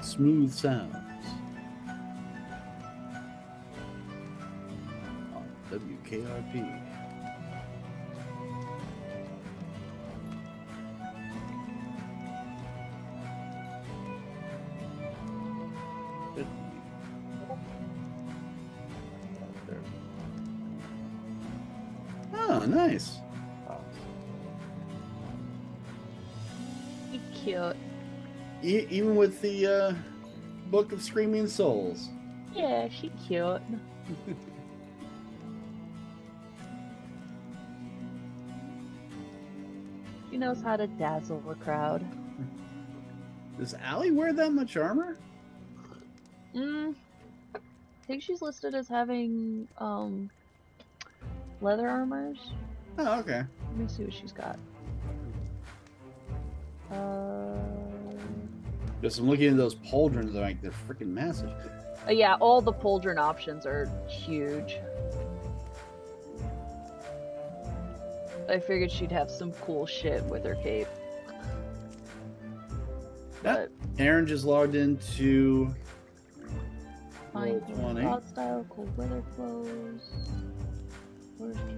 Smooth sounds on WKRP. Oh, nice. Cute. Even with the Book of Screaming Souls. Yeah, she cute. She knows how to dazzle a crowd. Does Allie wear that much armor? I think she's listed as having leather armors. Oh, okay. Let me see what she's got. Just I'm looking at those pauldrons, like they're freaking massive. Yeah, all the pauldron options are huge. I figured she'd have some cool shit with her cape. But Aaron just logged into fine, Roll20. broad style, cold weather clothes. Where's Kid?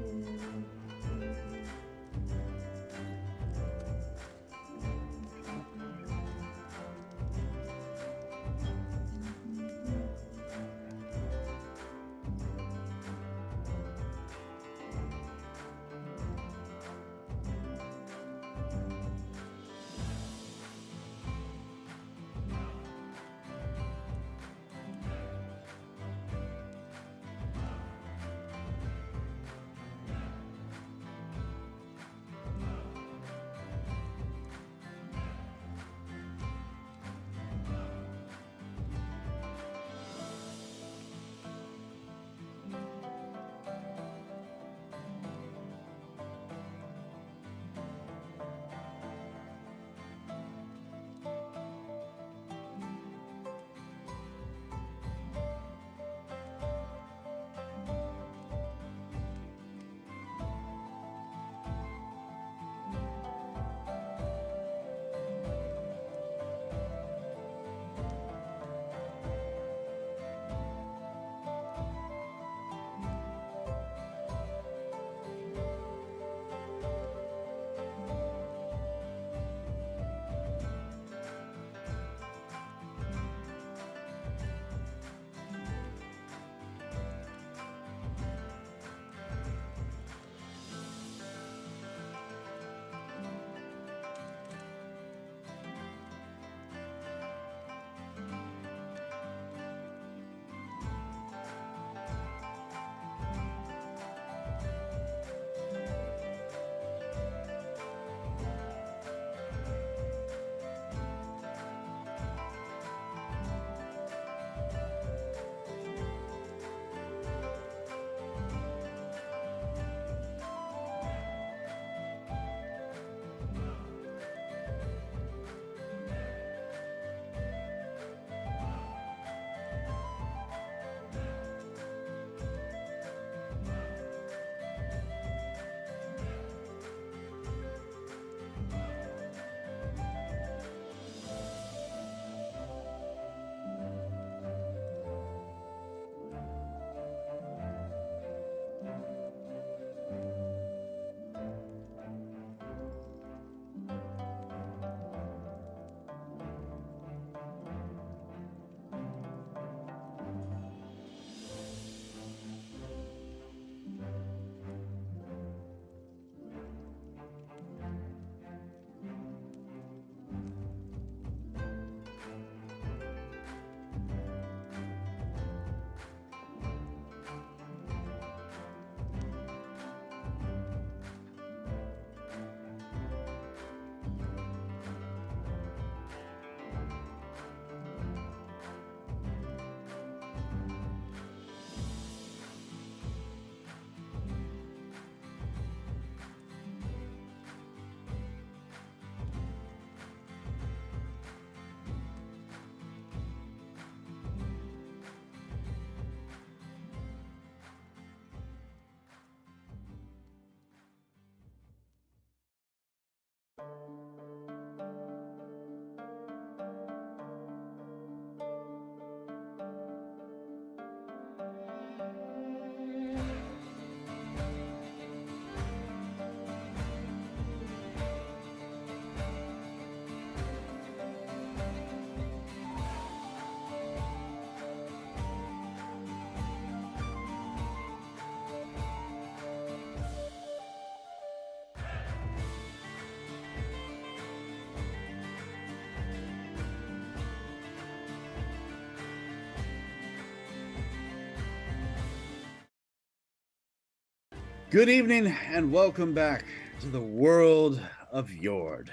Good evening and welcome back to the world of Jord.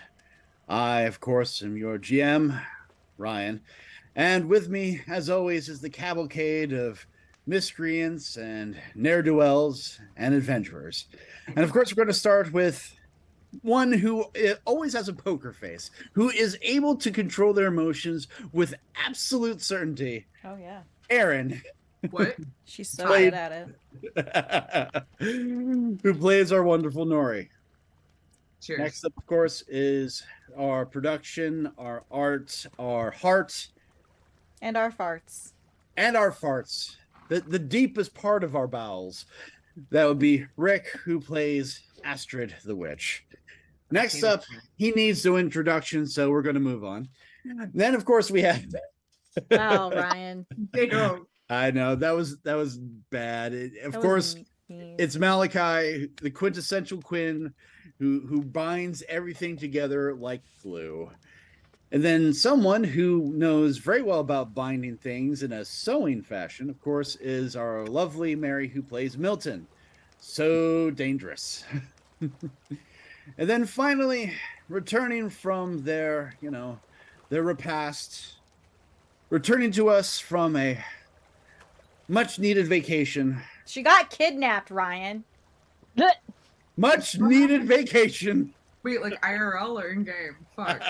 I, of course, am your GM, Ryan, and with me, as always, is the cavalcade of miscreants and ne'er-do-wells and adventurers. And of course, we're going to start with one who always has a poker face, who is able to control their emotions with absolute certainty. Oh yeah. Aaron. What? She's so Played- good at it. who plays our wonderful Nori. Cheers. Next up, of course, is our production, our art, our heart, And our farts. and our farts. The deepest part of our bowels. That would be Rick, who plays Astrid the Witch. Next up, he needs no introduction, so we're going to move on. Then, of course, we have. Wow, Ryan. Damn. I know that was bad. Of course, it's Malachi, the quintessential Quinn, who binds everything together like glue. And then someone who knows very well about binding things in a sewing fashion, of course, is our lovely Mary, who plays Milton. So dangerous. And then finally, returning from their repast, returning to us from a much needed vacation. She got kidnapped, Ryan. Much needed vacation. Wait, like IRL or in game? Fuck.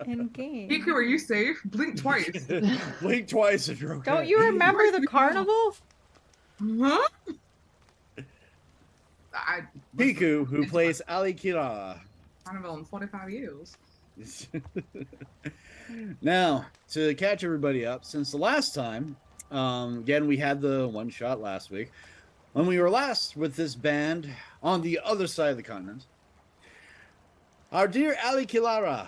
In game. Piku, are you safe? Blink twice. Blink twice if you're okay. Don't you remember the carnival? Huh? Piku, who plays Ali Kira. Carnival in 45 years. Now, to catch everybody up, since the last time, again, we had the one shot last week, when we were last with this band on the other side of the continent, our dear Ali Kirara,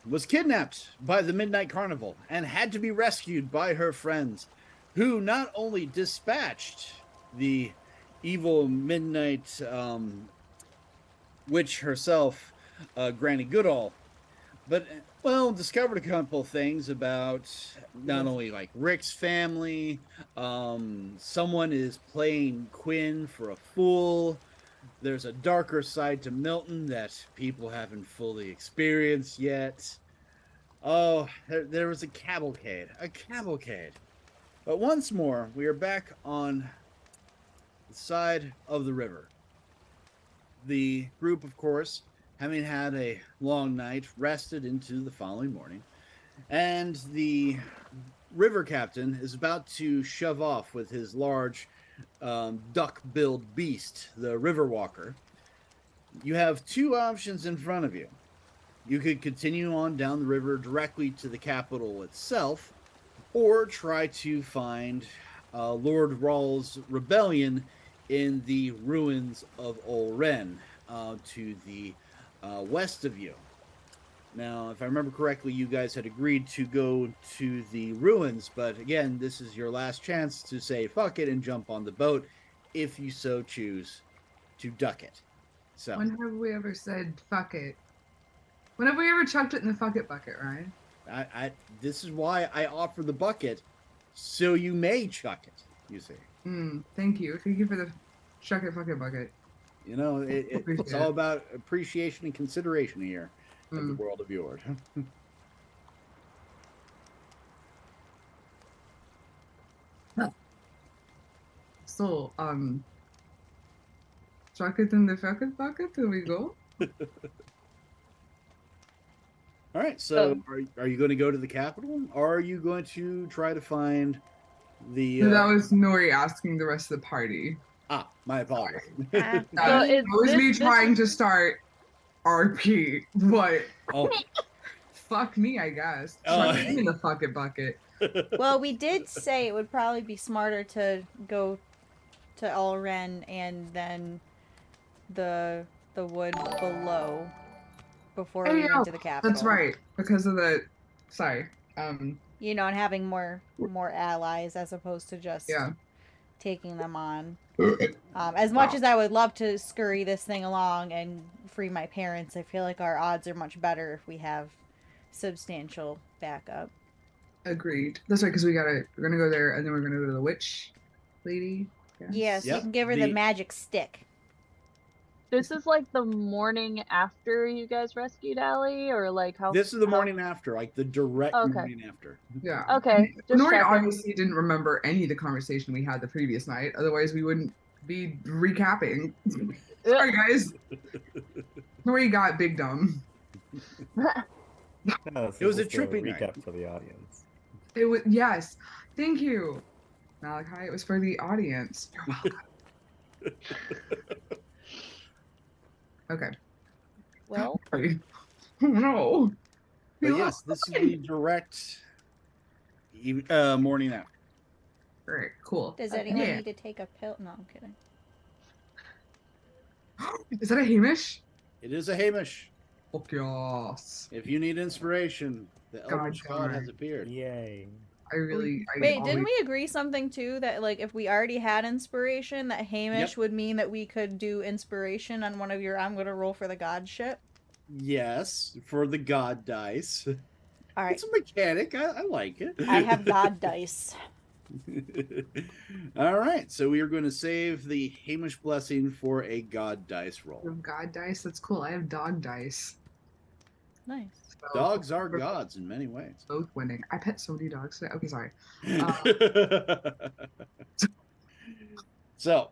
was kidnapped by the Midnight Carnival and had to be rescued by her friends, who not only dispatched the evil Midnight Witch herself, Granny Goodall, but, well, discovered a couple things about not only, like, Rick's family, someone is playing Quinn for a fool, there's a darker side to Milton that people haven't fully experienced yet. Oh, there was a cavalcade. But once more, we are back on the side of the river. The group, of course, having had a long night, rested into the following morning, and the river captain is about to shove off with his large duck-billed beast, the river walker. You have two options in front of you. You could continue on down the river directly to the capital itself, or try to find Lord Rawl's rebellion in the ruins of Ol Ren, to the west of you. Now, if I remember correctly, you guys had agreed to go to the ruins, but again, this is your last chance to say fuck it and jump on the boat, if you so choose to duck it. So, When have we ever said fuck it? When have we ever chucked it in the fuck it bucket, Ryan? this is why I offer the bucket, so you may chuck it, you see. Thank you. Thank you for the chuck it fuck it bucket. You know, it's all about appreciation and consideration here at the world of Jord. So, chuck it in the fuck it bucket till we go? All right, so are you going to go to the capital, or are you going to try to find the... That was Nori asking the rest of the party. My apologies. That was me trying to start RP. What? Oh. Fuck me, I guess. Chuck it in the fuck it bucket. Well, we did say it would probably be smarter to go to Ol Ren and then the wood below before we went to the capital. That's right. Because of the You know, and having more allies as opposed to just taking them on. As much as I would love to scurry this thing along and free my parents, I feel like our odds are much better if we have substantial backup. Agreed. That's right, because we're gonna go there and then we're gonna go to the witch lady. Yes, you Yep, can give her the magic stick. This is like the morning after you guys rescued Allie, or like how? This is the morning after, like the direct morning after. Yeah. Okay. Nori obviously didn't remember any of the conversation we had the previous night. Otherwise, we wouldn't be recapping. Sorry, guys. Nori got big dumb. No, It was a trippy recap night. for the audience. It was yes. Thank you, Malachi. It was for the audience. You're welcome. Okay. Well. Oh no. But yes, this is the direct morning after. All right, cool. Does anyone need to take a pill? No, I'm kidding. Is that a Hamish? It is a Hamish. Fuck yes. If you need inspiration, the Eldritch God has appeared. Yay. Wait, didn't we agree something too that like if we already had inspiration, that Hamish would mean that we could do inspiration on one of your I'm gonna roll for the god shit? Yes, for the God dice. All right. It's a mechanic. I like it. I have god dice. All right, so we are going to save the Hamish blessing for a God dice roll. You have God dice? That's cool. I have dog dice. Nice. So, dogs are gods in many ways. Both winning. I pet so many dogs today. Okay, sorry. So.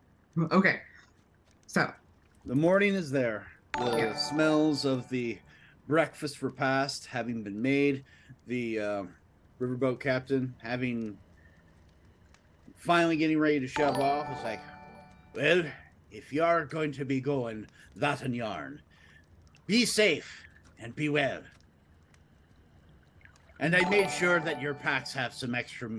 Okay. So. The morning is there. The smells of the breakfast repast having been made. The riverboat captain having finally getting ready to shove off. It's like, well, if you are going to be going that and yarn, be safe and be well. And I made sure that your packs have some extra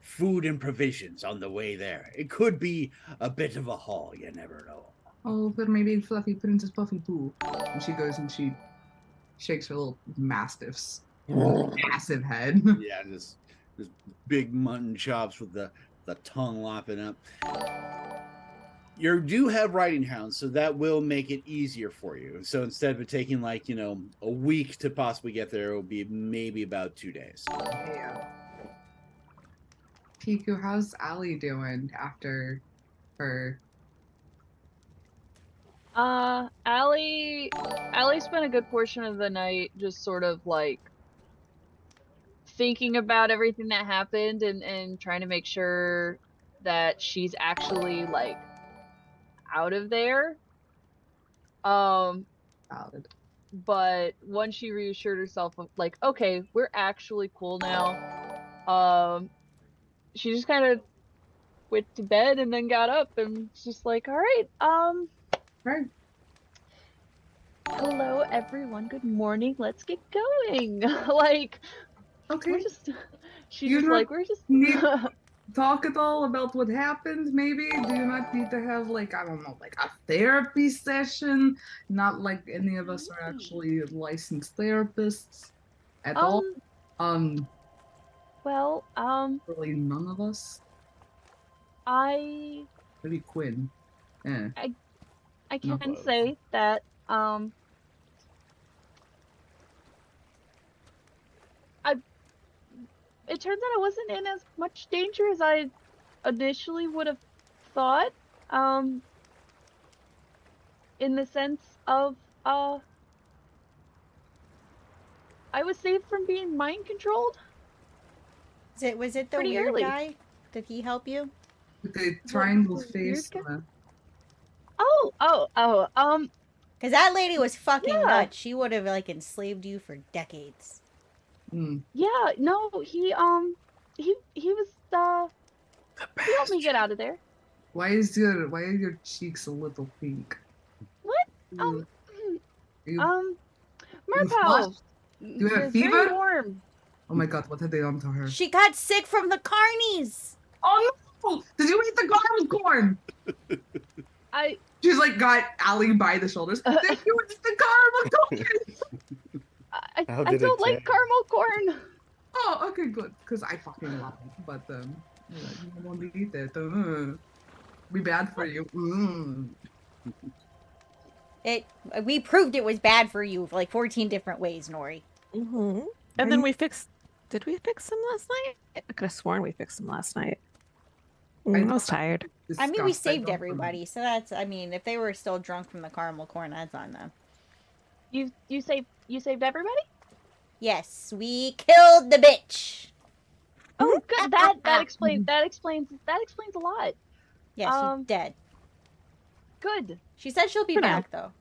food and provisions on the way there. It could be a bit of a haul, you never know. Oh, but my big fluffy Princess Puffy Poo. And she goes and she shakes her little mastiff's massive head. Yeah, this big mutton chops with the tongue lopping up. You do have riding hounds, so that will make it easier for you. So instead of it taking like, a week to possibly get there, it will be maybe about 2 days. Yeah. Piku, how's Allie doing after her? Allie spent a good portion of the night just sort of like thinking about everything that happened and trying to make sure that she's actually like out of there. Valid. But once she reassured herself of like, okay, we're actually cool now. She just kind of went to bed and then got up and just like, all right, right. Hello everyone, good morning, let's get going. Like, okay, she's just like, we're just need talk at all about what happened. Maybe do you not need to have like, I don't know, like a therapy session? Not like any of us are actually licensed therapists at all. Well, really none of us. Maybe Quinn. Yeah. I can say that it turns out I wasn't in as much danger as I initially would have thought. In the sense of I was saved from being mind controlled. Was it the weird guy? Did he help you? With the triangle face. Because that lady was fucking nuts. She would have like enslaved you for decades. Yeah, no, he was he helped me get out of there. Why are your cheeks a little pink? What? Merpal. You have It's fever? very warm. Oh my god, what have they done to her? She got sick from the carnies. Oh no! Did you eat the caramel corn? She's like got Allie by the shoulders. Did you eat the caramel corn? I don't like caramel corn. Oh, okay, good. Because I fucking love it. But you won't eat it. Be bad for you. We proved it was bad for you like 14 different ways, Nori. Mm-hmm. And then we fixed. Did we fix them last night? I could have sworn we fixed them last night. I was tired. I mean, we saved everybody, so that's. I mean, if they were still drunk from the caramel corn, that's on them. You saved everybody? Yes, we killed the bitch. Oh, good. That explains a lot. Yeah, she's dead. Good. She said she'll be back though.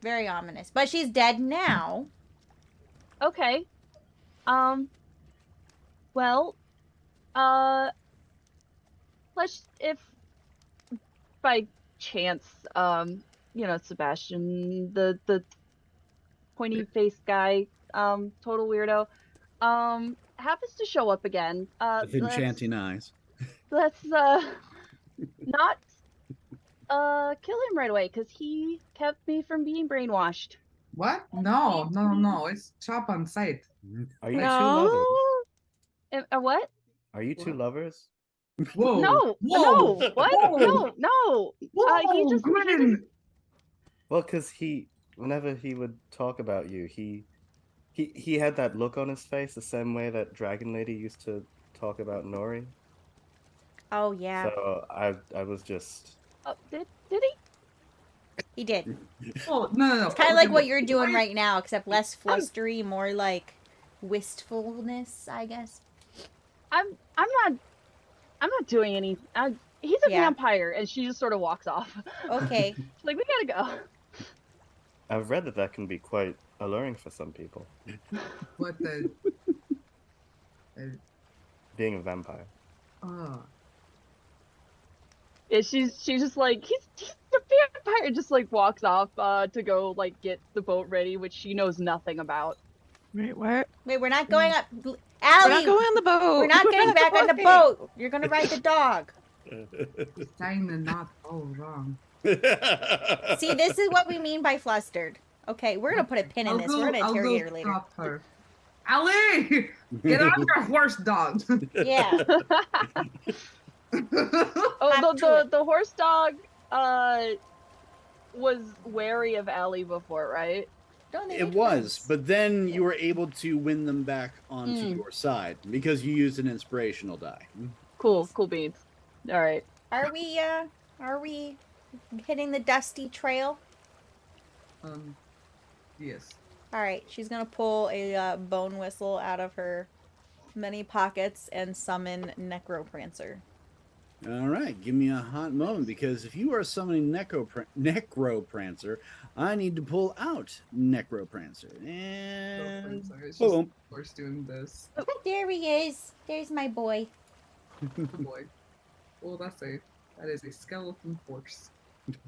Very ominous, but she's dead now. Okay. Well, uh, if by chance, Sebastian, the pointy faced guy, total weirdo, happens to show up again. With enchanting eyes. Let's not kill him right away because he kept me from being brainwashed. What? No. It's chop on sight. Are you two lovers? What? Are you two lovers? Whoa. No. Whoa. What? Whoa. No. Whoa, He just. Well, because whenever he would talk about you, he had that look on his face the same way that Dragon Lady used to talk about Nori. Oh yeah. So I was just. Oh, did he? He did. Oh no. It's kind of like what you're doing right now, except less flustery, more like wistfulness, I guess. I'm not doing any. He's a vampire, and she just sort of walks off. Okay. She's like, we gotta go. I've read that can be quite alluring for some people. What the? Being a vampire. Oh. Yeah, she's just like, he's a vampire, just like walks off to go like get the boat ready, which she knows nothing about. Wait, what? Wait, we're not going up. Allie, we're not going on the boat. We're not getting back on the boat. You're gonna ride the dog. Kinda not all wrong. See, this is what we mean by flustered. Okay, we're gonna put a pin in this. We're gonna interrogate her later. Stop her. Allie, get on your horse, dog. Yeah. Oh, the horse dog was wary of Allie before, right? It was, but then you were able to win them back onto your side because you used an inspirational die. Cool beans. All right. Are we hitting the dusty trail? Yes. All right, she's gonna pull a bone whistle out of her many pockets and summon Necroprancer. All right, give me a hot moment, because if you are summoning Necroprancer, I need to pull out Necroprancer. And boom. Of course, doing this. There he is. There's my boy. Boy. Well, that is a skeleton horse.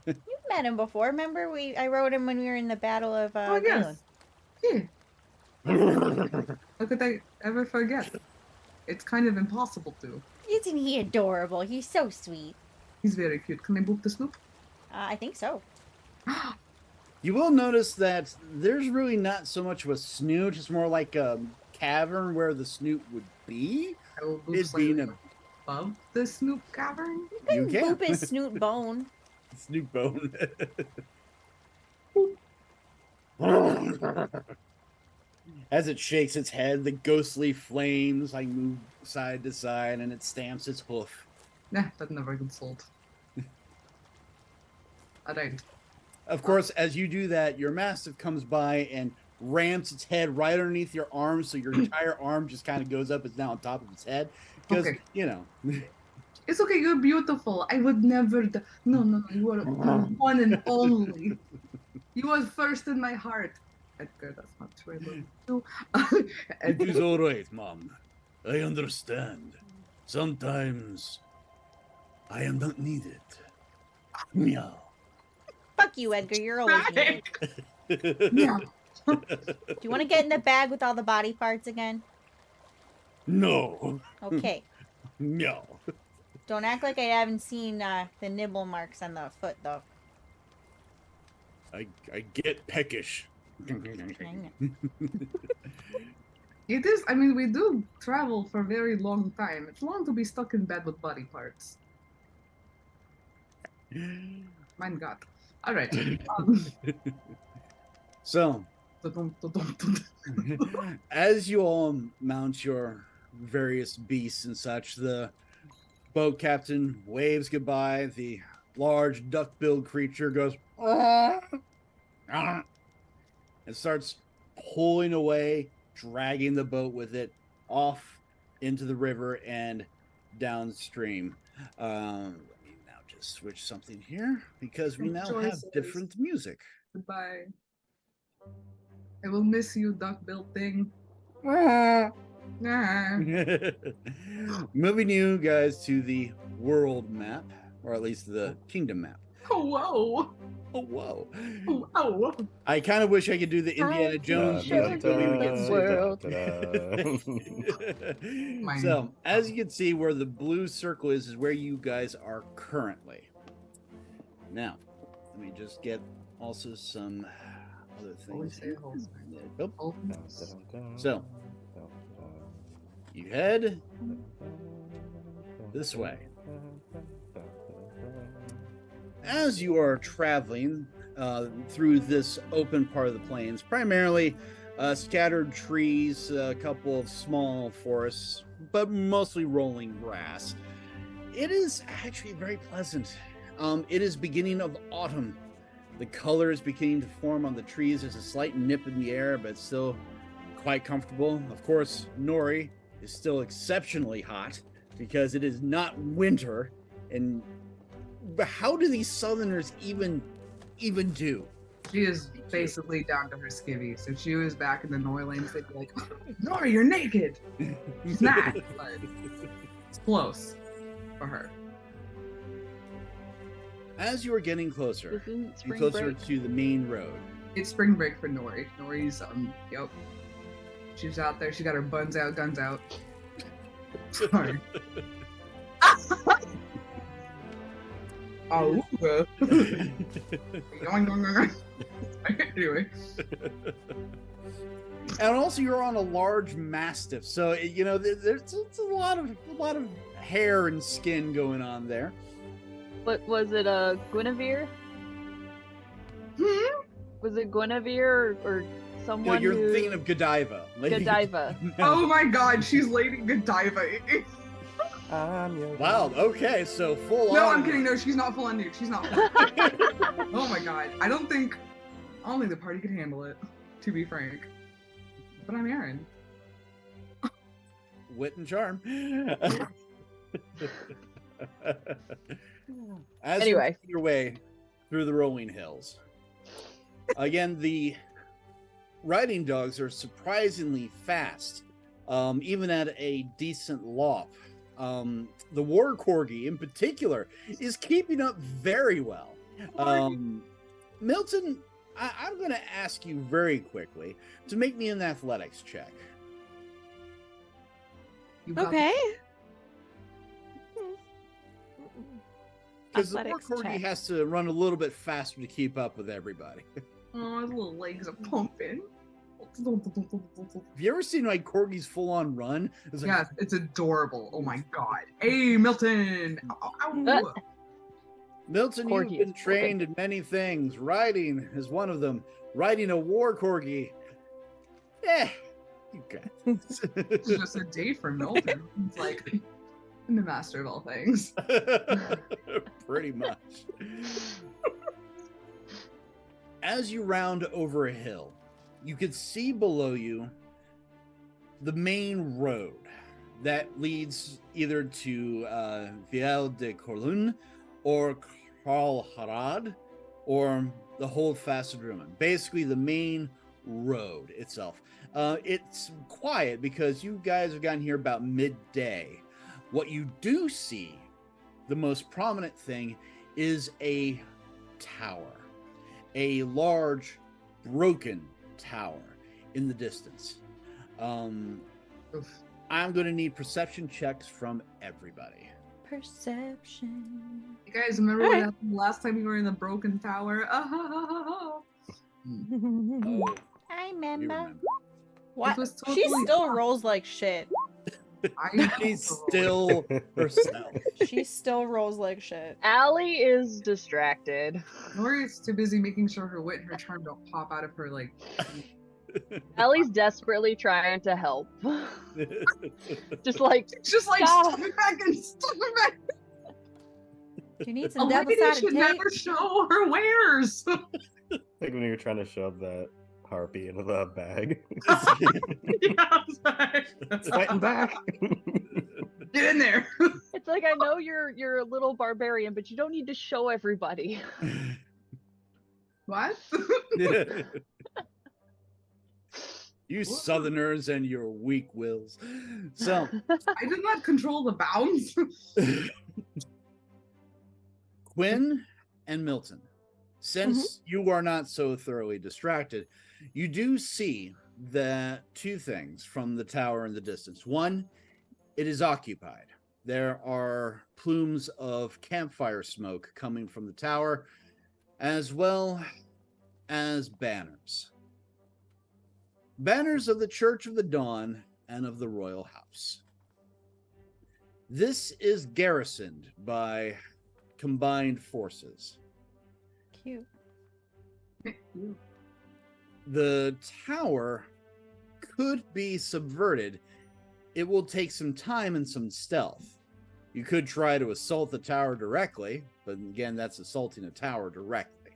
You've met him before. Remember, I rode him when we were in the Battle of yes. Yeah. How could I ever forget? It's kind of impossible to. Isn't he adorable? He's so sweet. He's very cute. Can I book the sloop? I think so. You will notice that there's really not so much of a snoot. It's more like a cavern where the snoot would be. I will boop It's being above the snoot cavern. You can boop his snoot bone. Snoot bone. As it shakes its head, the ghostly flames like move side to side, and it stamps its hoof. Nah, that never gets sold. Alright. Of course, as you do that, your mastiff comes by and rams its head right underneath your arm, so your entire arm just kind of goes up. It's now on top of its head. Because, you know. It's okay, you're beautiful. I would never... No, you are one and only. You are first in my heart. Edgar, that's not true. It is all right, Mom. I understand. Sometimes I am not needed. Meow. Fuck you, Edgar. You're always needed. Meow. Do you want to get in the bag with all the body parts again? No. Okay. Meow. Don't act like I haven't seen the nibble marks on the foot, though. I get peckish. It is, I mean, we do travel for a very long time. It's long to be stuck in bed with body parts. Mein God. Alright. So, as you all mount your various beasts and such, the boat captain waves goodbye. The large duck-billed creature goes and starts pulling away, dragging the boat with it off into the river and downstream. Let me now just switch something here because we now have different music. Goodbye. I will miss you, duck-billed thing. Moving you guys to the world map, or at least the kingdom map. Oh, whoa. Oh, whoa. Oh, whoa. I kind of wish I could do the Indiana Jones music, but we would get sued. So, as you can see, where the blue circle is where you guys are currently. Now, let me just get also some other things here. Oh. So, you head this way. As you are traveling through this open part of the plains, primarily scattered trees, a couple of small forests, but mostly rolling grass, it is actually very pleasant. It is beginning of autumn. The color is beginning to form on the trees. There's a slight nip in the air, but still quite comfortable. Of course, Nori is still exceptionally hot because it is not winter. And how do these southerners even do? She is basically down to her skivvy. So if she was back in the Norlands, they'd be like, oh, Nori, you're naked. She's not, but it's close for her. As you are getting closer, to the main road. It's spring break for Nori. Nori's, yep. She's out there. She got her buns out, guns out. Sorry. Oh. Anyway. And also, you're on a large mastiff, so you know there's a lot of hair and skin going on there. What was it? Guinevere? Was it Guinevere or someone? No, you're thinking of Godiva. Godiva. Oh my God, she's Lady Godiva. Wow. Okay, so full on. No, I'm kidding. No, she's not full on nude. She's not. Oh my God, I don't think the party could handle it. To be frank, but I'm Aaron. Wit and charm. As you make your way through the rolling hills, again, the riding dogs are surprisingly fast, even at a decent lop. The war corgi, in particular, is keeping up very well. Milton, I'm going to ask you very quickly to make me an athletics check. Okay. Because the war corgi has to run a little bit faster to keep up with everybody. Oh, his little legs are pumping. Have you ever seen like corgis full on run? It's like, yes, it's adorable. Oh my God. Hey, Milton. Ow. Milton, you've been trained in many things. Riding is one of them. Riding a war corgi. You got it. It's just a day for Milton. It's like, I'm the master of all things. Pretty much. As you round over a hill, you can see below you the main road that leads either to Vial de Corlun or Karl Harad or the whole Fasadruman. Basically, the main road itself. It's quiet because you guys have gotten here about midday. What you do see, the most prominent thing, is a tower. A large, broken tower in the distance. I'm going to need perception checks from everybody. Perception. You guys remember what happened last time we were in the broken tower? Oh. I remember. What? Totally she still rolls like shit. She's still herself. She still rolls like shit. Allie is distracted. Nori's too busy making sure her wit and her charm don't pop out of her like Ellie's desperately trying to help. Just like stuff it back and stuff it back. Do you need A some lady double-sided should tape? never show her wares. Like when you're trying to shove that harpy into the bag. It's fighting back. Get in there. It's like, I know you're a little barbarian, but you don't need to show everybody. What? You Southerners and your weak wills. So I did not control the bounds. Quinn and Milton, since you are not so thoroughly distracted, you do see that two things from the tower in the distance. One, it is occupied. There are plumes of campfire smoke coming from the tower, as well as banners. Banners of the Church of the Dawn and of the Royal House. This is garrisoned by combined forces. Cute. The tower could be subverted. It will take some time and some stealth. You could try to assault the tower directly, but again, that's assaulting a tower directly.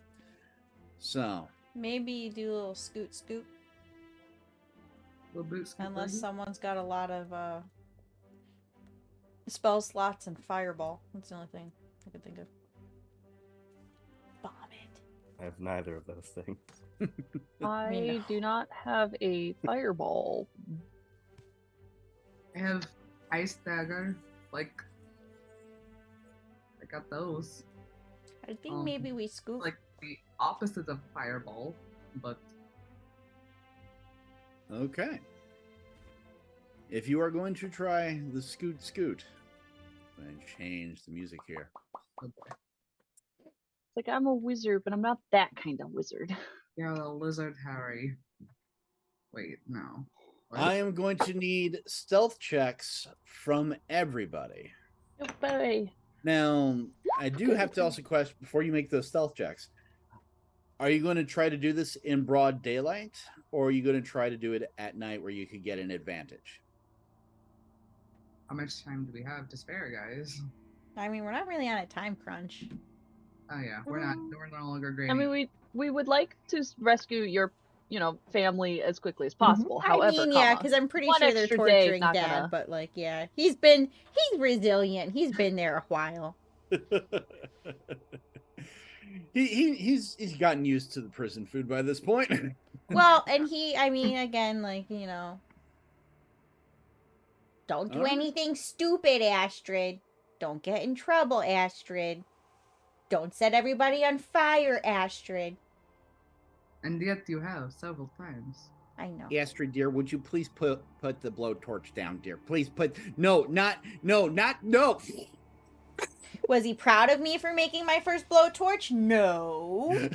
So maybe do a little scoot. Unless someone's got a lot of spell slots and fireball. That's the only thing I could think of. Bomb it. I have neither of those things. I do not have a fireball. I have ice dagger. Like, I got those. I think maybe we scoop. Like the opposite of fireball, but okay. If you are going to try the scoot, I'm going to change the music here. It's like, I'm a wizard, but I'm not that kind of wizard. You're the lizard Harry. Wait, no. What? I am going to need stealth checks from everybody. Okay. Now, I do have to also question, before you make those stealth checks, are you going to try to do this in broad daylight, or are you going to try to do it at night where you could get an advantage? How much time do we have to spare, guys? I mean, we're not really on a time crunch. Oh yeah, we're no longer great. I mean, we would like to rescue your, family as quickly as possible. However, I mean, yeah, because I'm pretty sure they're torturing Dad, but like, yeah, he's resilient. He's been there a while. He's gotten used to the prison food by this point. Well, and I mean, again, like, don't do anything stupid, Astrid. Don't get in trouble, Astrid. Don't set everybody on fire, Astrid. And yet you have several times. I know. Astrid, dear, would you please put the blowtorch down, dear? Please put... No. Was he proud of me for making my first blowtorch? No.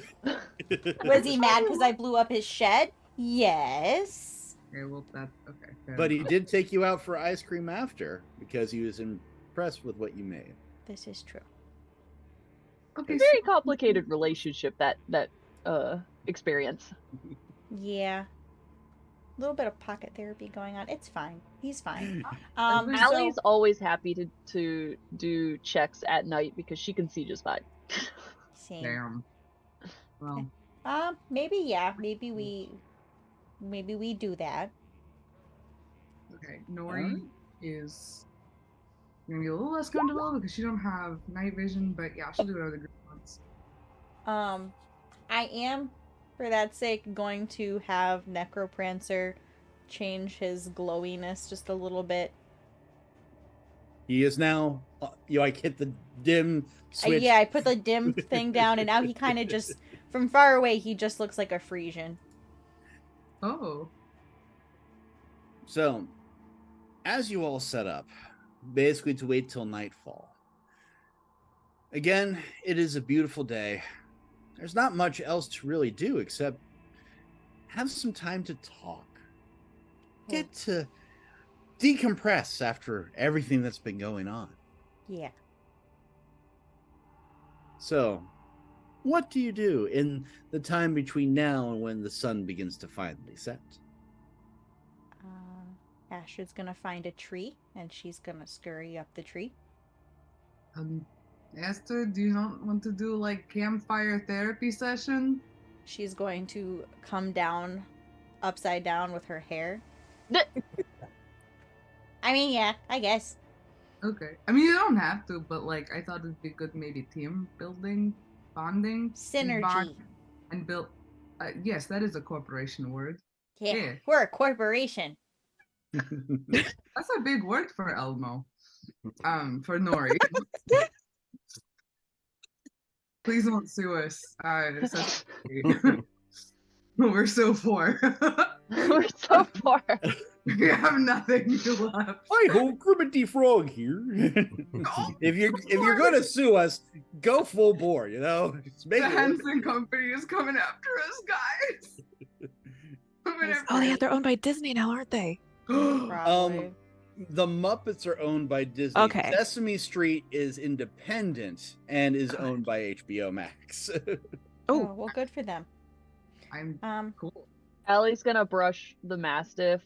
Was he mad because I blew up his shed? Yes. Okay, well, okay. But he did take you out for ice cream after, because he was impressed with what you made. This is true. Okay, very complicated relationship, that experience. Yeah. A little bit of pocket therapy going on. It's fine. He's fine. Allie's always happy to do checks at night because she can see just fine. Same. Damn. Well. Maybe we do that. Okay, Nori is gonna be a little less comfortable because she don't have night vision, but yeah, she'll do whatever the group wants. I am, for that sake, going to have Necroprancer change his glowiness just a little bit. He is now, hit the dim switch. Yeah, I put the dim thing down, and now he kind of just, from far away, he just looks like a Frisian. Oh. So, as you all set up, basically to wait till nightfall. Again, it is a beautiful day. There's not much else to really do except have some time to talk. Get to decompress after everything that's been going on. Yeah. So, what do you do in the time between now and when the sun begins to finally set? Astrid's gonna find a tree, and she's gonna scurry up the tree. Esther, do you not want to do like campfire therapy session? She's going to come down upside down with her hair. I mean, yeah, I guess. Okay. I mean, you don't have to, but like, I thought it'd be good maybe team building, bonding. Synergy. Bond and build. Yes, that is a corporation word. Yeah, we're a corporation. That's a big word for Elmo. For Nori. Please don't sue us. We're so poor. We're so poor. We have nothing left. Hi ho, Grimmity Frog here. if you're gonna sue us, go full bore, you know. The Henson Company is coming after us, guys. Oh, yeah, they're owned by Disney now, aren't they? Probably. The Muppets are owned by Disney. Okay. Sesame Street is independent and is owned by HBO Max. Oh, well, good for them. I'm cool. Allie's gonna brush the Mastiff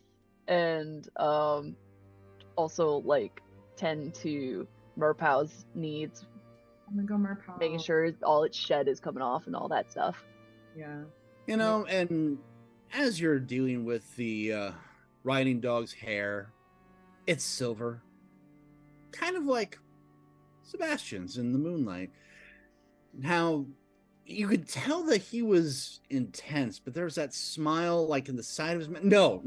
and also like tend to Merpow's needs. Oh my god, Merpow. Making sure all its shed is coming off and all that stuff. Yeah. You know, and as you're dealing with the riding dog's hair, it's silver. Kind of like Sebastian's in the moonlight. How you could tell that he was intense, but there's that smile like in the side of his mouth. No,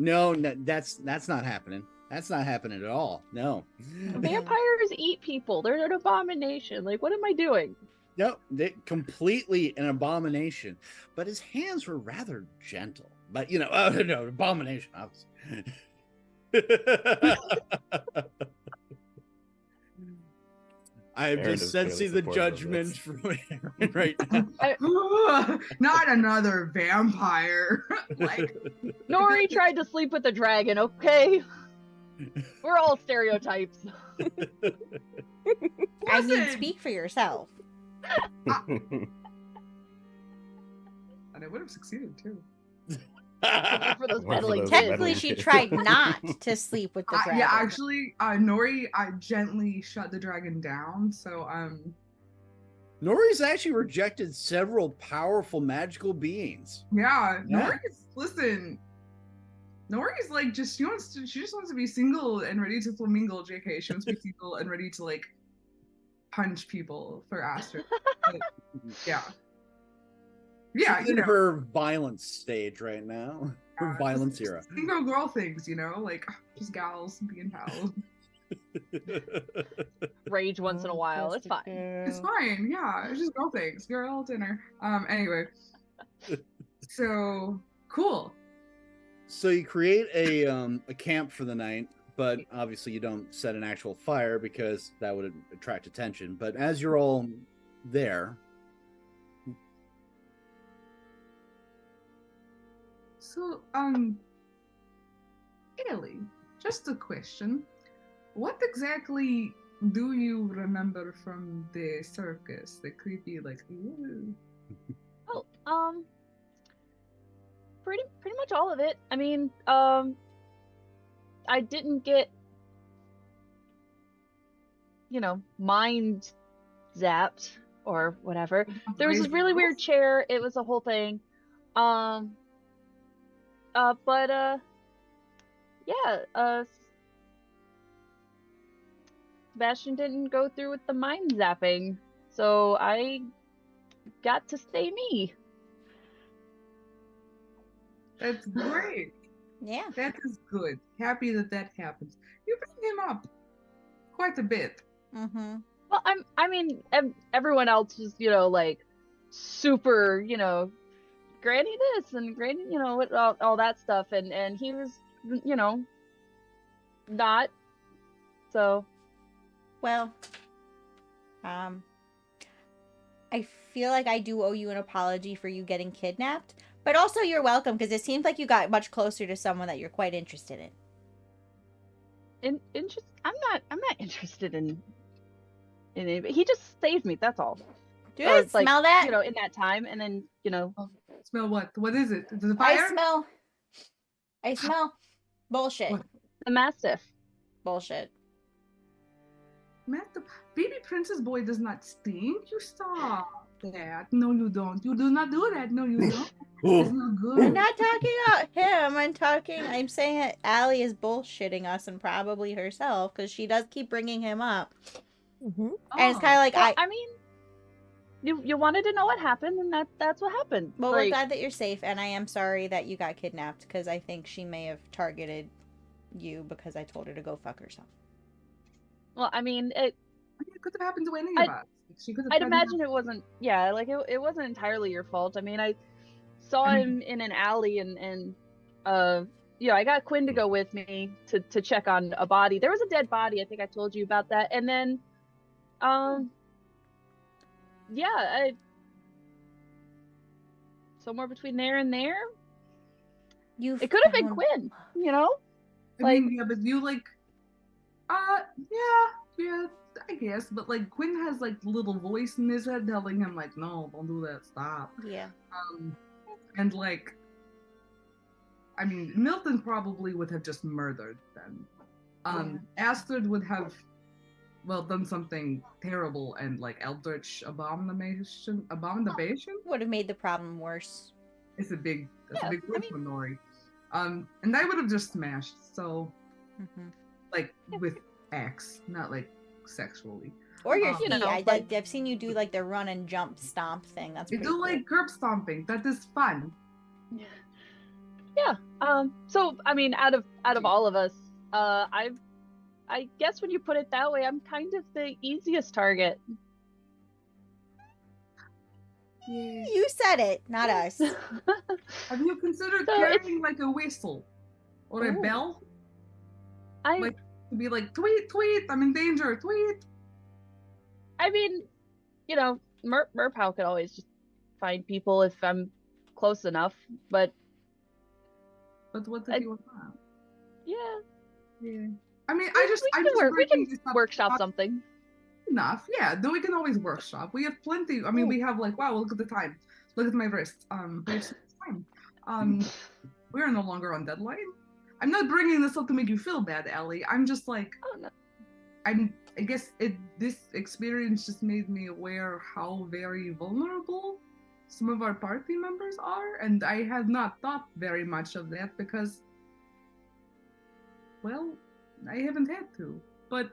that's not happening. That's not happening at all. No. Vampires eat people. They're an abomination. Like, what am I doing? No, they completely an abomination. But his hands were rather gentle. But you know, no, abomination. I'm Aaron just is clearly sensing the supportive of judgment this. from Aaron right now. Not another vampire. Like Nori tried to sleep with the dragon, okay? We're all stereotypes. I mean, speak for yourself. And I would have succeeded too. For those One for meddling those kids. Technically, meddling she kids. tried not to sleep with the dragon. Yeah, actually, Nori gently shut the dragon down. So Nori's actually rejected several powerful magical beings. yeah. Nori's like she just wants to be single and ready to flamingo, JK. She wants to be single and ready to like punch people for Astrid. Yeah. Yeah, She's in her violence stage right now. Her violence era. Single girl things, you know, like just gals being pals. Rage once in a while. It's fine. It's fine, yeah. It's just girl things. Girl dinner. Anyway. So cool. So you create a camp for the night, but obviously you don't set an actual fire because that would attract attention. But as you're all there. So, Ellie, just a question. What exactly do you remember from the circus? The creepy, like, ooh. Oh, pretty much all of it. I mean, I didn't get, mind zapped or whatever. There was this really weird chair. It was a whole thing. Sebastian didn't go through with the mind zapping, so I got to stay me. That's great. Yeah. That is good. Happy that happens. You bring him up quite a bit. Mm-hmm. Well, everyone else was, like, super, Granny this and Granny, all that stuff, and he was, not. So. Well, I feel like I do owe you an apology for you getting kidnapped, but also you're welcome because it seems like you got much closer to someone that you're quite interested in. I'm not interested in it. He just saved me. That's all. Do you guys smell that? You know, in that time, and then you know. Smell what? What is it? Is it I fire? smell bullshit. What? The Mastiff. Bullshit. Matt, the baby princess boy does not stink. You stop that. No, you don't. You do not do that. No, you don't. It's not good. I'm not talking about him. I'm saying that Allie is bullshitting us and probably herself because she does keep bringing him up. Mm-hmm. And it's kind of like, well, I mean, you wanted to know what happened, and that's what happened. Well, we're glad that you're safe, and I am sorry that you got kidnapped because I think she may have targeted you because I told her to go fuck herself. Well, I mean, it could have happened to any of us. She could have. I'd imagine it wasn't. Yeah, like it wasn't entirely your fault. I mean, I saw him in an alley, and you know, I got Quinn to go with me to check on a body. There was a dead body. I think I told you about that. And then, yeah, somewhere between there and there, it could have been Quinn. You know, I mean, yeah, but you like, yeah, I guess. But like, Quinn has like little voice in his head telling him like, no, don't do that, stop. Yeah. And like, I mean, Milton probably would have just murdered them. Astrid would have, well, done something terrible and like eldritch abomination would have made the problem worse. It's a big word for Nori. And I would have just smashed. So, like with axe, not like sexually. Or your feet. I've seen you do like the run and jump stomp thing. That's you pretty do cool. like curb stomping. That is fun. Yeah. So I mean, out of all of us, I guess when you put it that way, I'm kind of the easiest target. Yeah. You said it, not us. Have you considered carrying like a whistle or a bell? Like to be like tweet, I'm in danger, tweet. I mean, you know, Merpow could always just find people if I'm close enough, but what if you want? Yeah. I mean, we can workshop something. Enough, yeah. Though we can always workshop. We have plenty. I mean, we have like, wow, look at the time. Look at my wrist. We have so much time. We are no longer on deadline. I'm not bringing this up to make you feel bad, Ellie. I'm just like, I guess this experience just made me aware how very vulnerable some of our party members are, and I had not thought very much of that because, well, I haven't had to, but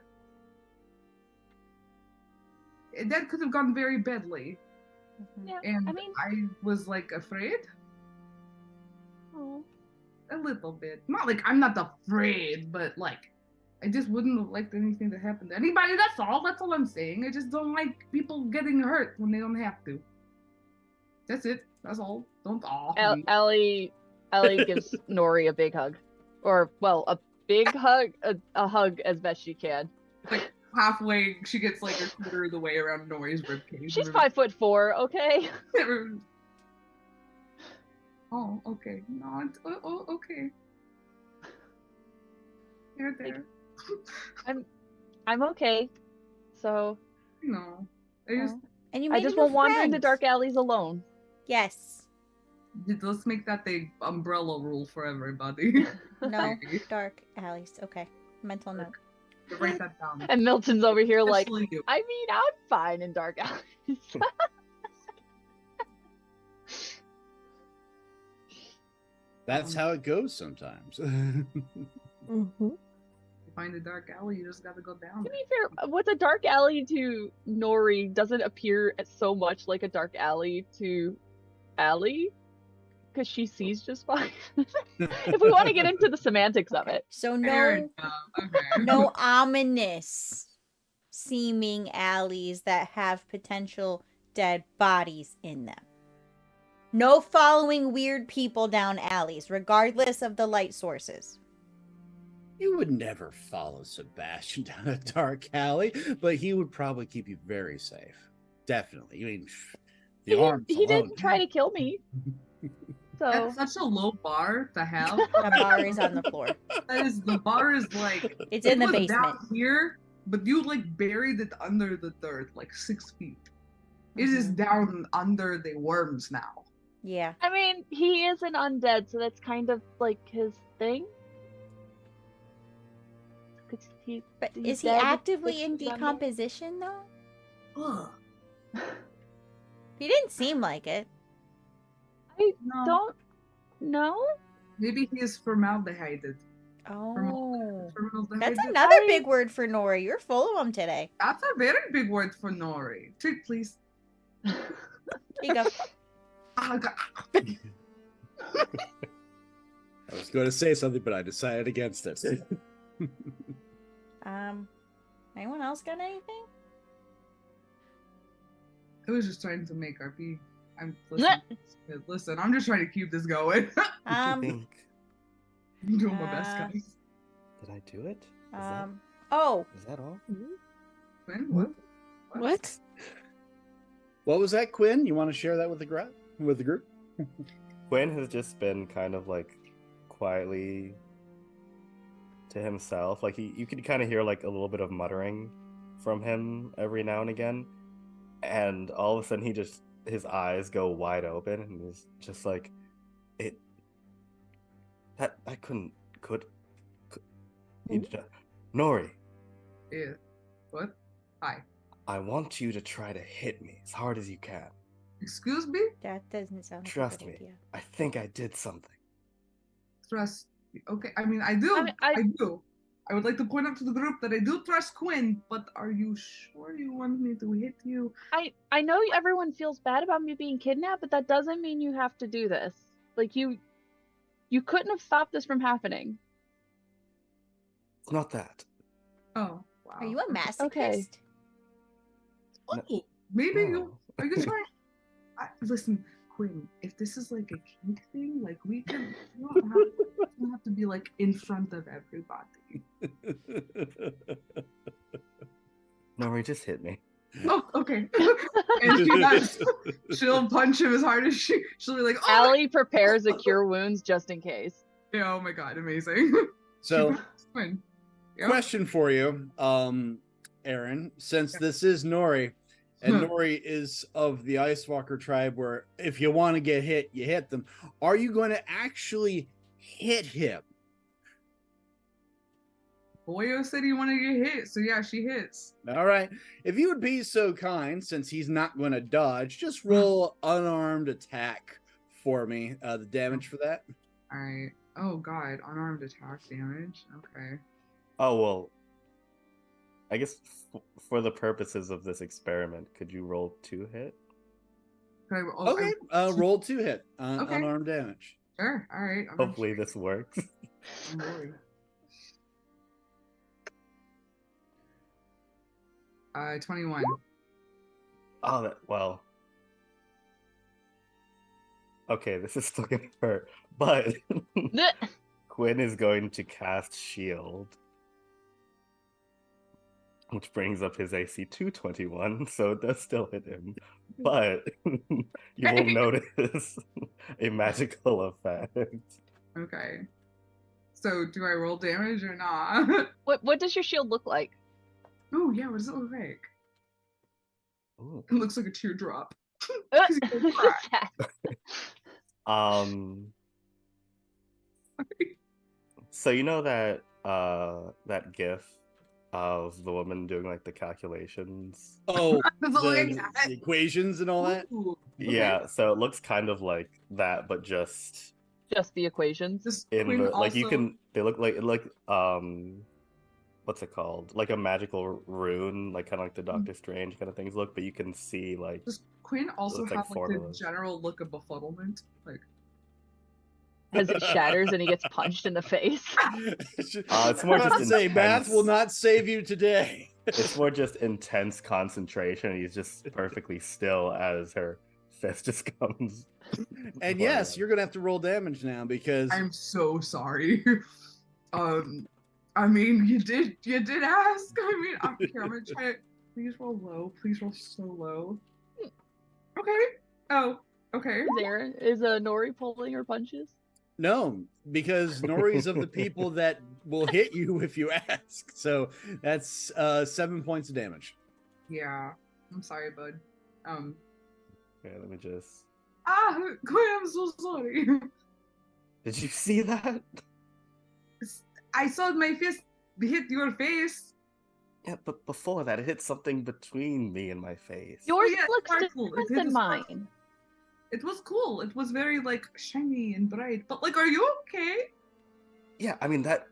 that could have gone very badly. Yeah, and I mean, I was like afraid. Oh. A little bit. Not like I'm not afraid, but like I just wouldn't have liked anything to happen to anybody. That's all I'm saying. I just don't like people getting hurt when they don't have to. That's it. That's all. Don't Ellie gives Nori a big hug. Or, well, a big hug, a hug as best she can. Like halfway, she gets like a quarter of the way around Nori's ribcage. She's 5'4", okay? Oh, okay. No, it's okay. You're there. I'm okay. So. No. And you I just won't wander into dark alleys alone. Yes. Let's make that the umbrella rule for everybody. No dark alleys. Okay. Mental note. Write that down. And Milton's over here like, I mean, I'm fine in dark alleys. That's how it goes sometimes. Find a dark alley, you just gotta go down. To be fair, what's a dark alley to Nori doesn't appear so much like a dark alley to Allie, because she sees just fine. If we want to get into the semantics of it. So no ominous seeming alleys that have potential dead bodies in them. No following weird people down alleys, regardless of the light sources. You would never follow Sebastian down a dark alley, but he would probably keep you very safe. Definitely. I mean, he didn't try to kill me. So that's such a low bar to have. The bar is on the floor. The bar is like it's in the basement down here, but you like buried it under the dirt, like 6 feet. It is down under the worms now. Yeah. I mean, he is an undead, so that's kind of like his thing. But is he actively in decomposition though? Ugh. He didn't seem like it. I don't know. Maybe he is formaldehyde. Oh. Formaldehyde. That's another big word for Nori. You're full of them today. That's a very big word for Nori. Treat, please. Here you go. I was going to say something, but I decided against it. Anyone else got anything? I was just trying to make RP. Listen, I'm just trying to keep this going. I think. I'm doing my best, guys. Did I do it? Is that all? Quinn, what? What was that, Quinn? You want to share that with the group? Quinn has just been kind of like quietly to himself. Like you can kind of hear like a little bit of muttering from him every now and again. And all of a sudden his eyes go wide open and he's just like, Nori. Yeah. What? Hi. I want you to try to hit me as hard as you can. Excuse me? That doesn't sound like Trust a good me. idea. I think I did something. Trust. Okay, I mean, I do. I do. I would like to point out to the group that I do trust Quinn, but are you sure you want me to hit you? I know everyone feels bad about me being kidnapped, but that doesn't mean you have to do this. Like you couldn't have stopped this from happening. It's not that. Oh, wow. Are you a masochist? Okay. Oh, maybe you. Are you trying? Listen, Quinn. If this is like a kink thing, like we can. You don't have to be like in front of everybody. Nori, just hit me. Oh, okay. And she'll punch him as hard as she'll be like, oh. Allie prepares a cure wounds just in case. Yeah, oh my god, amazing. So, Yep. Question for you, Aaron, since this is Nori, and Nori is of the Ice Walker tribe where if you want to get hit, you hit them. Are you going to actually hit him? Boyo said he wanted to get hit, so yeah, she hits. All right. If you would be so kind, since he's not going to dodge, just roll unarmed attack for me. The damage for that. All right. Oh god, unarmed attack damage. Okay. Oh, well, I guess for the purposes of this experiment, could you roll 2 hit? Okay, roll 2 hit unarmed damage. Sure, all right. Hopefully this works. 21. Oh, well. Okay, this is still gonna hurt, but Quinn is going to cast Shield, which brings up his AC to 21, so it does still hit him. But you will notice a magical effect. Okay. So do I roll damage or not? What does your shield look like? Oh yeah, what does it look like? Ooh. It looks like a teardrop. So you know that that GIF of the woman doing like the calculations? Oh, the equations and all that? Ooh, okay. Yeah, so it looks kind of like that, but just the equations. in the like you can they look like what's it called? Like a magical rune, like kind of like the Doctor Strange kind of things look, but you can see like. Does Quinn also looks have like like formulas. the general look of befuddlement? Like As it shatters and he gets punched in the face. It's more just say math will not save you today. It's more just intense concentration. He's just perfectly still as her fist just comes. And yes, you're gonna have to roll damage now because I'm so sorry. I mean, you did ask. I mean, I'm gonna try it. Please roll low. Please roll so low. Okay. Oh, okay. Is Nori pulling her punches? no, because Nori's of the people that will hit you if you ask. So that's 7 points of damage. Yeah. I'm sorry, bud. Okay, let me just. I'm so sorry. Did you see that? I saw my fist hit your face. Yeah, but before that, it hit something between me and my face. Yours yeah, looks sparkle. different It hit than a sparkle. mine. It was cool. It was very like shiny and bright. But like, are you okay? Yeah, I mean that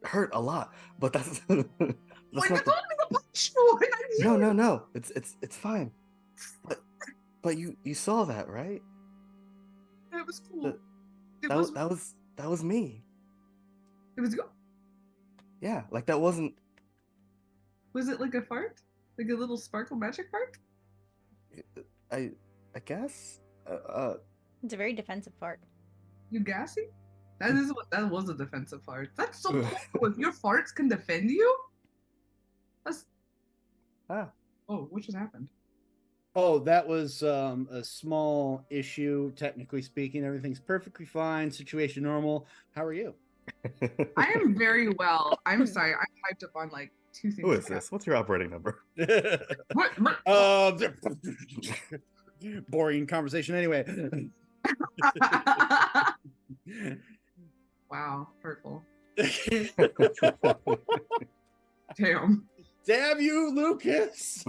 hurt a lot, but that's that's Like, you not the. told me to punch you, and I did. No. It's fine. But you saw that, right? It was cool. That was me. It was good. Yeah, like that wasn't. Was it like a fart? Like a little sparkle magic fart? I guess. It's a very defensive fart. You gassy? That was a defensive fart. That's so cool. If your farts can defend you? That's Ah. Oh, what just happened? Oh, that was a small issue, technically speaking. Everything's perfectly fine. Situation normal. How are you? I am very well. I'm sorry. I'm hyped up on like two things. Who is this? What's your operating number? Boring conversation anyway. Wow, hurtful. Damn. Damn you, Lucas.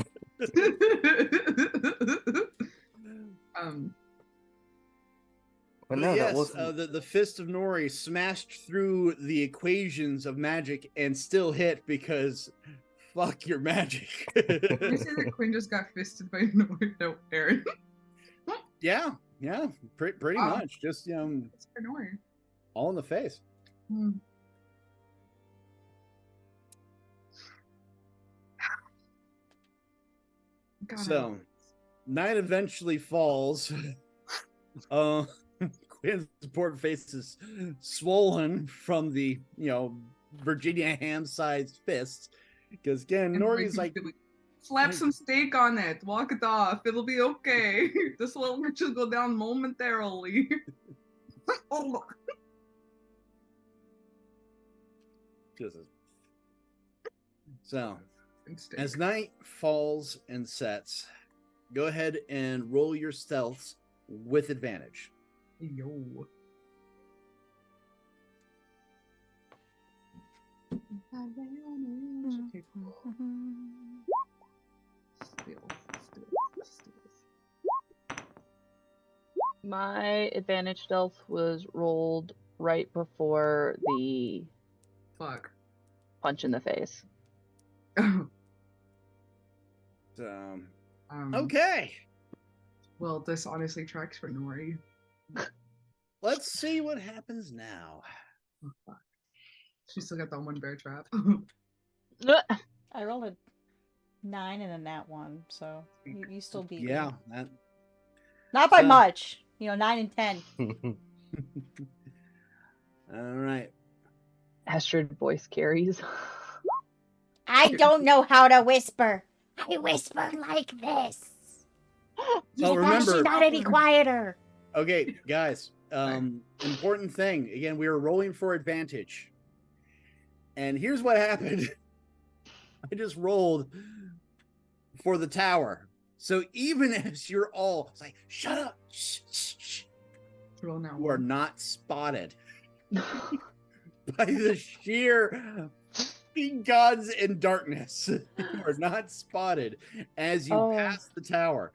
But no, yes, that wasn't... the fist of Nori smashed through the equations of magic and still hit because fuck your magic. You say that Quinn just got fisted by no Aaron. Yeah, pretty much. Just it's annoying. All in the face. God, so, night eventually falls. Quinn's poor face is swollen from the Virginia ham-sized fist. Because again, Nori's like, slap some steak on it, walk it off, it'll be okay. This will just go down momentarily. Oh. So, as night falls and sets, go ahead and roll your stealths with advantage. Yo. Okay, cool. My advantage stealth was rolled right before the punch in the face. Okay. Well, this honestly tracks for Nori. Let's see what happens now. Oh, fuck. She still got that one bear trap. I rolled a 9 and a nat 1, so you still beat me. Yeah. Not by much. 9 and 10. All right. Astrid voice carries. I don't know how to whisper. I whisper like this. Well, remember, she's not any quieter. Okay, guys. Important thing. Again, we were rolling for advantage. And here's what happened. I just rolled for the tower. So even as you're all like, shut up. Shh, shh, shh. Roll now. You are not spotted by the sheer gods in darkness. You are not spotted as you pass the tower.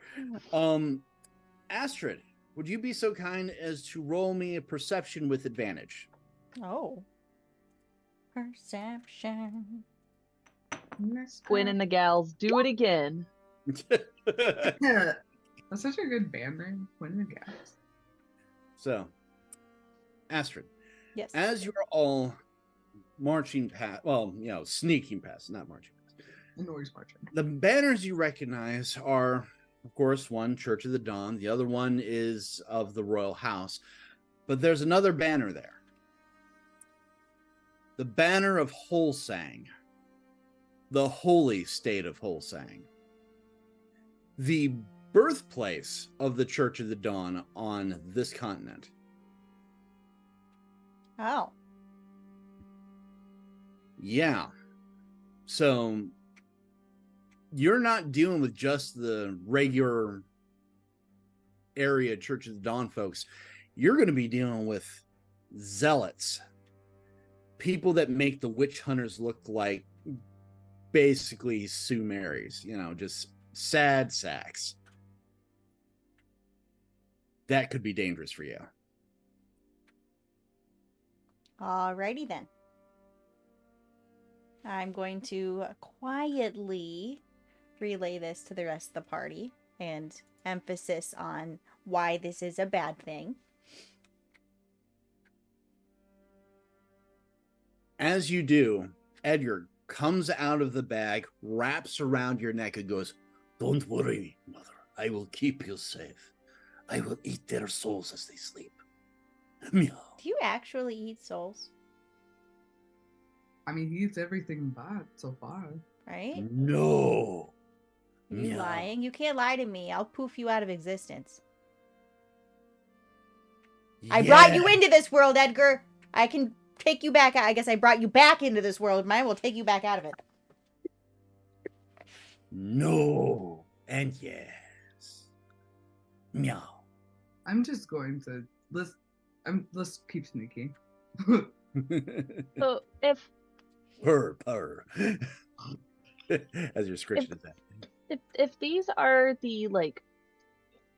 Astrid, would you be so kind as to roll me a perception with advantage? Oh. Perception. Quinn and the gals, do it again. That's such a good band name, Quinn and the Gals. So, Astrid. Yes. As you're all marching past, sneaking past, not marching past. Nori's marching. The banners you recognize are, of course, one Church of the Dawn. The other one is of the Royal House. But there's another banner there. The banner of Holsang. The holy state of Holsang. The birthplace of the Church of the Dawn on this continent. Oh. Yeah. So you're not dealing with just the regular area Church of the Dawn folks, you're going to be dealing with zealots, people that make the witch hunters look like basically Sumeris, just sad sacks. That could be dangerous for you. Alrighty then. I'm going to quietly relay this to the rest of the party and emphasis on why this is a bad thing. As you do, Edgar comes out of the bag, wraps around your neck, and goes, "Don't worry, mother. I will keep you safe. I will eat their souls as they sleep." Meow. Do you actually eat souls? I mean, he eats everything bad so far. Right? No. You lying? You can't lie to me. I'll poof you out of existence. Yeah. I brought you into this world, Edgar. I can take you back. I guess I brought you back into this world. Mine will take you back out of it. No. And yes. Meow. I'm just going to let's keep sneaky. So if purr as you're scratching at that. If these are the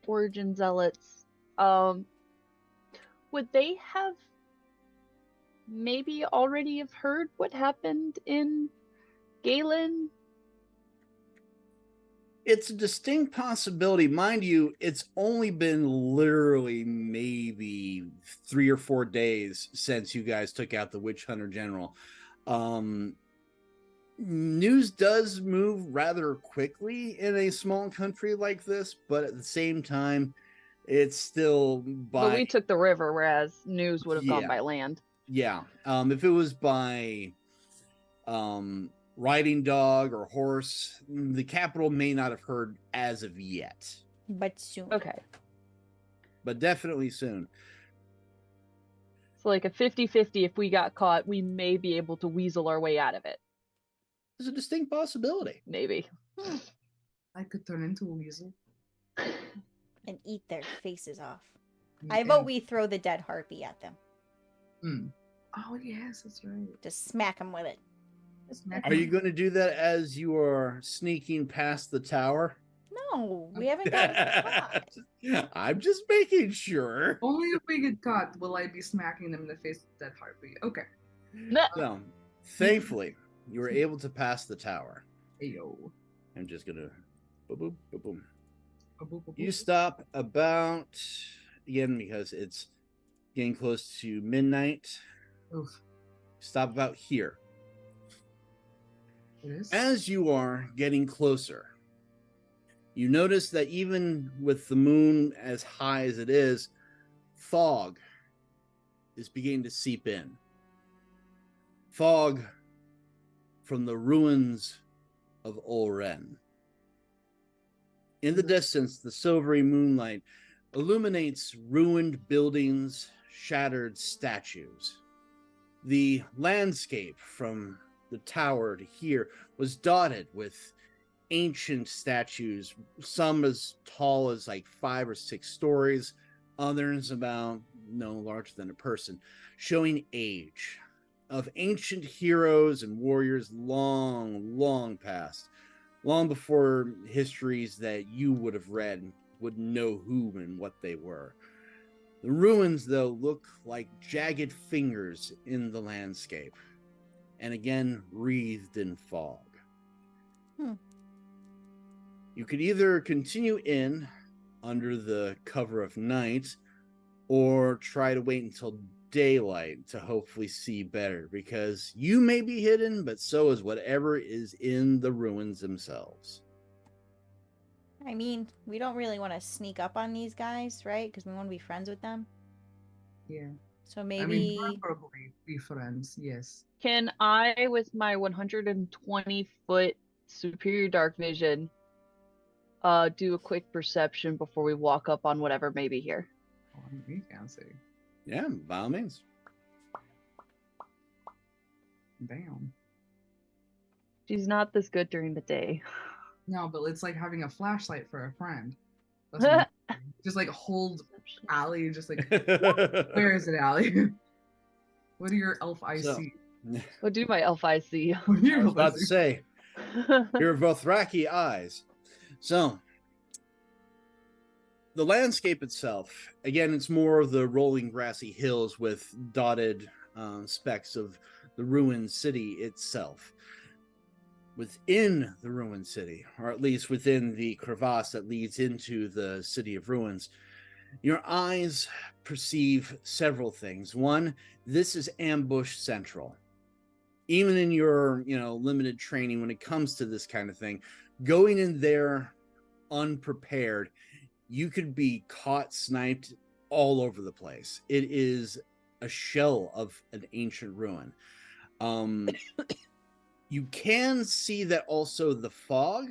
origin zealots, would they have maybe already have heard what happened in Galen? It's a distinct possibility. Mind you, it's only been literally maybe 3 or 4 days since you guys took out the Witch Hunter General. News does move rather quickly in a small country like this, but at the same time, it's still But we took the river, whereas news would have gone by land. Yeah. If it was by riding dog or horse, the capital may not have heard as of yet. But soon. Okay. But definitely soon. So like a 50-50, if we got caught, we may be able to weasel our way out of it. There's a distinct possibility. Maybe. I could turn into a weasel. And eat their faces off. I vote we throw the dead harpy at them. Oh, yes, that's right. Just smack them with it. Are you going to do that as you are sneaking past the tower? No, we haven't gotten caught. I'm just making sure. Only if we get caught will I be smacking them in the face with that harpy. Okay. No, thankfully, you were able to pass the tower. Ayo. I'm just going to... Boom, boom, boom. Boop. You stop about... Again, because it's getting close to midnight. Oof. Stop about here. It is? As you are getting closer, you notice that even with the moon as high as it is, fog is beginning to seep in. Fog from the ruins of Rein. In the distance, the silvery moonlight illuminates ruined buildings, shattered statues. The landscape from the tower to here was dotted with ancient statues, some as tall as like 5 or 6 stories, others about no larger than a person, showing age of ancient heroes and warriors long past, long before histories that you would have read would know who and what they were. The ruins, though, look like jagged fingers in the landscape, and again wreathed in fog. You could either continue in under the cover of night, or try to wait until daylight to hopefully see better, because you may be hidden, but so is whatever is in the ruins themselves. I mean, we don't really want to sneak up on these guys, right? Because we want to be friends with them. Yeah. So maybe... I mean, probably be friends, yes. Can I, with my 120-foot superior dark vision, do a quick perception before we walk up on whatever may be here? Oh, you can see. Yeah, by all means. Damn. She's not this good during the day. No, but it's like having a flashlight for a friend. That's just like hold Allie, just like, where is it, Allie? What do your elf eyes So- see? What do my elf eyes see? What do your I was elf about eyes to see? say, your Vothraki eyes. So, the landscape itself, again, it's more of the rolling grassy hills with dotted specks of the ruined city itself. Within the ruined city, or at least within the crevasse that leads into the city of ruins, your eyes perceive several things. One, this is ambush central. Even in your, limited training when it comes to this kind of thing, going in there unprepared, you could be caught, sniped all over the place. It is a shell of an ancient ruin. You can see that also the fog,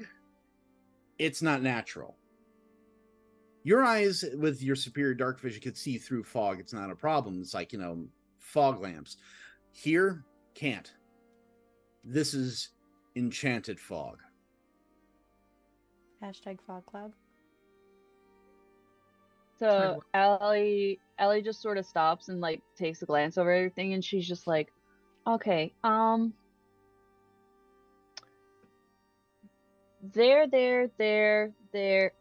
it's not natural. Your eyes with your superior dark vision could see through fog. It's not a problem. It's like, fog lamps. Here, can't. This is enchanted fog. Hashtag fog cloud. So Allie just sort of stops and like takes a glance over everything, and she's just like, okay, there,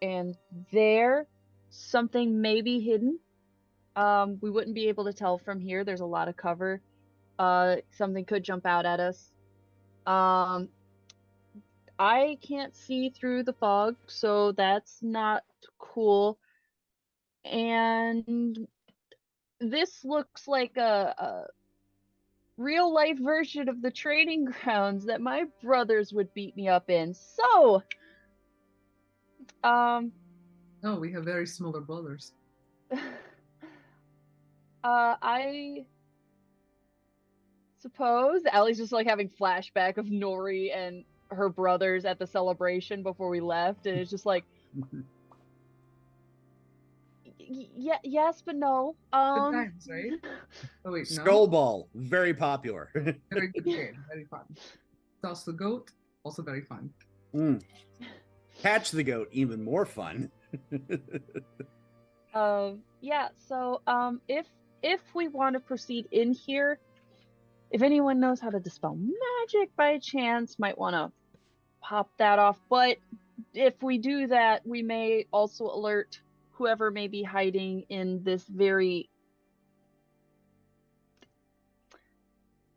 and there, something may be hidden. We wouldn't be able to tell from here. There's a lot of cover. Something could jump out at us. I can't see through the fog, so that's not cool. And this looks like a real life version of the training grounds that my brothers would beat me up in. So, Oh, we have very similar brothers. I suppose Allie's just like having flashback of Nori and her brothers at the celebration before we left, and it's just like, yes, but no. Good times, right? Oh wait, no. Skullball, very popular. Very good game, very fun. Toss the goat, also very fun. Catch the goat, even more fun. Yeah. So, if we want to proceed in here, if anyone knows how to dispel magic by chance, might want to pop that off. But if we do that, we may also alert whoever may be hiding in this very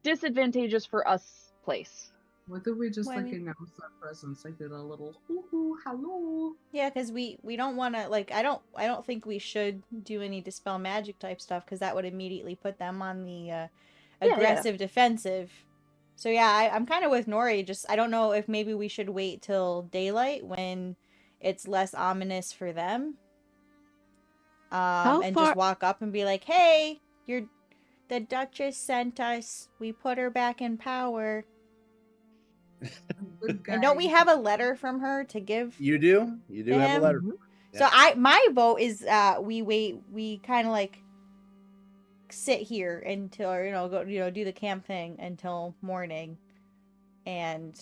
disadvantageous for us place. What if we just announce our presence? I did a little hoo-hoo, hello. Yeah, because we don't want to, like, I don't think we should do any dispel magic type stuff, because that would immediately put them on the aggressive defensive. So yeah, I'm kind of with Nori. Just, I don't know if maybe we should wait till daylight when it's less ominous for them. And just walk up and be like, hey, the Duchess sent us. We put her back in power. And don't we have a letter from her to give? You do? You do have a letter. So my vote is we wait, we kind of like sit here until, or go do the camp thing until morning, and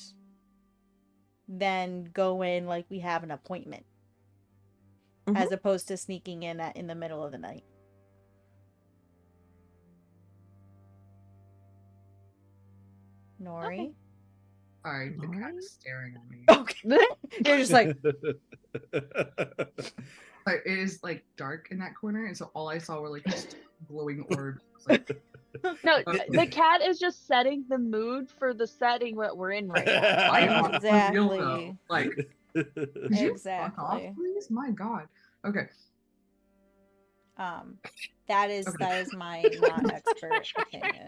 then go in like we have an appointment, as opposed to sneaking in the middle of the night. Nori? Okay. Alright, the cat's staring at me. Okay. You're just like... It is like dark in that corner, and so all I saw were like just glowing orbs. Like, no, the cat is just setting the mood for the setting that we're in right now. Exactly. Like, exactly. Fuck off, please? My God. Okay. That is my not expert opinion.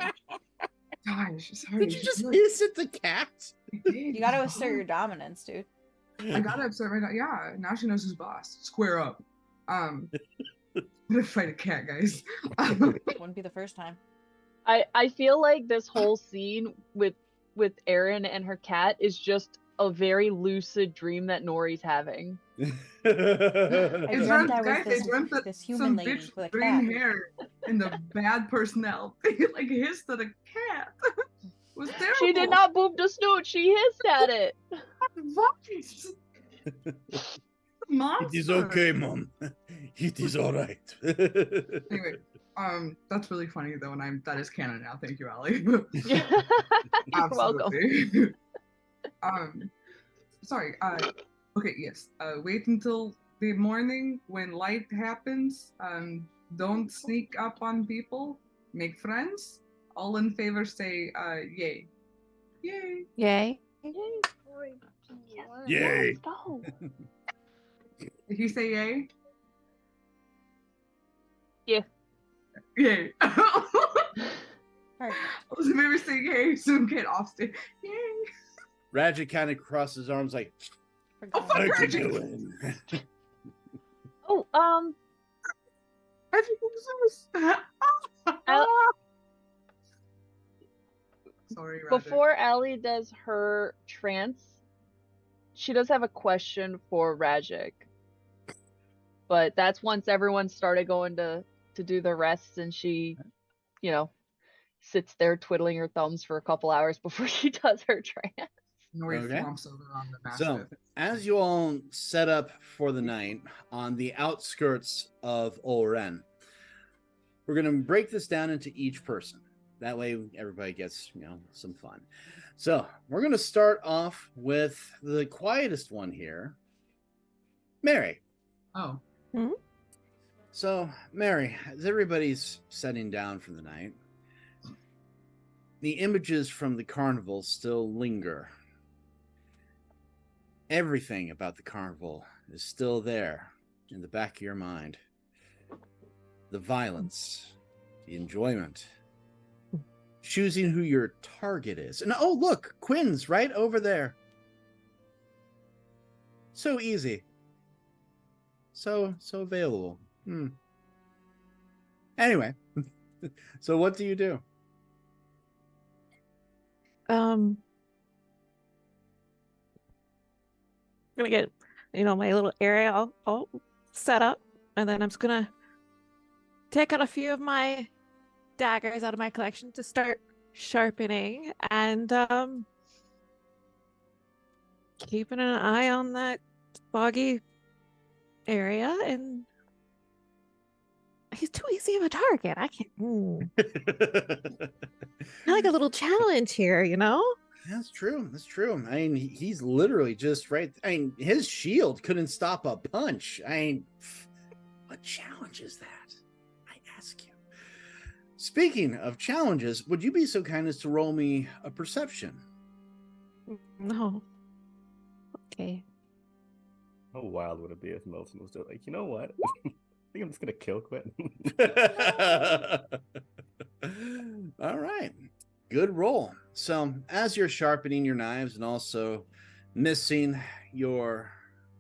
Gosh, sorry. Did you just hiss at the cat? You got to assert your dominance, dude. I gotta assert right now. Yeah, now she knows who's boss. Square up. I'm gonna fight a cat, guys. Wouldn't be the first time. I feel like this whole scene with Erin and her cat is just a very lucid dream that Nori's having. I dreamt I was this human lady bitch with a green cat. hair and the bad personality like hissed at a cat. It was terrible. She did not boop the snoot. She hissed at it. What? Monster. It is okay, Mom. It is all right. Anyway, that's really funny though, and that is canon now. Thank you, Allie. You're welcome. Absolutely. Sorry. Okay. Yes. Wait until the morning when light happens. Don't sneak up on people. Make friends. All in favor say, yay. Yay. Yay. Yay. Yay. Let's go. Did you say yay? Yeah. Yay. Perfect. I was maybe say yay, soon get off stage. Yay. Radget kind of crosses his arms like, Oh, fuck what you Radget. doing? Oh, I think it was Sorry, Radget. before Allie does her trance, she does have a question for Rajik. But that's once everyone started going to do the rest, and she, sits there twiddling her thumbs for a couple hours before she does her trance. Nori Okay. flumps over on the So, mastiff. as you all set up for the night on the outskirts of Oren, we're going to break this down into each person. That way, everybody gets, some fun. So, we're going to start off with the quietest one here, Mary. Oh. Hmm? So, Mary, as everybody's setting down for the night, the images from the carnival still linger. Everything about the carnival is still there in the back of your mind. The violence, the enjoyment, choosing who your target is. And oh, look, Quinn's right over there. So easy. So available. Anyway, so what do you do? I'm gonna get, my little area all set up, and then I'm just gonna take out a few of my daggers out of my collection to start sharpening, and keeping an eye on that foggy area. And he's too easy of a target. I can't. I like a little challenge here, That's true. That's true. I mean, he's literally just right. I mean, his shield couldn't stop a punch. I mean, what challenge is that? I ask you. Speaking of challenges, would you be so kind as to roll me a perception? No. Okay. How wild would it be if Milton was just like, you know what? I think I'm just gonna kill Quentin. All right. Good roll. So, as you're sharpening your knives and also missing your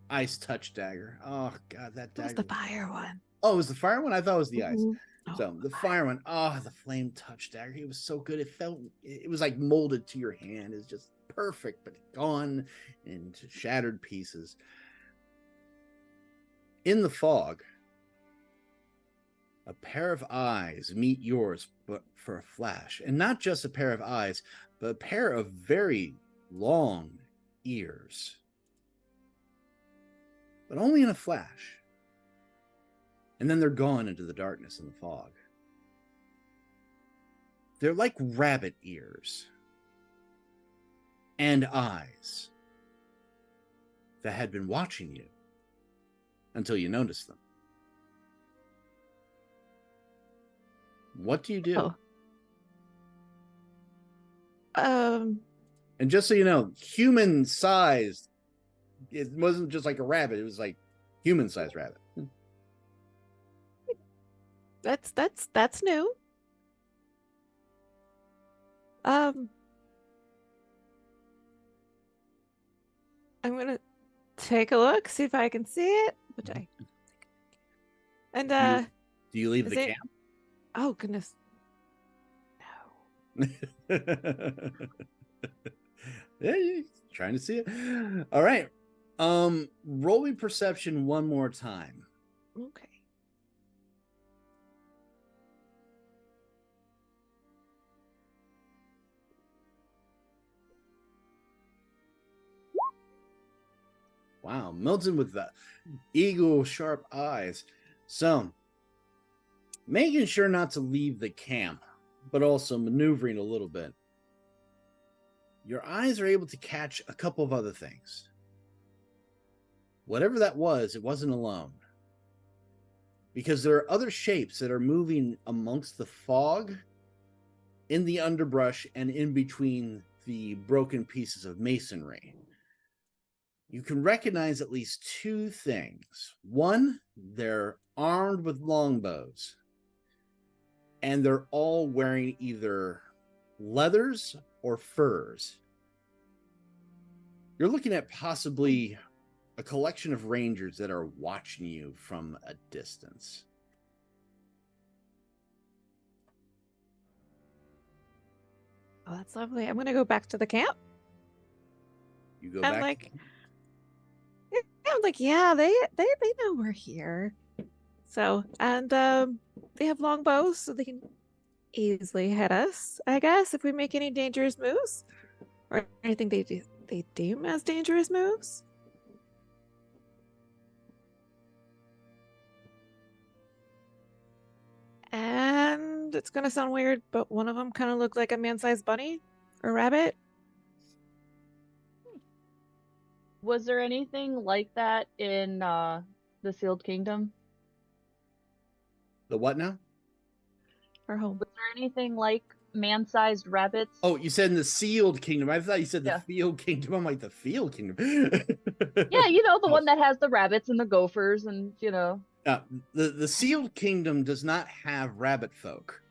ice touch dagger. Oh, God, that It was dagger. the fire one. Oh, it was the fire one? I thought it was the ice. Mhm. So, the fire one. Oh, the flame touch dagger. It was so good. It was like molded to your hand. It's just perfect, but gone into shattered pieces. In the fog, a pair of eyes meet yours, but for a flash. And not just a pair of eyes, but a pair of very long ears. But only in a flash. And then they're gone into the darkness and the fog. They're like rabbit ears and eyes that had been watching you until you noticed them. What do you do? Oh. And just so you know, human sized. It wasn't just like a rabbit. It was like human sized rabbit. That's new. I'm gonna take a look, see if I can see it. And do you leave the camp? Oh goodness. No. Yeah, you're trying to see it. All right. Roll me perception one more time. Okay. Wow, Milton with the eagle sharp eyes. So, making sure not to leave the camp, but also maneuvering a little bit, your eyes are able to catch a couple of other things. Whatever that was, it wasn't alone. Because there are other shapes that are moving amongst the fog, in the underbrush, and in between the broken pieces of masonry. You can recognize at least two things. One, they're armed with longbows, and they're all wearing either leathers or furs. You're looking at possibly a collection of rangers that are watching you from a distance. Oh, that's lovely. I'm gonna go back to the camp. You go I'm back. like, I'm like, yeah, they know we're here. So, and they have long bows, so they can easily hit us, I guess, if we make any dangerous moves. Or anything they deem as dangerous moves. And it's gonna sound weird, but one of them kind of looked like a man-sized bunny or rabbit. Was there anything like that in the Sealed Kingdom? The what now? Or home. Was there anything like man-sized rabbits? Oh, you said in the Sealed Kingdom. I thought you said the Yeah. Field Kingdom. I'm like, the Field Kingdom. Yeah, the one that has the rabbits and the gophers and, The Sealed Kingdom does not have rabbit folk.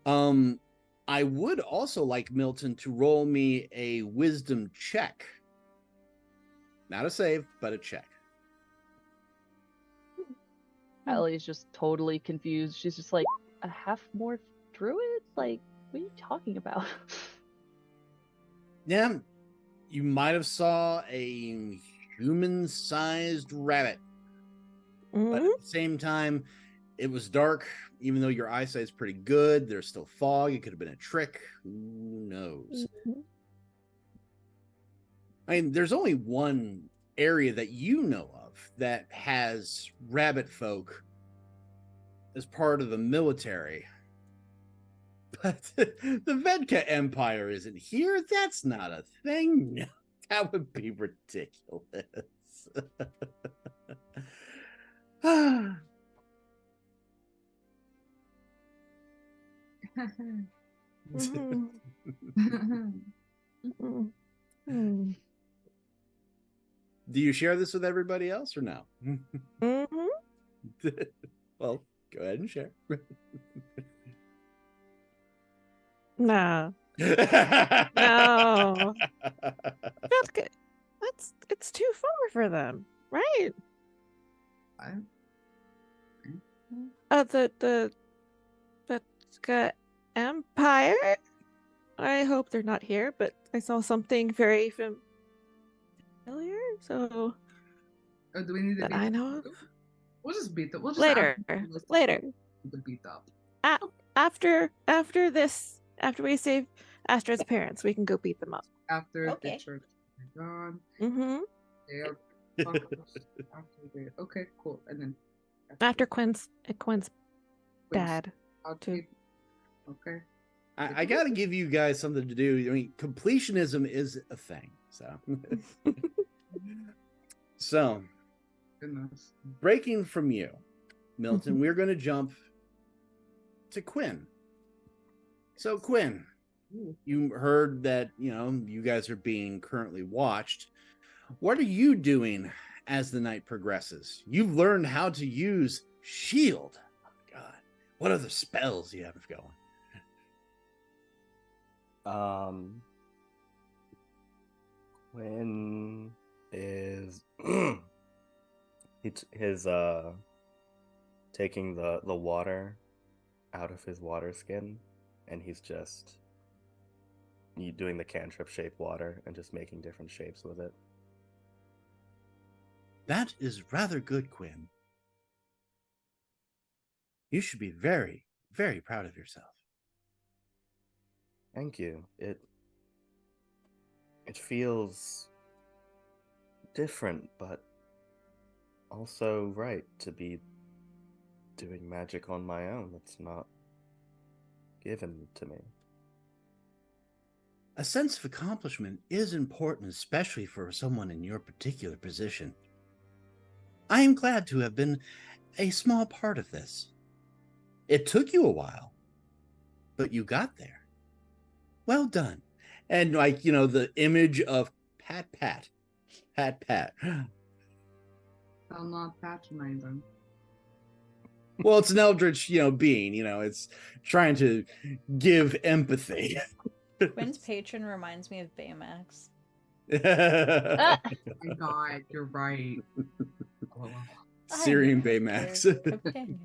I would also like Milton to roll me a wisdom check. Not a save, but a check. Ellie's just totally confused. She's just like, a half more druid? Like, what are you talking about? Yeah, you might have saw a human-sized rabbit. Mm-hmm. But at the same time, it was dark. Even though your eyesight's pretty good, there's still fog. It could have been a trick. Who knows? Mm-hmm. I mean, there's only one area that you know of that has rabbit folk as part of the military. But the Vedka Empire isn't here. That's not a thing. No, that would be ridiculous. Mm-hmm. Mm-hmm. Do you share this with everybody else or no? Mm-hmm. Well, go ahead and share. No. No. That's good. It's too far for them, right? The Vedka Empire. I hope they're not here, but I saw something very familiar. So do we need to that I know of. We'll just beat them. We'll just Later. To beat up. After we save Astra's parents, we can go beat them up. After Okay. the church is gone. Mm-hmm. They are after they, okay, cool. And then After Quinn's dad. okay. Okay. I got to give you guys something to do. I mean, completionism is a thing. So, Goodness. breaking from you, Milton, we're going to jump to Quinn. So, Quinn, you heard that, you guys are being currently watched. What are you doing as the night progresses? You've learned how to use shield. Oh, my God. What other spells do you have going? Quinn is his taking the water out of his water skin, and he's just doing the cantrip shape water and just making different shapes with it. That is rather good, Quinn. You should be very, very proud of yourself. Thank you. It feels different, but also right to be doing magic on my own. That's not given to me. A sense of accomplishment is important, especially for someone in your particular position. I am glad to have been a small part of this. It took you a while, but you got there. Well done. And like, the image of pat, pat, pat, pat. I'll not patronize them. Well, it's an eldritch, being, it's trying to give empathy. Quinn's patron reminds me of Baymax. Oh my god, you're right. Syrian Baymax.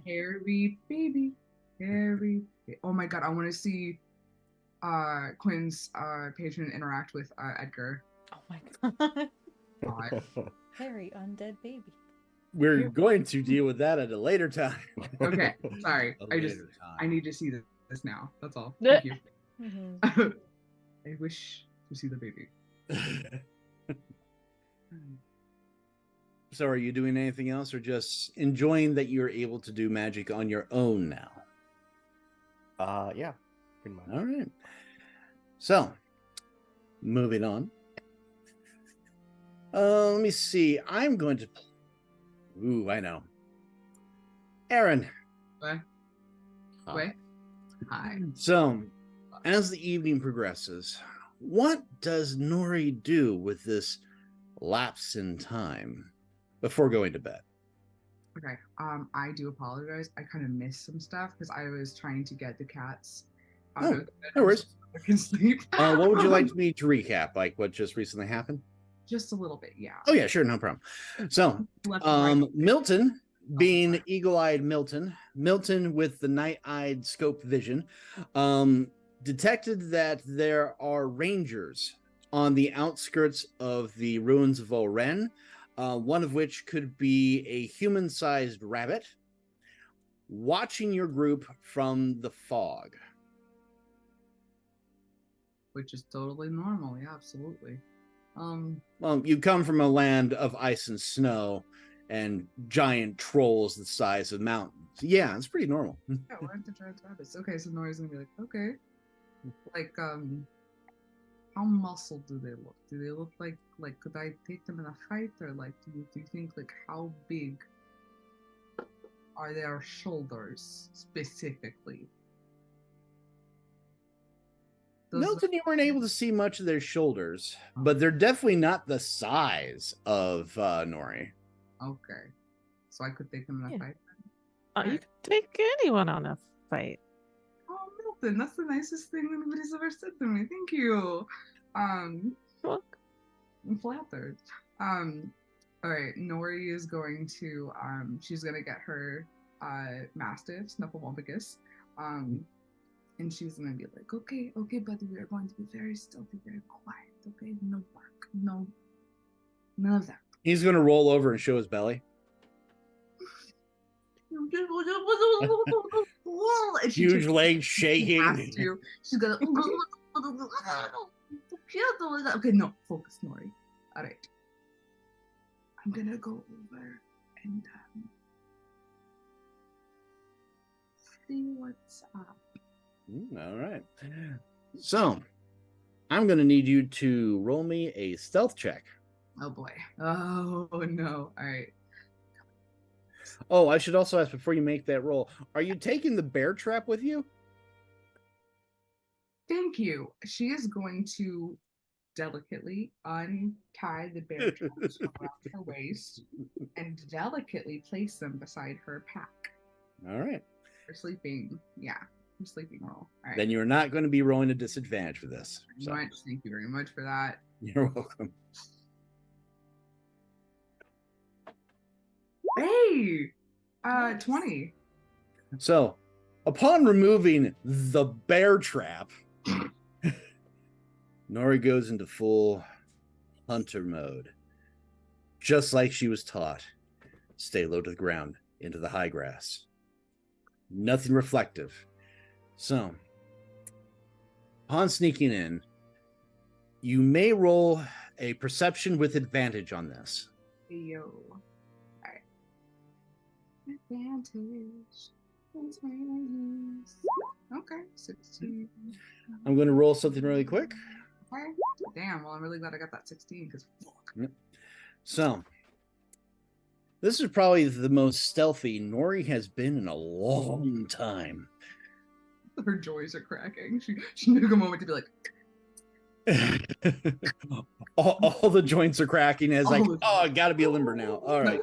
Harry baby. Harry. Oh my god, I want to see Quinn's patron interact with Edgar. Oh my god. God. Harry, undead baby. We're going to deal with that at a later time. Okay, sorry. I need to see this now. That's all. Thank you. Mm-hmm. I wish to see the baby. So are you doing anything else or just enjoying that you're able to do magic on your own now? Yeah, pretty much. All right. So, moving on. Let me see. I'm going to... Ooh, I know. Aaron. Wait. Hi. So, as the evening progresses, what does Nori do with this lapse in time before going to bed? Okay. I do apologize. I kind of missed some stuff because I was trying to get the cats out of bed. No worries. So they can sleep. What would you like me to recap? Like what just recently happened? Just a little bit, yeah. Oh yeah, sure, no problem. So, Milton, being eagle-eyed Milton with the night-eyed scope vision, detected that there are rangers on the outskirts of the ruins of Rein, one of which could be a human-sized rabbit, watching your group from the fog. Which is totally normal, yeah, absolutely. Well, you come from a land of ice and snow and giant trolls the size of mountains. Yeah, it's pretty normal. Yeah, why aren't the giant rabbits? Okay, so Nori's gonna be like, okay. Like, how muscled do they look? Do they look like could I take them in a fight? Or like do you think like how big are their shoulders specifically? Milton, you weren't able to see much of their shoulders, but they're definitely not the size of Nori. Okay. So I could take them in a fight? You could take anyone on a fight. Oh, Milton, that's the nicest thing anybody's ever said to me. Thank you. I'm flattered. All right, Nori is going to, she's going to get her Mastiff, Snuffleupagus, and she's gonna be like, okay, buddy, we are going to be very stealthy, very quiet, okay? No bark, no, none of that. He's gonna roll over and show his belly. Huge legs shaking. She's gonna. Okay, no, focus, Nori. All right, I'm gonna go over and see what's up. All right. So, I'm going to need you to roll me a stealth check. Oh, boy. Oh, no. All right. Oh, I should also ask before you make that roll, are you taking the bear trap with you? Thank you. She is going to delicately untie the bear traps around her waist and delicately place them beside her pack. All right. For sleeping. Yeah. Sleeping roll. All right. Then you're not going to be rolling a disadvantage for this. So. Thank you very much for that. You're welcome. Hey, 20. So, upon removing the bear trap, Nori goes into full hunter mode, just like she was taught. Stay low to the ground, into the high grass. Nothing reflective. So, upon sneaking in, you may roll a perception with advantage on this. Yo. All right. Advantage. Okay, 16. I'm going to roll something really quick. Okay. Damn, well, I'm really glad I got that 16 because Yep. So, this is probably the most stealthy Nori has been in a long time. her joys are cracking. She took a moment to be like, all the joints are cracking as like, All the oh, I gotta be a limber now. All right.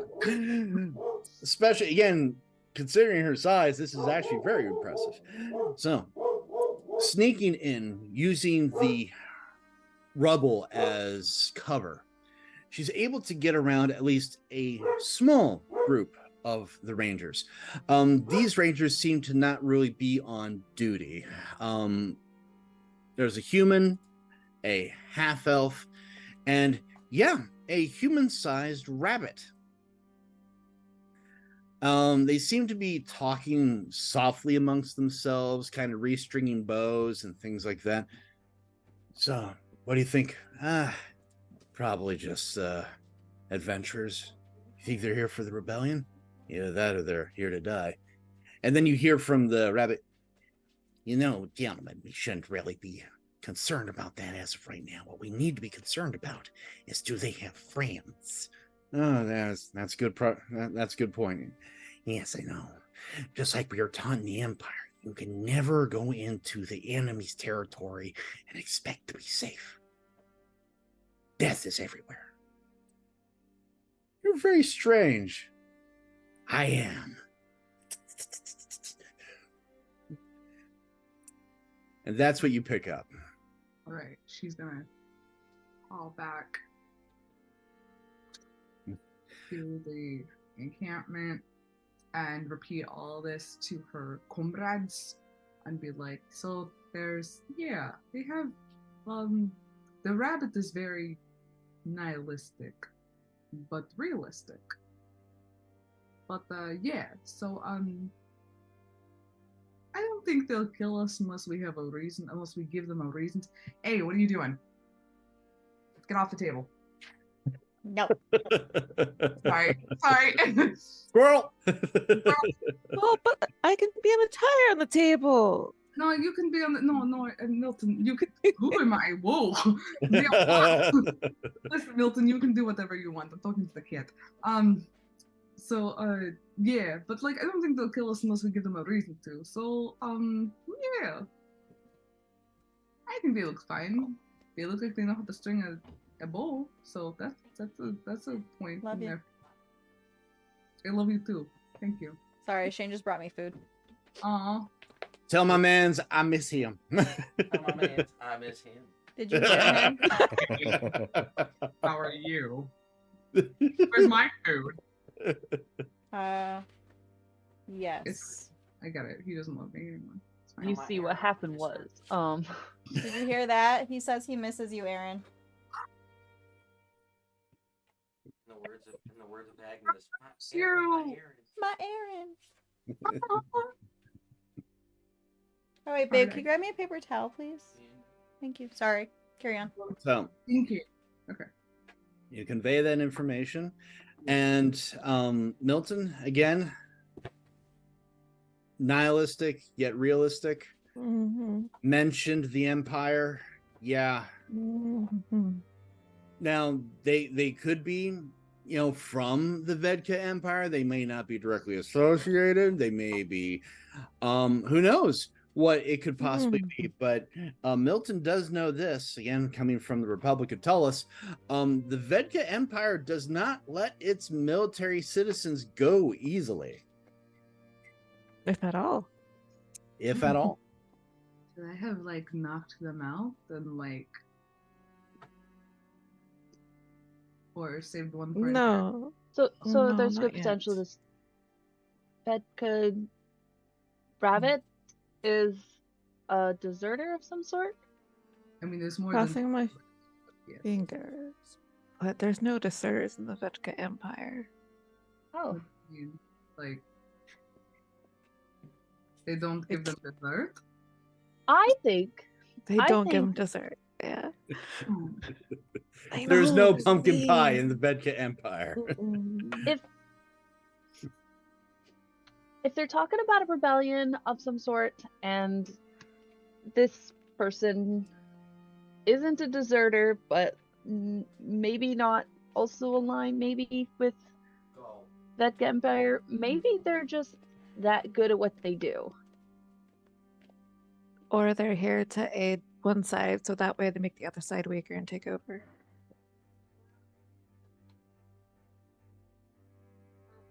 Especially again, considering her size, this is actually very impressive. So, sneaking in using the rubble as cover, she's able to get around at least a small group of the Rangers. These Rangers seem to not really be on duty. There's a human, a half-elf, and yeah, a human-sized rabbit. They seem to be talking softly amongst themselves, kind of restringing bows and things like that. So, what do you think? Probably just adventurers. You think they're here for the rebellion? Either that or they're here to die. And then you hear from the rabbit, you know, gentlemen, we shouldn't really be concerned about that as of right now. What we need to be concerned about is, do they have friends? Oh, that's good. That's a good point. Yes, I know. Just like we were taught in the Empire, you can never go into the enemy's territory and expect to be safe. Death is everywhere. You're very strange. I am. And that's what you pick up. all right, she's gonna call back to the encampment and repeat all this to her comrades and be like, so there's, yeah, they have, the rabbit is very nihilistic, but realistic. But, yeah, so, I don't think they'll kill us unless we have a reason, unless we give them a reason. Hey, what are you doing? Get off the table. No. Sorry. Squirrel! Oh, but I can be on a tire on the table. No, you can be on the, no, Milton, you can, who am I? Whoa. Yeah, listen, Milton, you can do whatever you want. I'm talking to the cat. So, yeah, but like, I don't think they'll kill us unless we give them a reason to. So, yeah. I think they look fine. They look like they know how to string a bow. So that's a point. Love you. There. I love you too. Thank you. Sorry, Shane just brought me food. Aw. Tell my mans I miss him. Tell my man I miss him. Did you hear him? How are you? Where's my food? Yes. I got it. He doesn't love me anymore. It's fine. You see, what happened was, Did you hear that? He says he misses you, Aaron. In the words of Agnes, You. My Aaron. Oh wait, babe, can you grab me a paper towel, please? Thank you. Sorry. Carry on. So, Thank you. Okay. you convey that information. And Milton, again, nihilistic yet realistic. Mm-hmm. Mentioned the Empire. Yeah. Mm-hmm. Now, they could be, you know, from the Vedka Empire. They may not be directly associated. They may be, who knows what it could possibly be. But Milton does know this, again, coming from the Republic of Tullus. The Vedka Empire does not let its military citizens go easily. If at all. If at all. Should I have like knocked them out and like, or saved one for No. so No, there's not good yet. potential this Bedka rabbit is a deserter of some sort. I mean, there's more Crossing than my yes. fingers. But there's no deserters in the Vedka Empire. Oh, I mean, like, they don't give them dessert. I think They I don't give them think- dessert. Yeah. I There's know, no pumpkin pie see? in the Vedka Empire. Mm-mm. if if they're talking about a rebellion of some sort, and this person isn't a deserter, but maybe not also aligned, maybe with that empire, maybe they're just that good at what they do. Or they're here to aid one side, so that way they make the other side weaker and take over.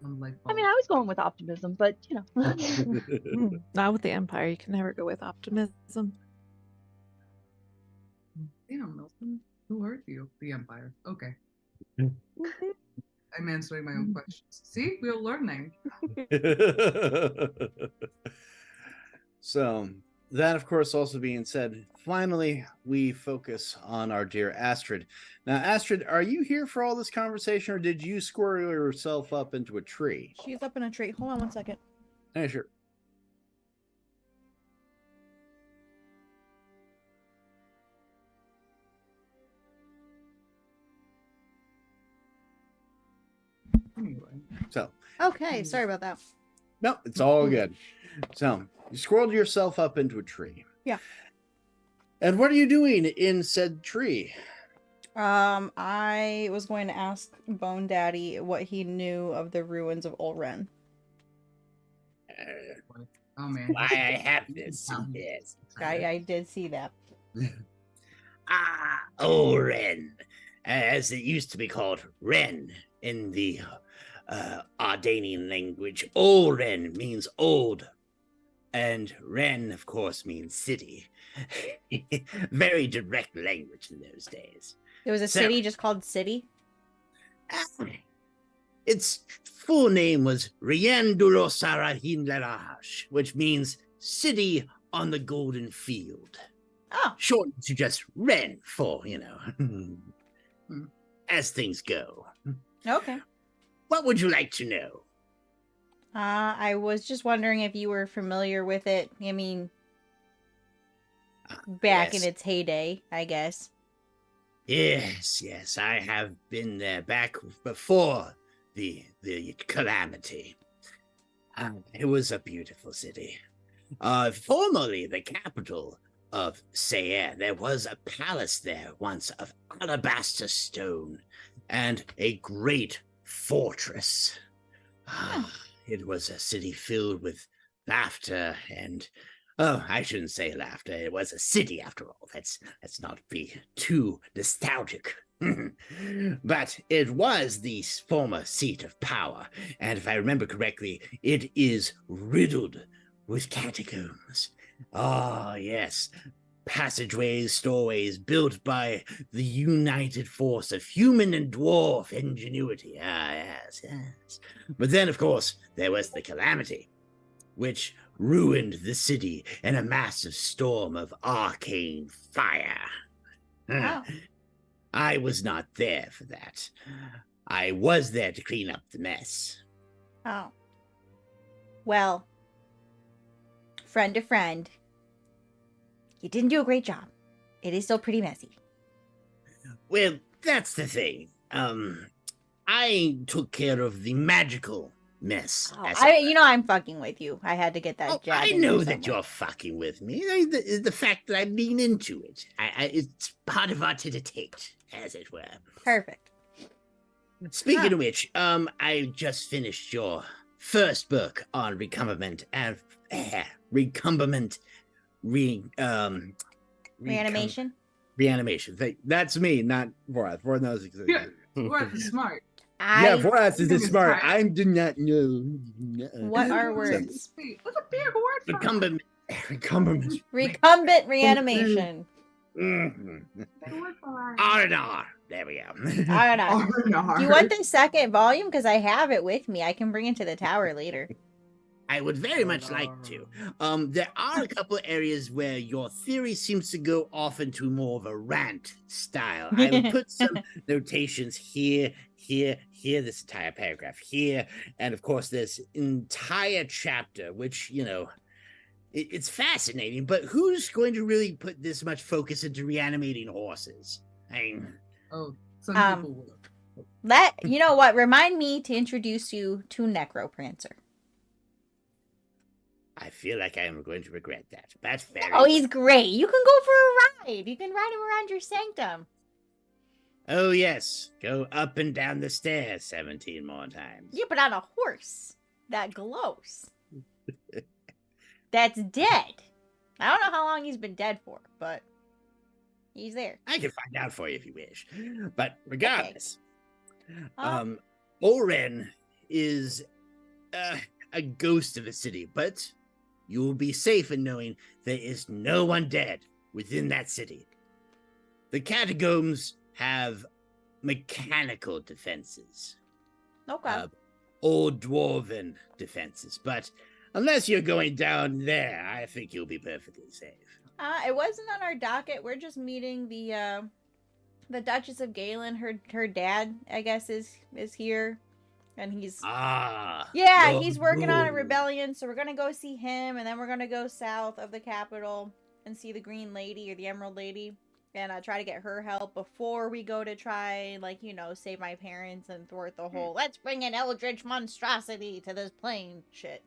I mean, I was going with optimism, but you know. Not with the Empire. You can never go with optimism. Damn, Milton. Who hurt you? The Empire. Okay. I'm answering my own questions. See, we're learning. So, that of course also being said, finally we focus on our dear Astrid. Now, Astrid, are you here for all this conversation, or did you squirrel yourself up into a tree? She's up in a tree. Hold on 1 second. Yeah, sure. Anyway. So. Okay, sorry about that. No, it's all good. So, you squirreled yourself up into a tree. Yeah. And what are you doing in said tree? I was going to ask Bone Daddy what he knew of the ruins of Old Ren. Oh man. Why I have this. Yes. I did see that. Old Ren, as it used to be called Ren in the Ardanian language. Old Ren means old, and Ren, of course, means city. Very direct language in those days. There was a city just called City? Its full name was Rein, which means City on the Golden Field. Oh. Shortened to just Ren for, you know, as things go. Okay. What would you like to know? I was just wondering if you were familiar with it. I mean, back in its heyday, I guess. Yes, I have been there back before the calamity. It was a beautiful city. Formerly the capital of Sayer. There was a palace there once of alabaster stone and a great fortress. It was a city filled with laughter and... Oh, I shouldn't say laughter. It was a city after all. Let's not be too nostalgic. But it was the former seat of power, and if I remember correctly, it is riddled with catacombs. Ah, yes. Passageways, storeways built by the united force of human and dwarf ingenuity. Ah, yes. But then, of course, there was the calamity, which ruined the city in a massive storm of arcane fire. Oh. I was not there for that. I was there to clean up the mess. Oh. Well, friend to friend, you didn't do a great job. It is still pretty messy. Well, that's the thing. I took care of the magical mess. Oh, I'm fucking with you. I had to get that jab. I know that you're fucking with me. The fact that I lean into it. It's part of our tete-a-tete, as it were. Perfect. Speaking of which, I just finished your first book on recumbent and reanimation. Reanimation. That's me, not Vorath. Vorath knows exactly. Yeah, Vorath is smart. Vorath is smart. I do not know. What are words? What's a big word for Recumbent reanimation. R&R. There we go. R&R. Do you want the second volume? Because I have it with me. I can bring it to the tower later. I would very much like to. There are a couple of areas where your theory seems to go off into more of a rant style. I would put some notations here, this entire paragraph here, and of course this entire chapter, which, you know, it's fascinating, but who's going to really put this much focus into reanimating horses? Some people will. You know what? Remind me to introduce you to Necroprancer. I feel like I am going to regret that. But very Oh, he's well. great. You can go for a ride. You can ride him around your sanctum. Oh, yes. Go up and down the stairs 17 more times. Yeah, but on a horse that glows. That's dead. I don't know how long he's been dead for, but he's there. I can find out for you if you wish. But regardless, Oren is a ghost of a city, but you will be safe in knowing there is no one dead within that city. The catacombs have mechanical defenses. Okay. Old dwarven defenses, but unless you're going down there, I think you'll be perfectly safe. It wasn't on our docket. We're just meeting the Duchess of Galen. Her dad, I guess, is here, and he's he's working on a rebellion. So we're gonna go see him, and then we're gonna go south of the capital and see the Green Lady or the Emerald Lady, and try to get her help before we go to try, like, save my parents and thwart the whole let's bring an eldritch monstrosity to this plane shit.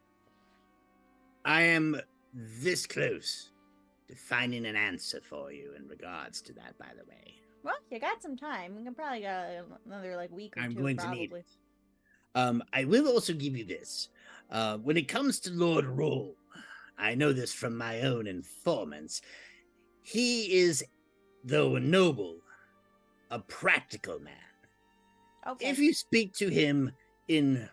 I am this close to finding an answer for you in regards to that, by the way. Well, you got some time. We can probably got another week or two. I'm going probably. to need it. I will also give you this. When it comes to Lord Roll, I know this from my own informants. He is, though a noble, a practical man. Okay. If you speak to him in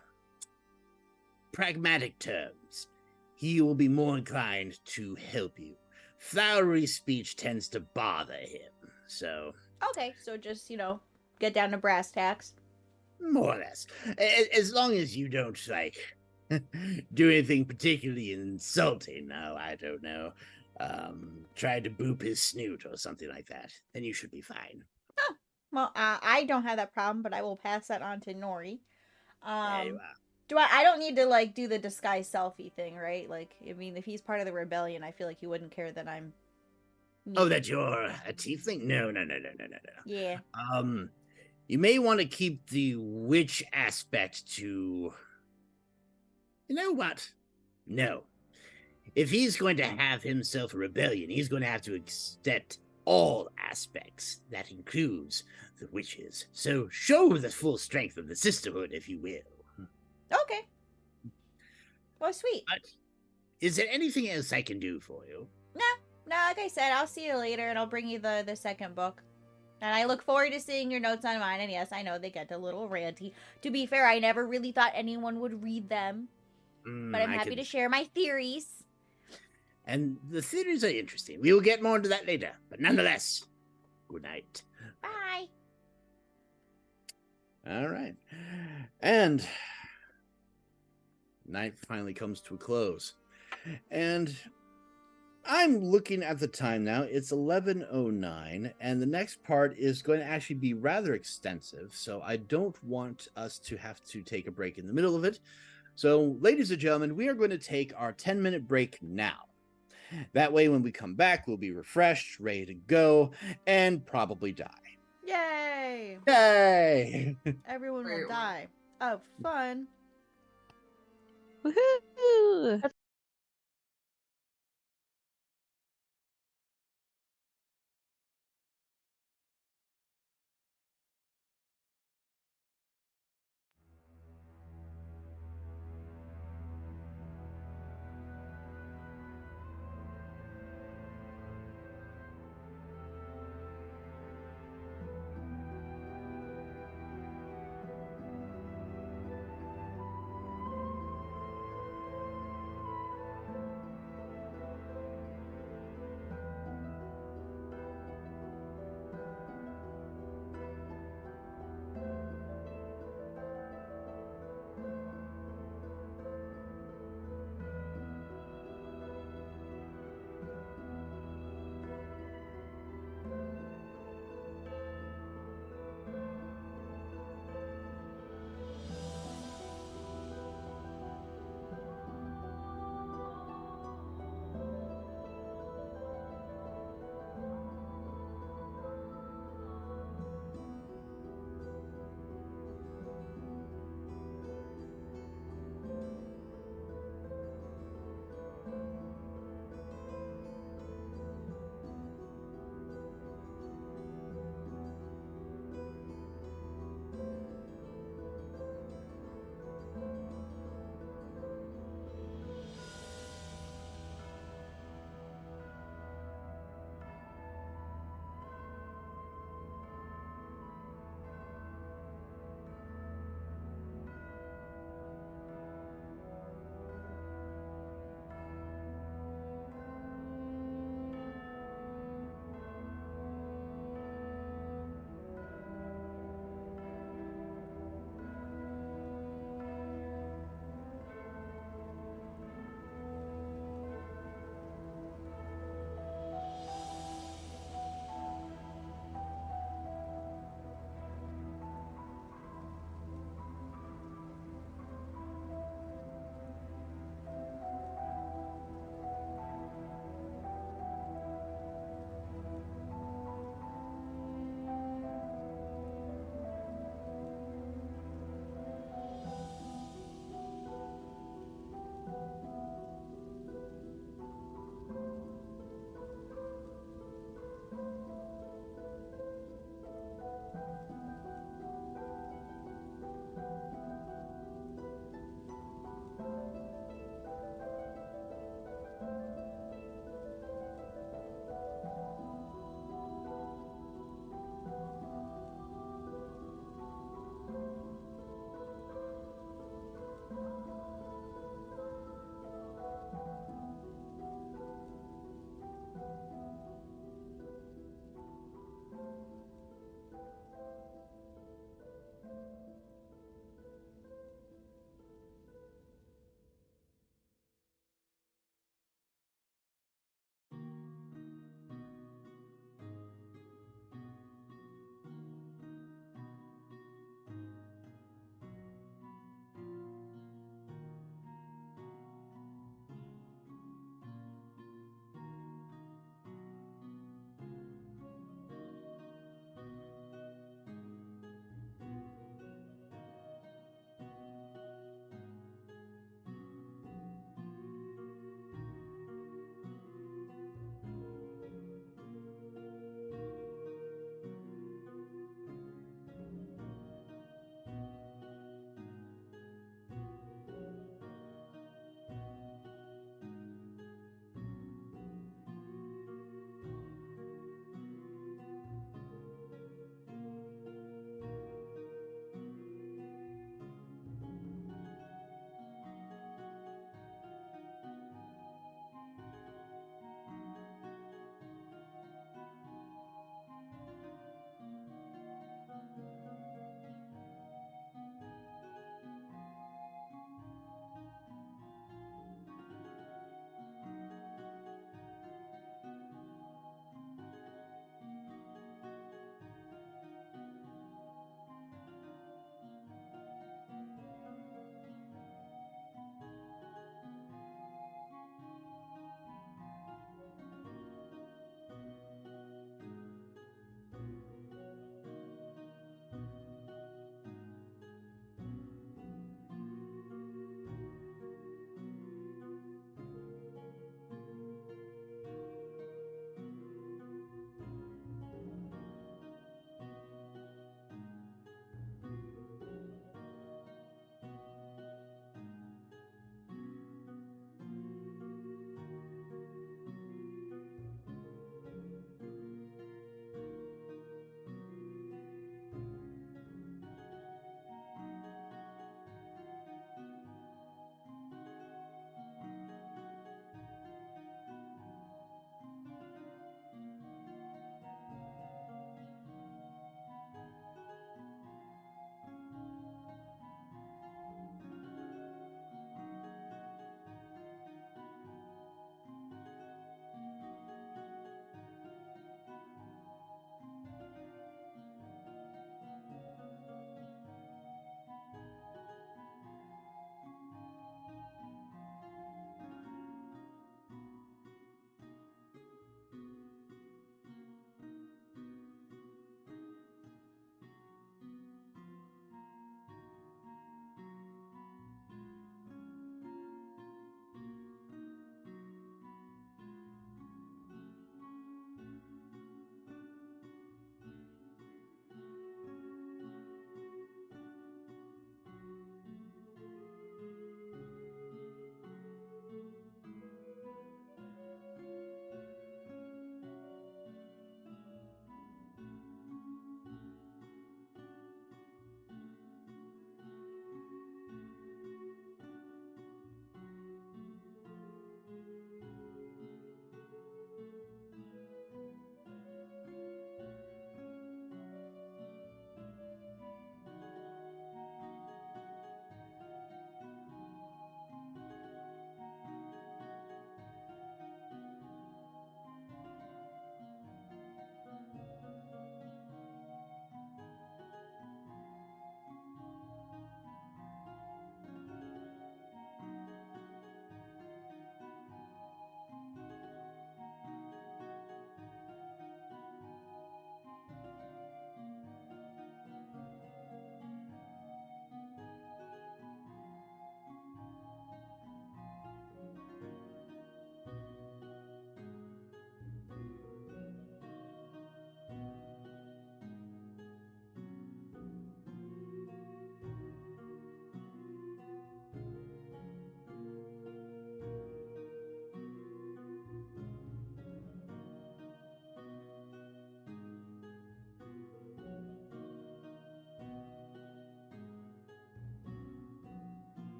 pragmatic terms, he will be more inclined to help you. Flowery speech tends to bother him, so... Okay, so just, get down to brass tacks. More or less. As long as you don't, do anything particularly insulting, no, I don't know. Try to boop his snoot or something like that, then you should be fine. Oh, well, I don't have that problem, but I will pass that on to Nori. There you are. I don't need to, do the disguise selfie thing, right? If he's part of the rebellion, I feel like he wouldn't care that I'm... Oh, that you're a tiefling? No. Yeah. You may want to keep the witch aspect to... You know what? No. If he's going to have himself a rebellion, he's going to have to accept all aspects. That includes the witches. So show the full strength of the sisterhood, if you will. Okay. Well, sweet. But is there anything else I can do for you? No, like I said, I'll see you later, and I'll bring you the second book. And I look forward to seeing your notes on mine. And yes, I know they get a little ranty. To be fair, I never really thought anyone would read them. But I'm happy to share my theories. And the theories are interesting. We will get more into that later. But nonetheless, good night. Bye. All right. And night finally comes to a close. And I'm looking at the time now. It's 11:09, and the next part is going to actually be rather extensive, so I don't want us to have to take a break in the middle of it. So, ladies and gentlemen, we are going to take our 10-minute break now. That way, when we come back, we'll be refreshed, ready to go, and probably die. Yay! Yay! Everyone will die of fun. Woohoo!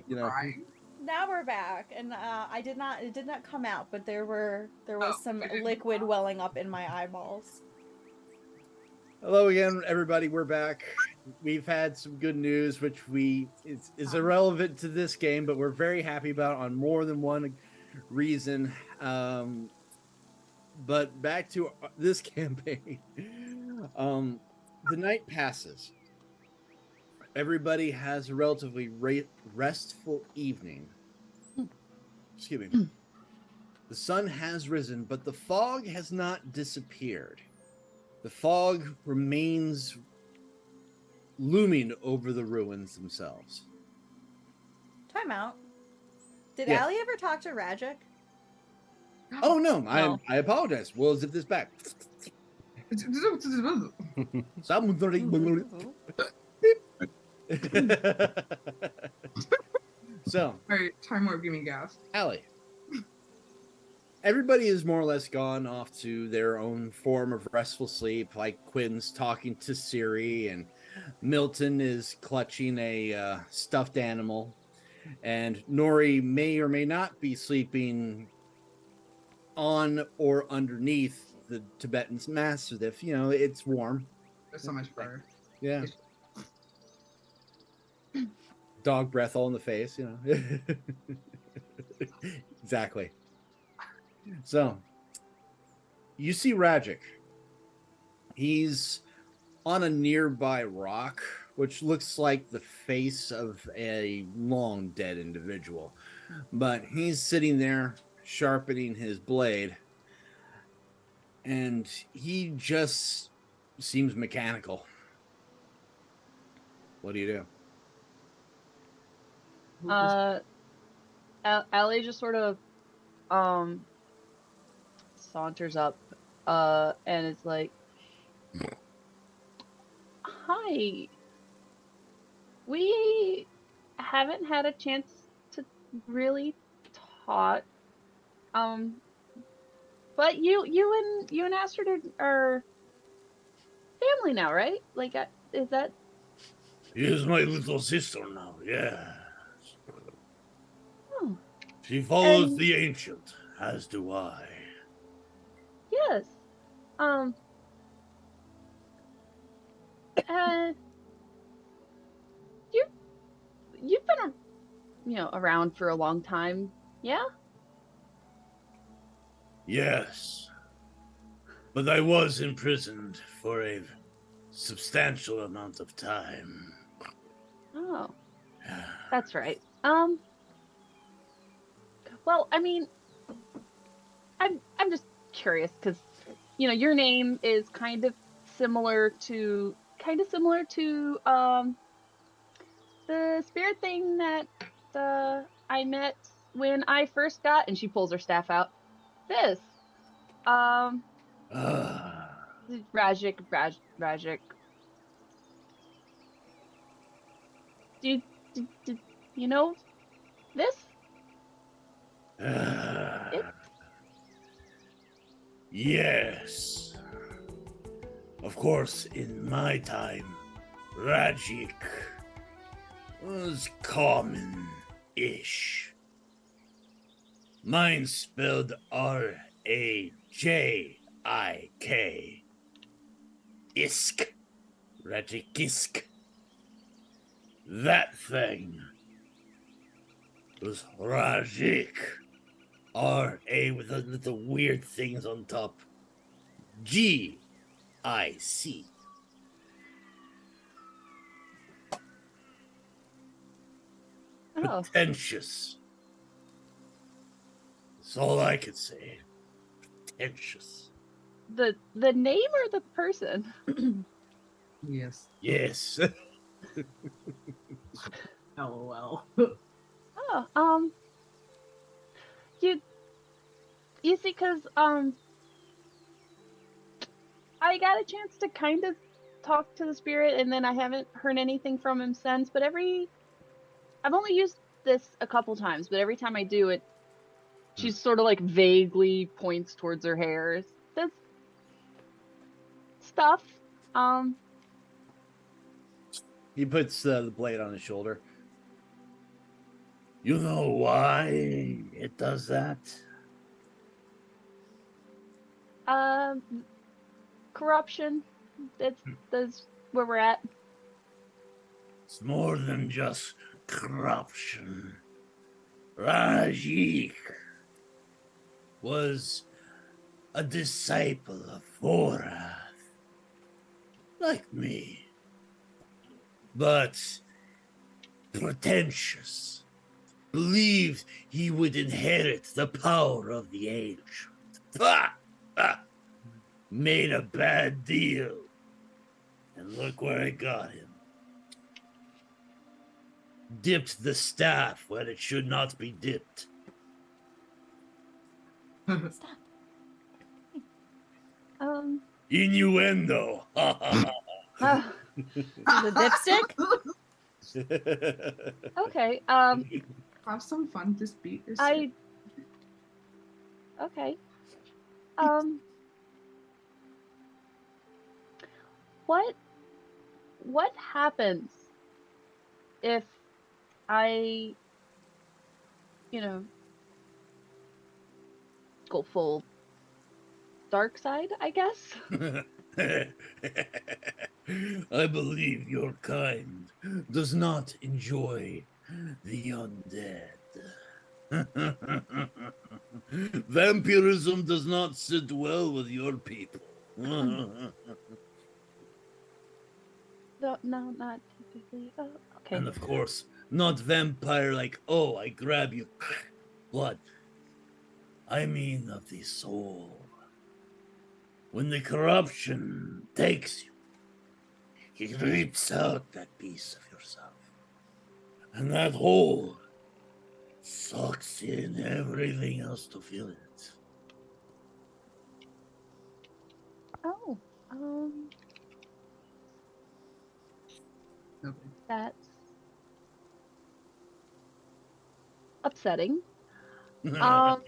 You know, Right. Now we're back, and I did not. It did not come out, but there was Oh, some it didn't liquid come out? welling up in my eyeballs. hello again, everybody. We're back. We've had some good news, which is irrelevant to this game, but we're very happy about on more than one reason. But back to this campaign. The night passes. Everybody has a relatively restful evening. Excuse me. The sun has risen, but the fog has not disappeared. The fog remains looming over the ruins themselves. Time out. Did Yes. Allie ever talk to Rajic? Oh no, No. I apologize. We'll zip this back. So, Alright, time warp, give me gas. Allie, everybody is more or less gone off to their own form of restful sleep. Like Quinn's talking to Siri, and Milton is clutching a stuffed animal, and Nori may or may not be sleeping on or underneath the Tibetan mastiff. You know, it's warm. There's so much fire. Yeah. Dog breath all in the face, you know. Exactly. So, you see Rajic. He's on a nearby rock, which looks like the face of a long dead individual. But he's sitting there sharpening his blade, and he just seems mechanical. What do you do? Allie just sort of saunters up and it's like, hi, we haven't had a chance to really talk, but you and Astrid are family now, right? Like, is that? She is my little sister now, yeah. Oh, She follows and the ancient, as do I. yes, um, uh, you you've been around for a long time, yeah? Yes, but I was imprisoned for a substantial amount of time. Oh, that's right. Well, I mean, I'm just curious because your name is kind of similar to the spirit thing that I met when I first got, and she pulls her staff out. This um Rajik. Do you know this? It? Yes. Of course, in my time, Rajik was common-ish. Mine spelled R-A-J-I-K. Isk. Rajikisk. That thing was Rajik. R-A with the little weird things on top. G-I-C. Oh, Pretentious. That's all I could say. Pretentious. the name or the person? Yes. Yes. LOL. Oh, you see, because I got a chance to kind of talked to the spirit, and then I haven't heard anything from him since. But I've only used this a couple times, but every time I do it, she's sort of like vaguely points towards her hair. Says stuff. He puts the blade on his shoulder. You know why it does that? Corruption. That's where we're at. It's more than just corruption. Rajik was a disciple of Vorath, like me, but pretentious. Believed he would inherit the power of the ancient. Made a bad deal. And look where it got him. Dipped the staff where it should not be dipped. Stop. Innuendo. The dipstick? Okay. Have some fun. Just beat yourself. Okay. What happens if I, go full dark side, I guess? I believe your kind does not enjoy the undead. Vampirism does not sit well with your people. No, not typically. Oh, okay. And of course, not vampire like, oh, I grab you, blood. I mean of the soul. When the corruption takes you, he rips out that piece of yourself. And that hole sucks in everything else to fill it. Oh, that's upsetting. All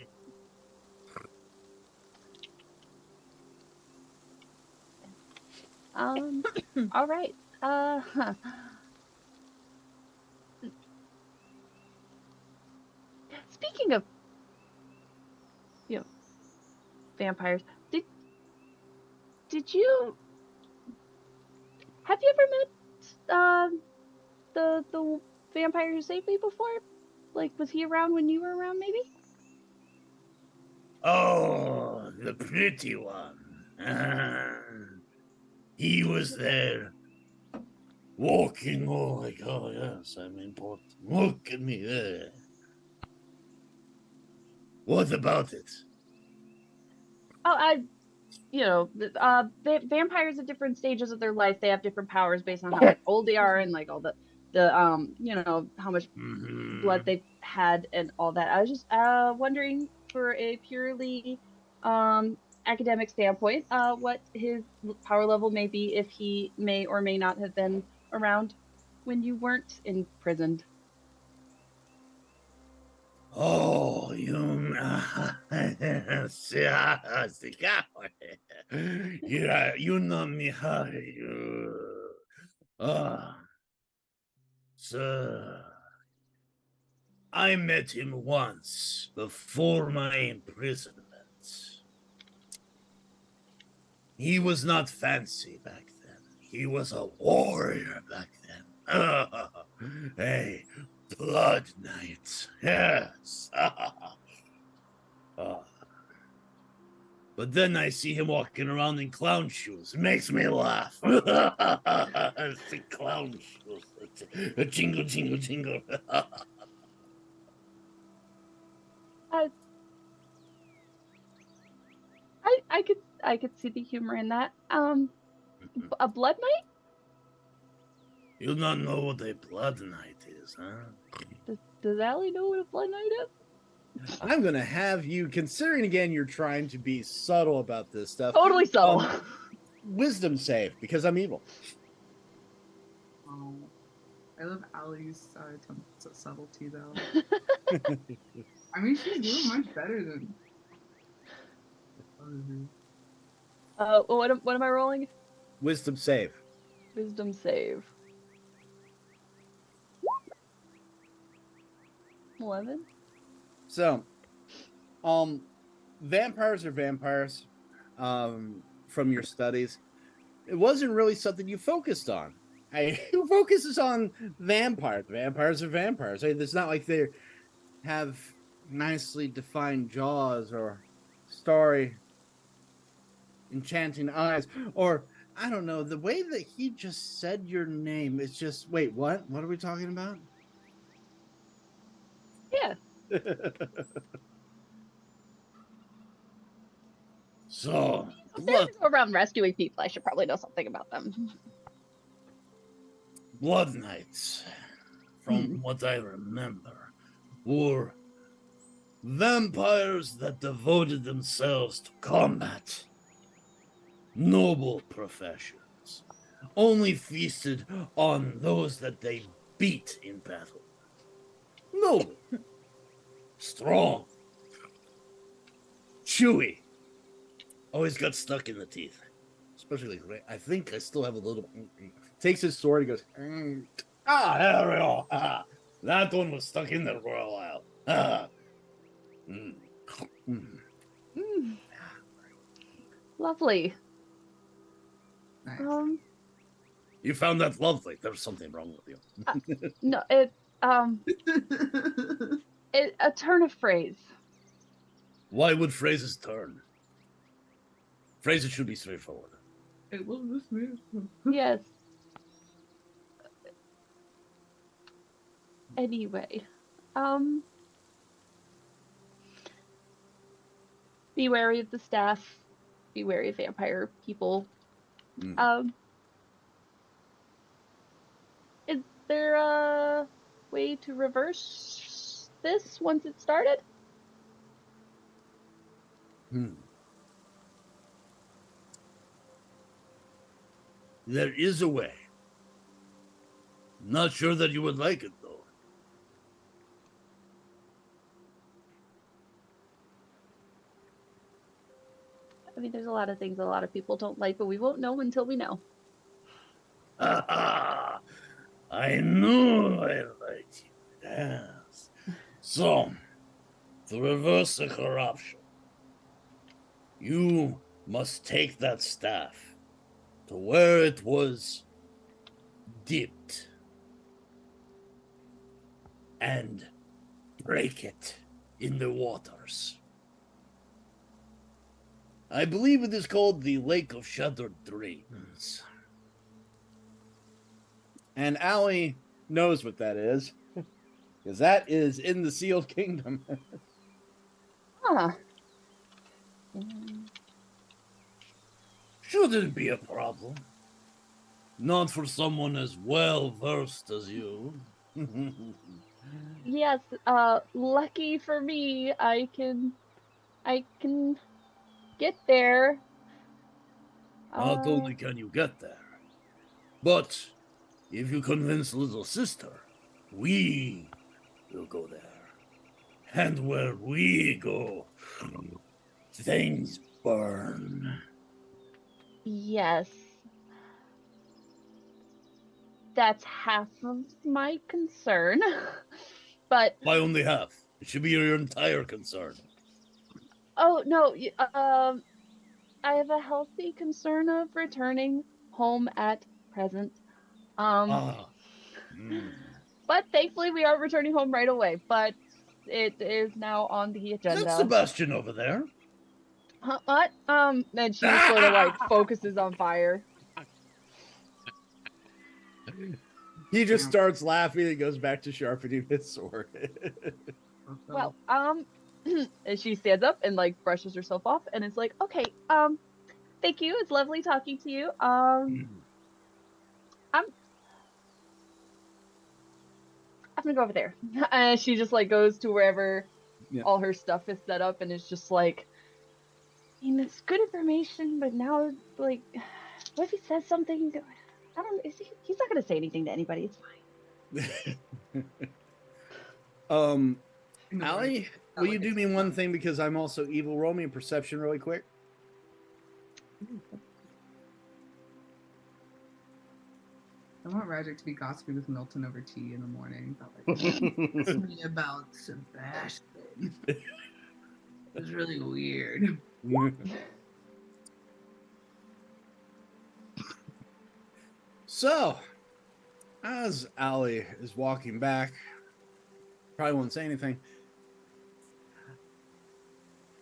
right. Speaking of, vampires, did you have you ever met the vampire who saved me before? Like, was he around when you were around, maybe? Oh, the pretty one. He was there, walking all like, oh yes, I'm important. Look at me there. What about it? Oh, vampires at different stages of their life, they have different powers based on how old they are and like all the how much blood they've had and all that. I was just wondering, for a purely academic standpoint, what his power level may be, if he may or may not have been around when you weren't imprisoned. Oh, you know me, how you? Sir, I met him once before my imprisonment. He was not fancy back then. He was a warrior back then. Hey, Blood Knight, yes. But then I see him walking around in clown shoes. It makes me laugh. It's the clown shoes. A jingle, jingle, jingle. I could see the humor in that. A Blood Knight? You not know what a Blood Knight is, huh? Does Allie know what a Blood Knight is? I'm gonna have you, considering again you're trying to be subtle about this stuff. Totally subtle. wisdom save because I'm evil. Oh, I love Allie's attempts at subtlety, though. I mean, she's doing much better than. What am I rolling? Wisdom save. Wisdom save. 11. So, vampires are vampires. From your studies, it wasn't really something you focused on. Who focuses on vampires? Vampires are vampires. It's not like they have nicely defined jaws or starry, enchanting eyes, or I don't know. The way that he just said your name, it's just wait. What? What are we talking about? Yeah. So, If they're gonna go around rescuing people, I should probably know something about them. Blood Knights, from what I remember, were vampires that devoted themselves to combat. Noble professions, only feasted on those that they beat in battle. Noble, strong, chewy, always got stuck in the teeth. Especially, I think I still have a little. Takes his sword, he goes, there we go. That one was stuck in there for a while. Lovely. Nice. You found that lovely. There's something wrong with you. No, a turn of phrase. Why would phrases turn? Phrases should be straightforward. It was this move. Yes. Anyway, be wary of the staff. Be wary of vampire people. Is there a way to reverse this once it started? There is a way. Not sure that you would like it, though. I mean, there's a lot of things a lot of people don't like, but we won't know until we know. I knew I liked you. Yes. So, to reverse the corruption, you must take that staff to where it was dipped and break it in the waters. I believe it is called the Lake of Shattered Dreams. And Allie knows what that is, because that is in the Sealed Kingdom. Huh. Shouldn't be a problem. Not for someone as well versed as you. Yes, lucky for me, I can get there. Not only can you get there, but if you convince little sister, we will go there. And where we go, things burn. Yes. That's half of my concern. But Why only half? It should be your entire concern. oh no, I have a healthy concern of returning home at present. But thankfully we are returning home right away, but it is now on the agenda. That's Sebastian over there. What? And she sort of like focuses on fire. He just starts laughing and goes back to sharpening his sword. Well, and she stands up and like brushes herself off and is like, okay, thank you. It's lovely talking to you. I'm gonna go over there. And she just like goes to wherever all her stuff is set up and is just like, I mean, it's good information, but now like What if he says something? I don't. He's not gonna say anything to anybody. It's fine. Allie, will you do me one thing because I'm also evil? Roll me a perception really quick. I want Ragic to be gossiping with Milton over tea in the morning. It's me about Sebastian. It's really weird. So, as Allie is walking back, probably won't say anything.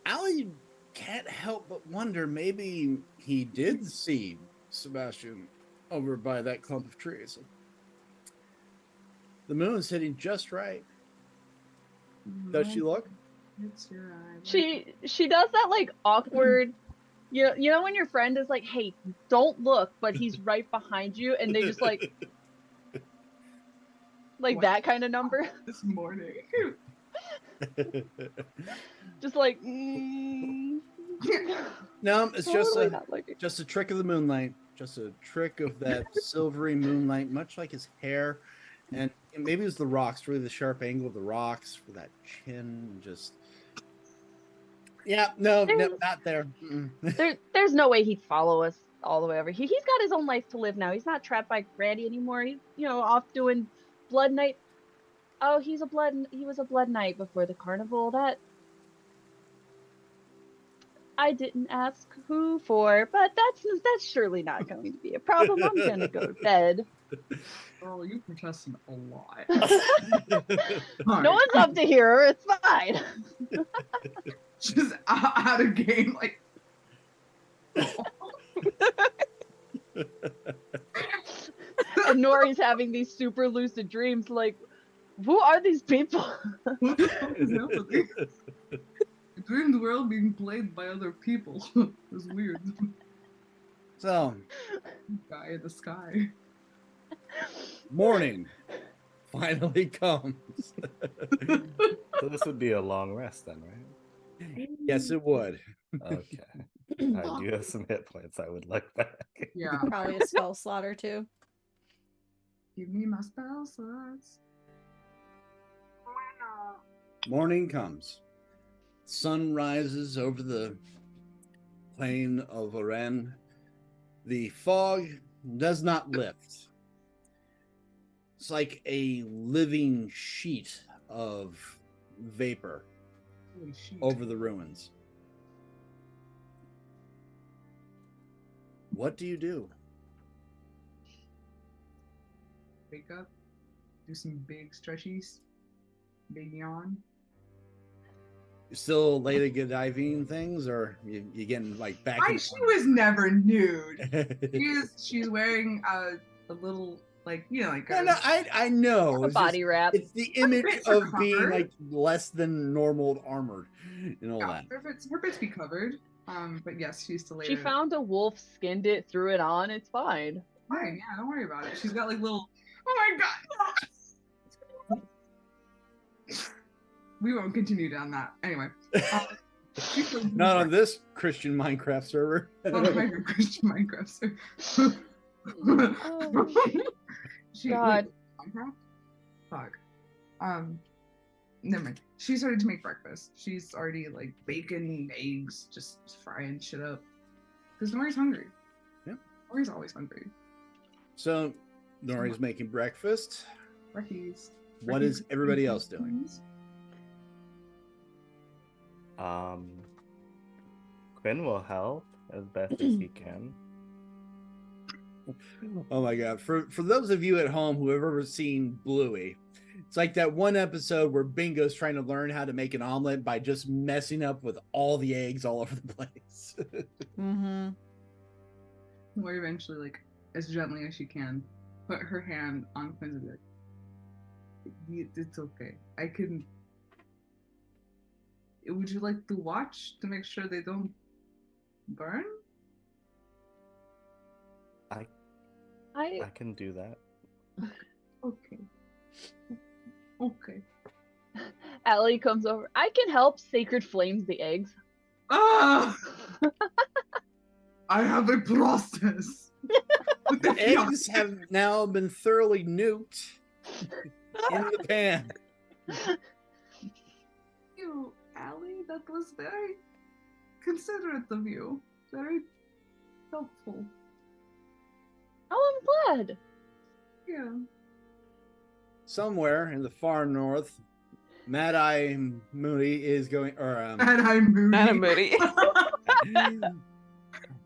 Allie can't help but wonder maybe he did see Sebastian over by that clump of trees. The moon's hitting just right. Does she look? It's your eye. She does that like awkward. You know when your friend is like, "Hey, don't look," but he's right behind you, and they just like What? that kind of number. This morning. Just like. No, it's Totally not just a trick of the moonlight. Just a trick of that silvery moonlight, much like his hair. And maybe it was the rocks, really the sharp angle of the rocks for that chin. Just no, not there. There's no way he'd follow us all the way over. He's got his own life to live now. He's not trapped by Randy anymore. He's off doing Blood Knight. Oh, he was a Blood Knight before the carnival. That I didn't ask who for, but that's surely not going to be a problem. I'm gonna go to bed. Girl, you protested a lot. No one's up to hear her. It's fine. Just out of game, like. And Nori's having these super lucid dreams, like, who are these people? What the fuck is happening? I dreamed the world being played by other people. It was weird. So, Guy in the sky. Morning finally comes. So this would be a long rest then, right? Yes, it would. Okay. I do have some hit points I would like back. Yeah. Probably a spell slot or two. Give me my spell slots. Morning comes. Sun rises over the plain of Rein. The fog does not lift. It's like a living sheet of vapor over the ruins. What do you do? Wake up, do some big stretchies, big yawn. You still late Godivian things, or you getting like back? She was never nude. She's wearing a little like like. No, I know. A body wrap. It's the image of being like less than normal armored, and all that. Her bits be covered. But yes, she's still later. She found a wolf, skinned it, threw it on. It's fine. Fine, yeah, don't worry about it. She's got like little. Oh my god! We won't continue down that. Anyway. Not on this Christian Minecraft server. Not on my Christian Minecraft server. God. Minecraft? Fuck. Never mind. She started to make breakfast. She's already like bacon, eggs, just frying shit up. Because Nori's hungry. Yeah. Nori's always hungry. So Nori's making breakfast. Breckies. What is everybody else doing? Quinn will help as best as he can. Oh my god. For those of you at home who have ever seen Bluey, it's like that one episode where Bingo's trying to learn how to make an omelet by just messing up with all the eggs all over the place. Mm-hmm. Nori eventually, like, as gently as she can, put her hand on Quinn's neck. It's okay. I can. Would you like to watch to make sure they don't burn? I can do that. Okay. Okay. Allie comes over. I can help. Sacred flames the eggs. Ah! I have a process. The eggs have now been thoroughly nuked in the pan. You, Allie, that was very considerate of you. Very helpful. Oh, I'm glad. Yeah. Somewhere in the far north, Mad Eye Moody is going, or Mad Eye Moody. Madam Moody.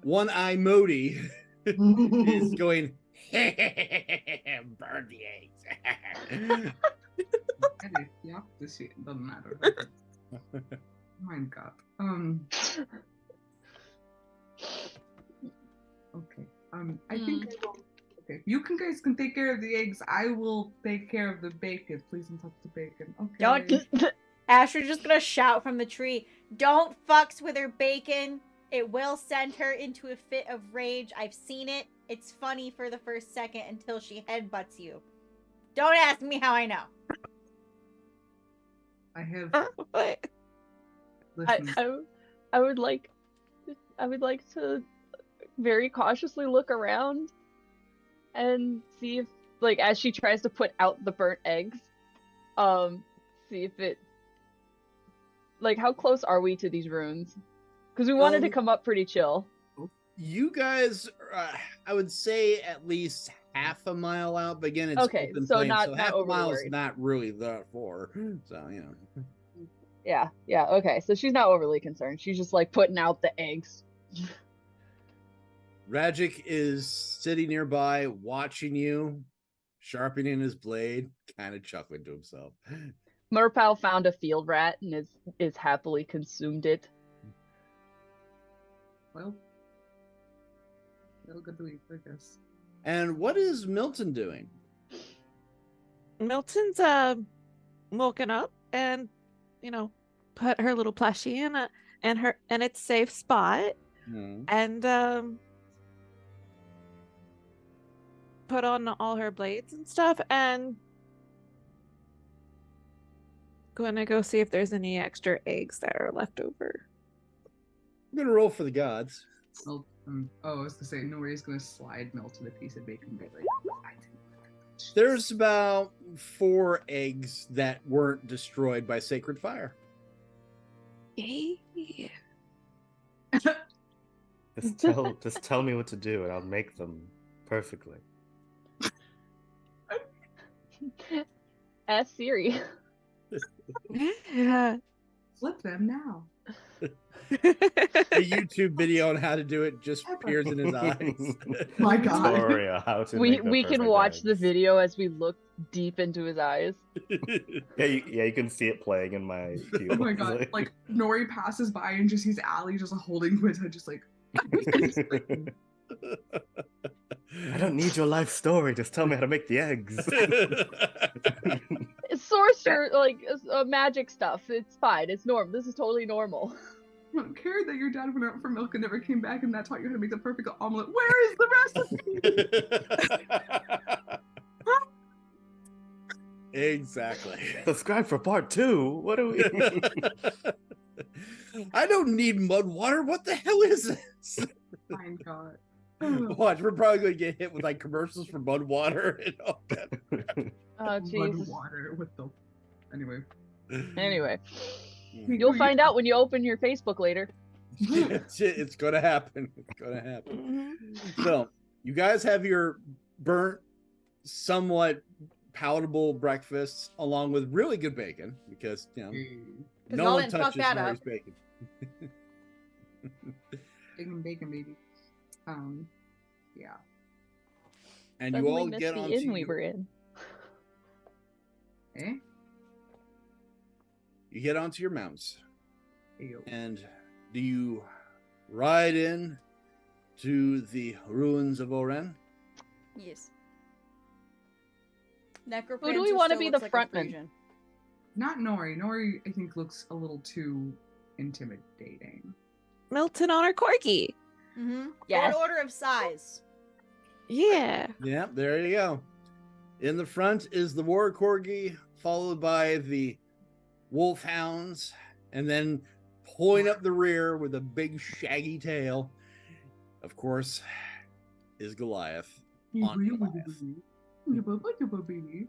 One Eye Moody is going, burn the eggs. Yeah, this shit doesn't matter. My God. Okay. I think I will. Okay, you guys can take care of the eggs. I will take care of the bacon. Please don't touch the bacon. Okay. Don't. Asher's just gonna shout from the tree. Don't fucks with her bacon. It will send her into a fit of rage. I've seen it. It's funny for the first second until she headbutts you. Don't ask me how I know. I have. I would like to very cautiously look around and see if, like, as she tries to put out the burnt eggs, see if it, like, how close are we to these ruins? Because we wanted to come up pretty chill. You guys, I would say at least half a mile out, but again, it's okay, open so plain, not so half a mile is worried. not really that far. So, you know. Yeah, okay, so she's not overly concerned. She's just, like, putting out the eggs. Ragic is sitting nearby, watching you, sharpening his blade, kind of chuckling to himself. Murpow found a field rat and is happily consumed it. Well, it'll go to eat, I guess. And what is Milton doing? Milton's woken up and, put her little plushie in its safe spot, and put on all her blades and stuff, and gonna go see if there's any extra eggs that are left over. I'm gonna roll for the gods. I was gonna say, Nori's gonna slide Milton a piece of bacon and be like, There's about 4 eggs that weren't destroyed by sacred fire. Yeah. Just tell me what to do and I'll make them perfectly. Ask Siri. Yeah. Flip them now. A YouTube video on how to do it just appears in his eyes. My God. Gloria, how to We make the can perfect watch eggs. the video as we look deep into his eyes. Yeah, you can see it playing in my pupils. Oh my God. Like, Nori passes by and just sees Allie just holding his head, just like. I don't need your life story. Just tell me how to make the eggs. Sorcerer, like, magic stuff. It's fine. It's normal. This is totally normal. I don't care that your dad went out for milk and never came back, and that taught you how to make the perfect omelet. Where is the recipe? Exactly. Subscribe for part 2. What do we? I don't need mud water. What the hell is this? My God. Watch, we're probably going to get hit with like commercials for mud water and all that. Oh, Mud jeez. water with the. Anyway, you'll find out when you open your Facebook later. It's going to happen. It's going to happen. So, you guys have your burnt, somewhat palatable breakfasts along with really good bacon because, no y'all one didn't fuck touches that Mary's up. bacon. Bacon, baby. Yeah. And Suddenly you all missed get the on inn we were in. Eh? You get onto your mounts. Ew. And do you ride in to the ruins of Oren? Yes. Who do we want to be the frontman? Not Nori. Nori, I think, looks a little too intimidating. Milton on our corgi. Mm-hmm. Yes. In order of size. Yeah. Yeah, there you go. In the front is the war corgi, followed by the wolfhounds, and then pulling up the rear with a big shaggy tail, of course, is Goliath. on Goliath. Baby.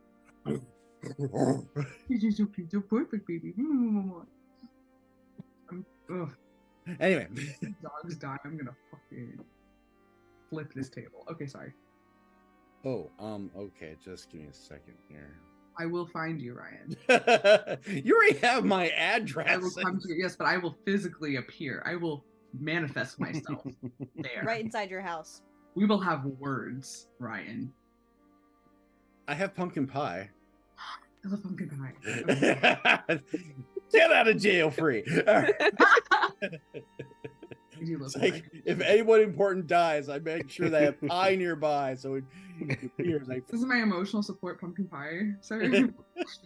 This is so cute, so perfect, baby. Ugh, Anyway, dogs die. I'm gonna fucking flip this table. Okay, sorry. okay, just give me a second here. I will find you, Ryan. You already have my I address. will come to you. Yes, but I will physically appear. I will manifest myself there. Right inside your house. We will have words, Ryan. I have pumpkin pie. I love pumpkin pie. Get out of jail free. All right. You look It's like, if anyone important dies, I make sure they have pie nearby so it appears like. This is my emotional support pumpkin pie. Sorry.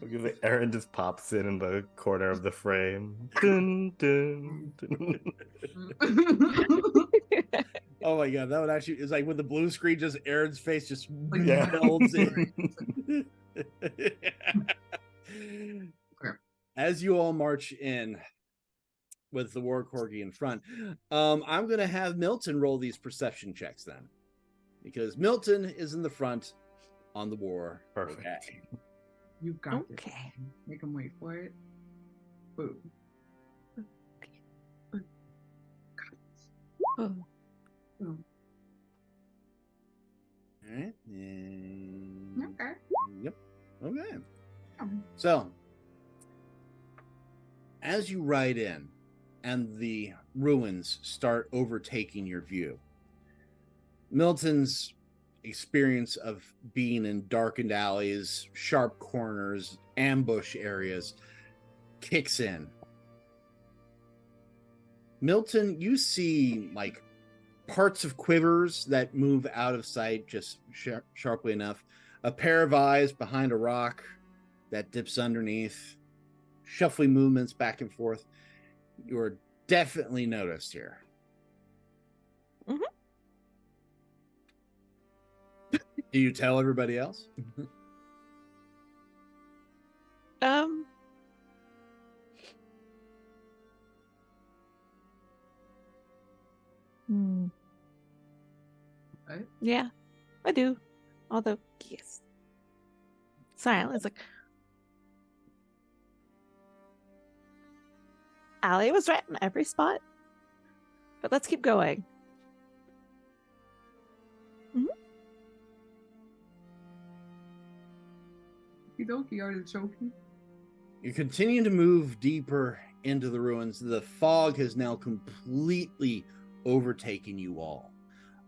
Because Aaron just pops in the corner of the frame. Dun, dun, dun. Oh my god, that would actually, it's like with the blue screen, just Aaron's face just Yeah. melds in. As you all march in with the war corgi in front, I'm gonna have Milton roll these perception checks then, because Milton is in the front on the war. Perfect. Okay. You got this. Okay. Make him wait for it. Boom. Oh. Boom. All right. And... Okay. Yep. Okay. Um, So, as you ride in and the ruins start overtaking your view, Milton's experience of being in darkened alleys, sharp corners, ambush areas kicks in. Milton, you see like parts of quivers that move out of sight just sharply enough, a pair of eyes behind a rock that dips underneath, shuffling movements back and forth. You're definitely noticed here. Mhm. Do you tell everybody else? Right? Yeah, I do. Although, yes. Silence. Like, Allie was right in every spot. But let's keep going. Okie artichoke. You continue to move deeper into the ruins. The fog has now completely overtaken you all.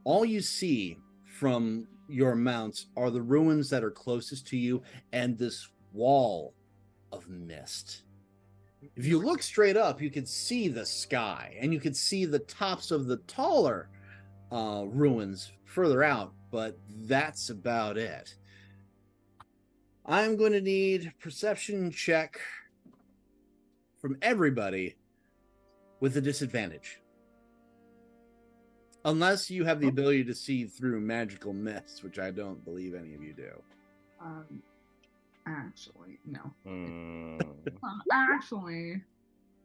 All you see from your mounts are the ruins that are closest to you and this wall of mist. If you look straight up, you can see the sky and you can see the tops of the taller ruins further out, but that's about it. I'm going to need perception check from everybody with a disadvantage. Unless you have the ability to see through magical mists, which I don't believe any of you do. Actually, no.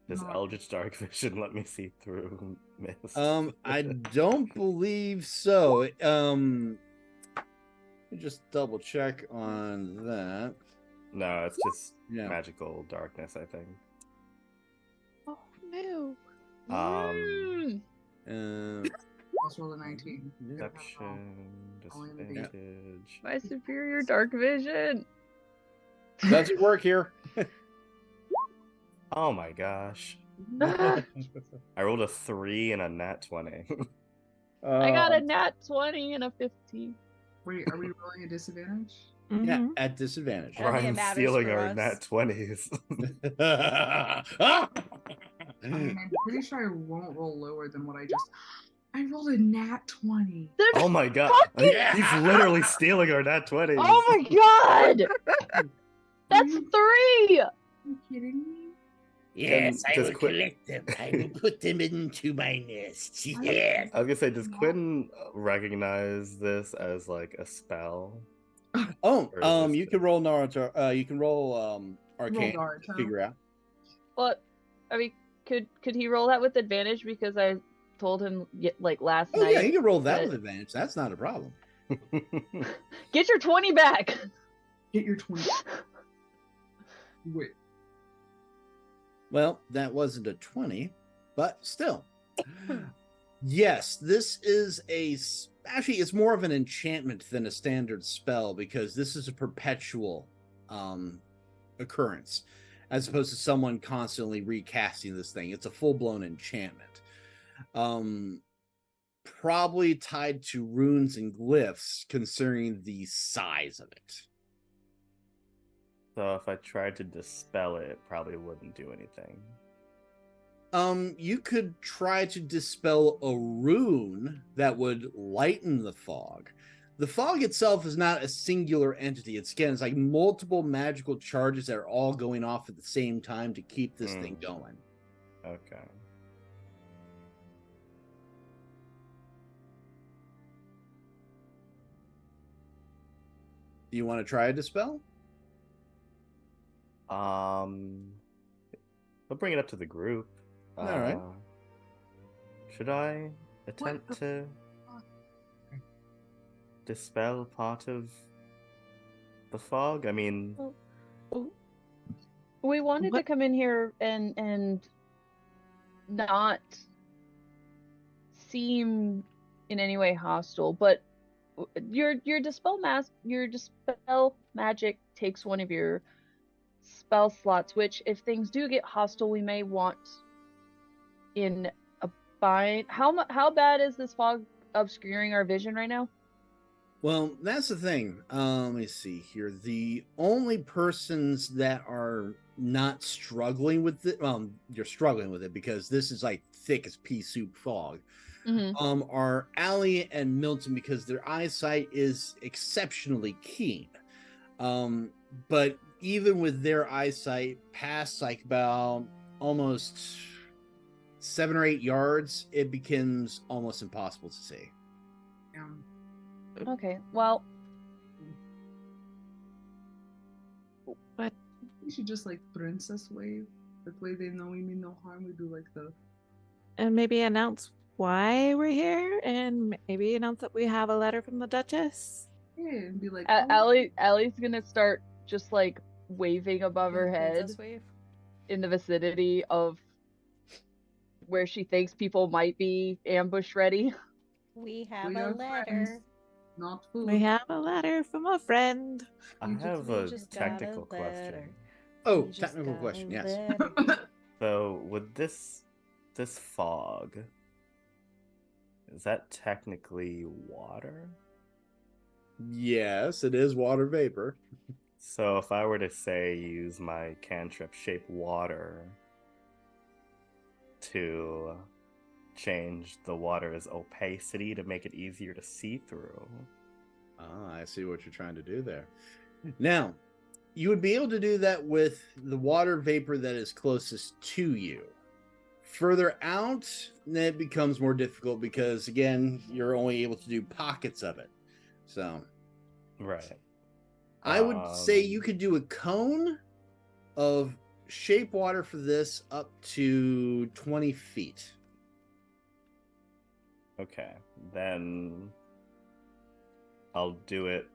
Does no. Eldritch Dark Vision let me see through mist? I don't believe so. Let me just double check on that. No, it's just Yeah. magical darkness, I think. Oh, no. Let's roll a 19. Deception, disadvantage. My superior dark vision. Doesn't work here. Oh my gosh. I rolled a 3 and a nat 20. I got a nat 20 and a 15. Wait, are we rolling a disadvantage? Yeah, Mhm. at disadvantage. I don't think it Ryan's matters stealing for our us. nat 20s. I mean, I'm pretty sure I won't roll lower than what I just. I rolled a nat 20. Oh my god. Yeah. He's literally stealing our nat 20s. Oh my god! That's 3! Are you kidding me? Yes, I does will Quinn- collect them. I will put them into my nest. Yes. I was gonna say, does Quinn recognize this as like a spell? Oh, Or is this you can roll Naruto. You can roll Arcane Naruto. to figure out. Well, I mean, could he roll that with advantage because I told him like last Oh night? yeah, you can roll that but- with advantage. That's not a problem. Get your 20 back. Get your 20. Wait. Well, that wasn't a 20, but still. Yes, this is actually, it's more of an enchantment than a standard spell because this is a perpetual occurrence as opposed to someone constantly recasting this thing. It's a full-blown enchantment. Probably tied to runes and glyphs considering the size of it. So if I tried to dispel it, it probably wouldn't do anything. You could try to dispel a rune that would lighten the fog. The fog itself is not a singular entity. It's like multiple magical charges that are all going off at the same time to keep this thing going. Okay. Do you want to try a dispel? I'll bring it up to the group. All right. Should I attempt to dispel part of the fog? I mean, we wanted to come in here and not seem in any way hostile, but your dispel magic takes one of your spell slots, which if things do get hostile, we may want in a bind. How bad is this fog obscuring our vision right now? Well, that's the thing. Let me see here. The only persons that are not struggling with it, you're struggling with it because this is like thick as pea soup fog. Are Allie and Milton because their eyesight is exceptionally keen. But even with their eyesight past like about almost 7 or 8 yards, it becomes almost impossible to see. Okay, well, but we should just like princess wave. That way they know we mean no harm. We do like and maybe announce why we're here, and maybe announce that we have a letter from the Duchess. Yeah, and be like, Allie's gonna start just like waving above her head wave in the vicinity of where she thinks people might be ambush ready. We have a letter. Friends, not food. We have a letter from a friend. I have a technical question. Oh, technical question, yes. So, would this fog, is that technically water? Yes, it is water vapor. So if I were to say use my cantrip shape water to change the water's opacity to make it easier to see through. Ah, I see what you're trying to do there. Now, you would be able to do that with the water vapor that is closest to you. Further out, it becomes more difficult because, again, you're only able to do pockets of it. So, right. I would say you could do a cone of shape water for this up to 20 feet. Okay, then I'll do it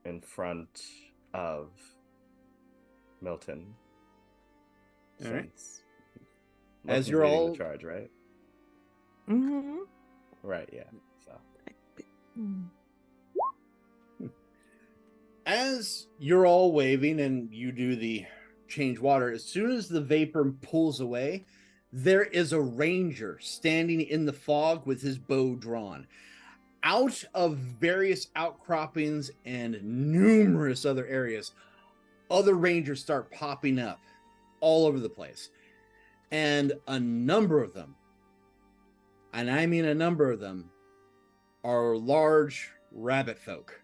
in front of Milton. All right. As you're all in charge, right? Mm-hmm. Right, yeah. So. As you're all waving and you do the change water, as soon as the vapor pulls away, there is a ranger standing in the fog with his bow drawn. Out of various outcroppings and numerous other areas, other rangers start popping up all over the place. And a number of them, and I mean a number of them, are large rabbit folk.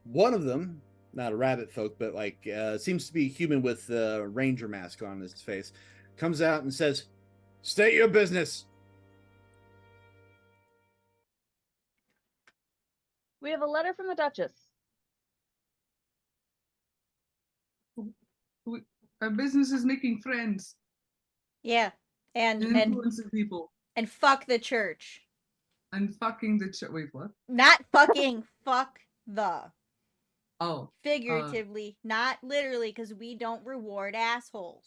One of them, not a rabbit folk, but like seems to be human with a ranger mask on his face, comes out and says, "State your business." We have a letter from the Duchess. Our business is making friends. Yeah, and influencing people. And fuck the church. And fucking the church. Wait, what? Not fucking, fuck the. Oh. Figuratively, not literally, because we don't reward assholes.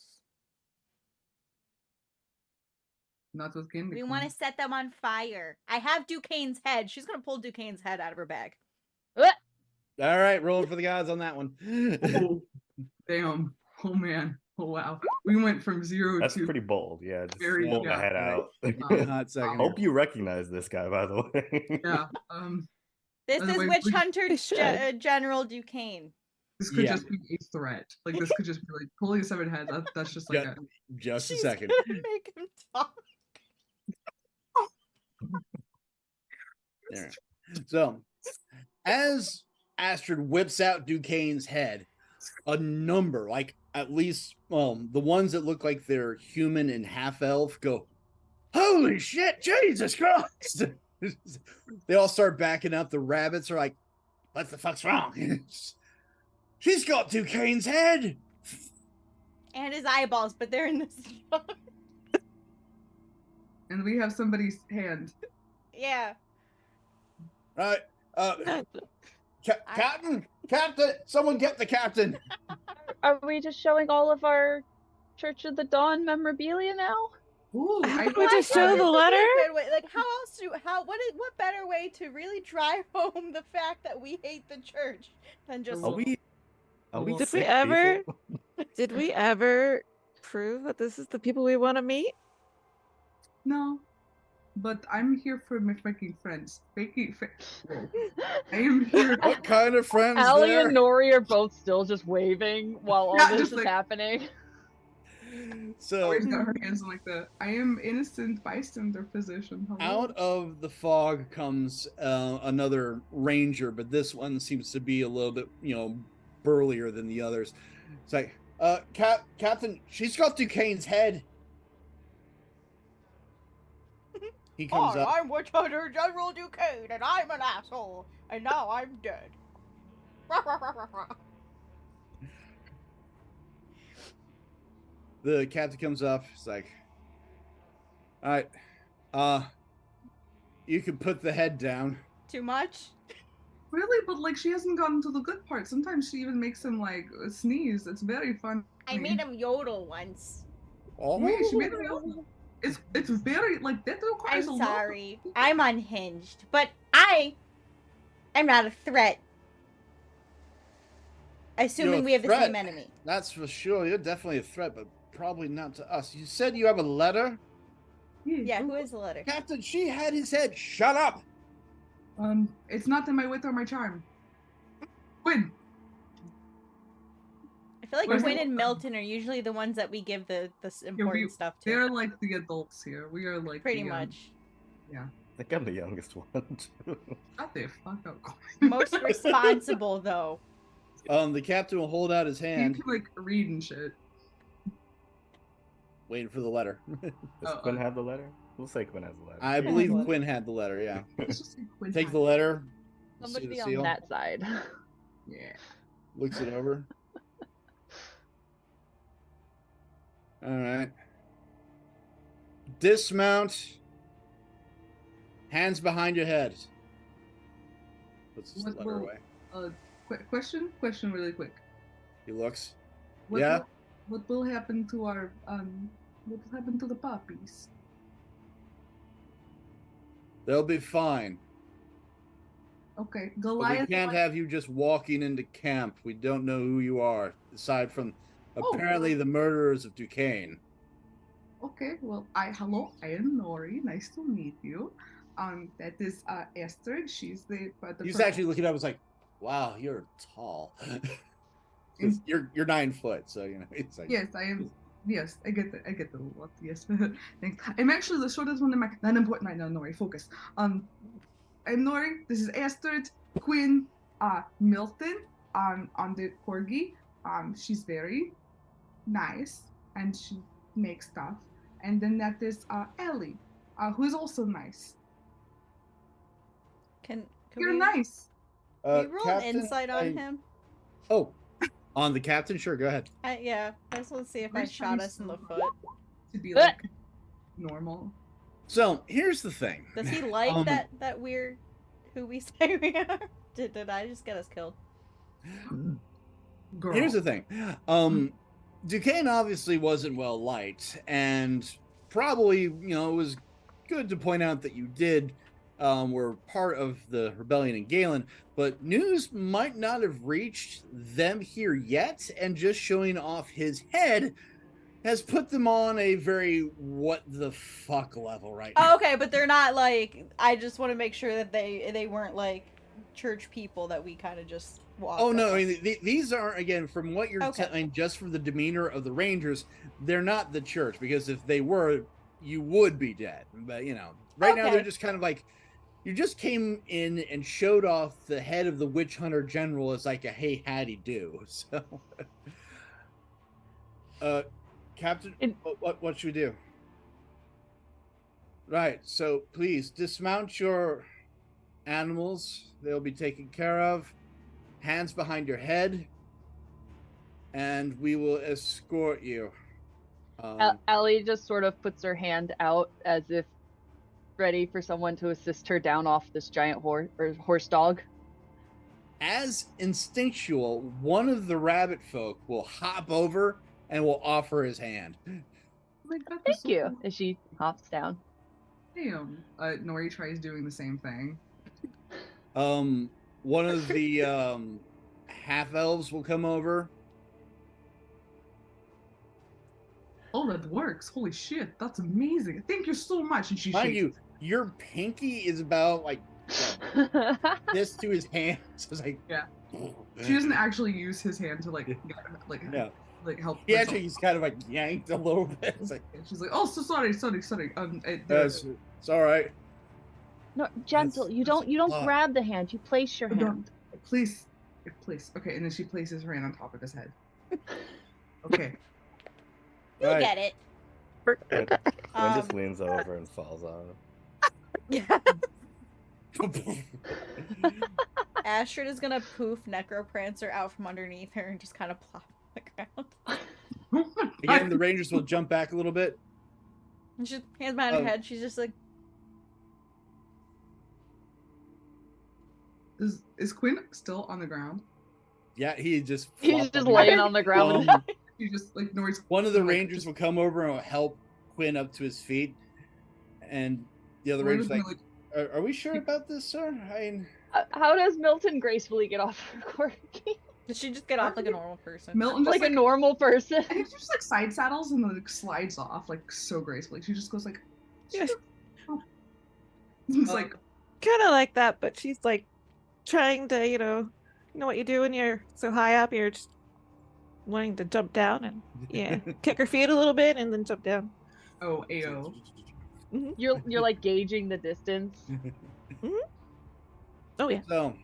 Not with candy. We want to set them on fire. I have Duquesne's head. She's going to pull Duquesne's head out of her bag. All right, rolling for the gods on that one. Oh, damn. Oh, man. Oh, wow. We went from 0 That's to... pretty bold. Yeah, just very, pull the head out. Hot second. Hope you recognize this guy, by the way. Yeah. This is Witch Hunter should. General Duquesne. This could just be a threat. Like, this could just be like pulling a severed head. That's just like just She's a second. Gonna make him talk. There. So, as Astrid whips out Duquesne's head, a number, like at least the ones that look like they're human and half elf, go, "Holy shit, Jesus Christ!" They all start backing up. The rabbits are like, "What the fuck's wrong?" She's got Duquesne's head and his eyeballs, but they're in this. And we have somebody's hand. Yeah. Right. Captain, someone get the captain. Are we just showing all of our Church of the Dawn memorabilia now? Ooh, I would just show the letter. Like, how else what better way to really drive home the fact that we hate the church than just Did we ever prove that this is the people we want to meet? No. But I'm here for making friends. I am here. What kind of friends? Allie and Nori are both still just waving while all this is happening. So Nori's got her hands like that. I am innocent bystander position. Hello? Out of the fog comes another ranger, but this one seems to be a little bit, burlier than the others. It's like, Captain, she's got Duquesne's head. He comes up. I'm Witch Hunter General Duquesne, and I'm an asshole, and now I'm dead. The captain comes up. He's like, "All right, you can put the head down." Too much? Really? But like, she hasn't gotten to the good part. Sometimes she even makes him like sneeze. It's very fun. I made him yodel once. Oh, wait, she made him yodel. It's very like that requires I'm a lot. sorry. I'm unhinged, but I'm not a threat. Assuming we have the same enemy. That's for sure. You're definitely a threat, but probably not to us. You said you have a letter? Yeah, who is the letter? Captain, she had his head. Shut up. It's not in my wit or my charm. Quinn. I feel like Quinn and Milton are usually the ones that we give the important stuff to. They're like the adults here. We are like pretty much. Yeah. I think I'm the youngest one too. Shut the fuck up. Most responsible though. The captain will hold out his hand. You can like read and shit. Waiting for the letter. Does Quinn have the letter? We'll say Quinn has the letter. I believe Quinn had the letter, yeah. Take the letter. Somebody be on that side. Yeah. Looks it over. All right. Dismount. Hands behind your head. Puts the letter away. Question really quick. He looks. What will happen to our what will happen to the puppies? They'll be fine. Okay, But Goliath. we can't have you just walking into camp. We don't know who you are, aside from apparently the murderers of Duquesne. Okay, well, hello, I am Nori. Nice to meet you. That is Esther. She's the. He's actually looking up. It's like, wow, you're tall. You're 9 foot, so it's like. Yes, I am. Yes, I get the lot. Yes, thanks. I'm actually the shortest one in my. Not important right now, Nori. Focus. I'm Nori. This is Esther, Quinn, Milton. On the corgi. She's very nice and she makes stuff. And then that is Ellie, who is also nice. You're nice. Can you roll an insight on him? Oh, on the captain? Sure, go ahead. Yeah, I just want to see if I shot us in the foot. To be like normal. So here's the thing. Does he like that weird who we say we are? Did I just get us killed? Girl. Here's the thing. Duquesne obviously wasn't well liked, and probably, it was good to point out that you did were part of the rebellion in Galen, but news might not have reached them here yet, and just showing off his head has put them on a very what the fuck level right now. Oh, okay, but they're not like, I just want to make sure that they weren't like church people that we kind of just walked. Oh no, I mean, these are, again, from what you're Okay. telling, just from the demeanor of the Rangers, they're not the church, because if they were, you would be dead. But right now they're just kind of like, you just came in and showed off the head of the witch hunter general as like a hey howdy do. So Captain, what should we do? Right, so please dismount your animals. They'll be taken care of. Hands behind your head, and we will escort you. Allie just sort of puts her hand out as if ready for someone to assist her down off this giant horse dog. As instinctual, one of the rabbit folk will hop over and will offer his hand. Thank you. As she hops down. Damn. Nori tries doing the same thing. One of the half elves will come over. Oh, that works! Holy shit, that's amazing! Thank you so much. And she Mind shakes. you, your pinky is about like this to his hand. So it's like, yeah. She doesn't actually use his hand to like help. He actually, he's kind of like yanked a little bit. It's like, she's like, oh, so sorry. It's all right. No, gentle. You don't grab the hand. You place your hand. Please. Okay, and then she places her hand on top of his head. Okay. You get it. Gwen just leans over and falls on Yeah. Astrid is gonna poof Necroprancer out from underneath her and just kind of plop on the ground. Again, the Rangers will jump back a little bit. And she's hands behind her head. She's just like, Is Quinn still on the ground? Yeah, he's just laying on the ground. He just like Nori's. One of the Rangers will come over and will help Quinn up to his feet, and the other Ranger's like, are we sure about this, sir? I mean, how does Milton gracefully get off her corgi? Did she just get off like a normal person? Milton just, like a normal person. I think she just like side saddles and like slides off like so gracefully. She just goes like, Yes. It's like kind of like that, but she's like trying to, you know what you do when you're so high up. You're just wanting to jump down and kick her feet a little bit and then jump down. Oh, AO. Mm-hmm. You're like gauging the distance. Mm-hmm. Oh yeah. So,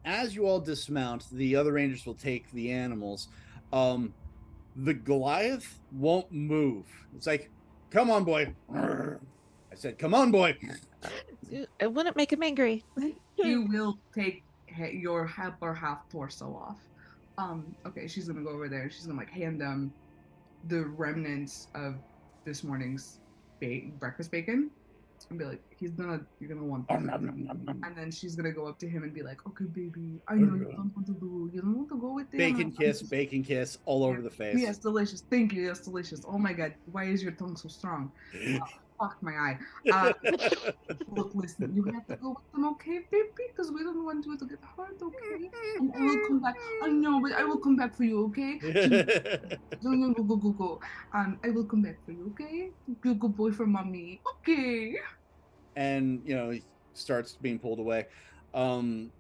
as you all dismount, the other Rangers will take the animals. The Goliath won't move. It's like, come on, boy. I said, come on, boy. I wouldn't make him angry. You will take your half torso off. Okay, she's gonna go over there. She's gonna like hand them the remnants of this morning's breakfast bacon and be like, you're gonna want this. And then she's gonna go up to him and be like, okay, baby, I know you don't want to do. You don't want to go with them. Bacon kiss all over the face. Yes, delicious. Thank you. Yes, delicious. Oh my god, why is your tongue so strong? Fuck my eye. Look, listen, you have to go with them, okay, baby? Because we don't want you to get hurt, okay? And I will come back. I know, but I will come back for you, okay? Go. I will come back for you, okay? You good boy for mommy, okay? And he starts being pulled away. One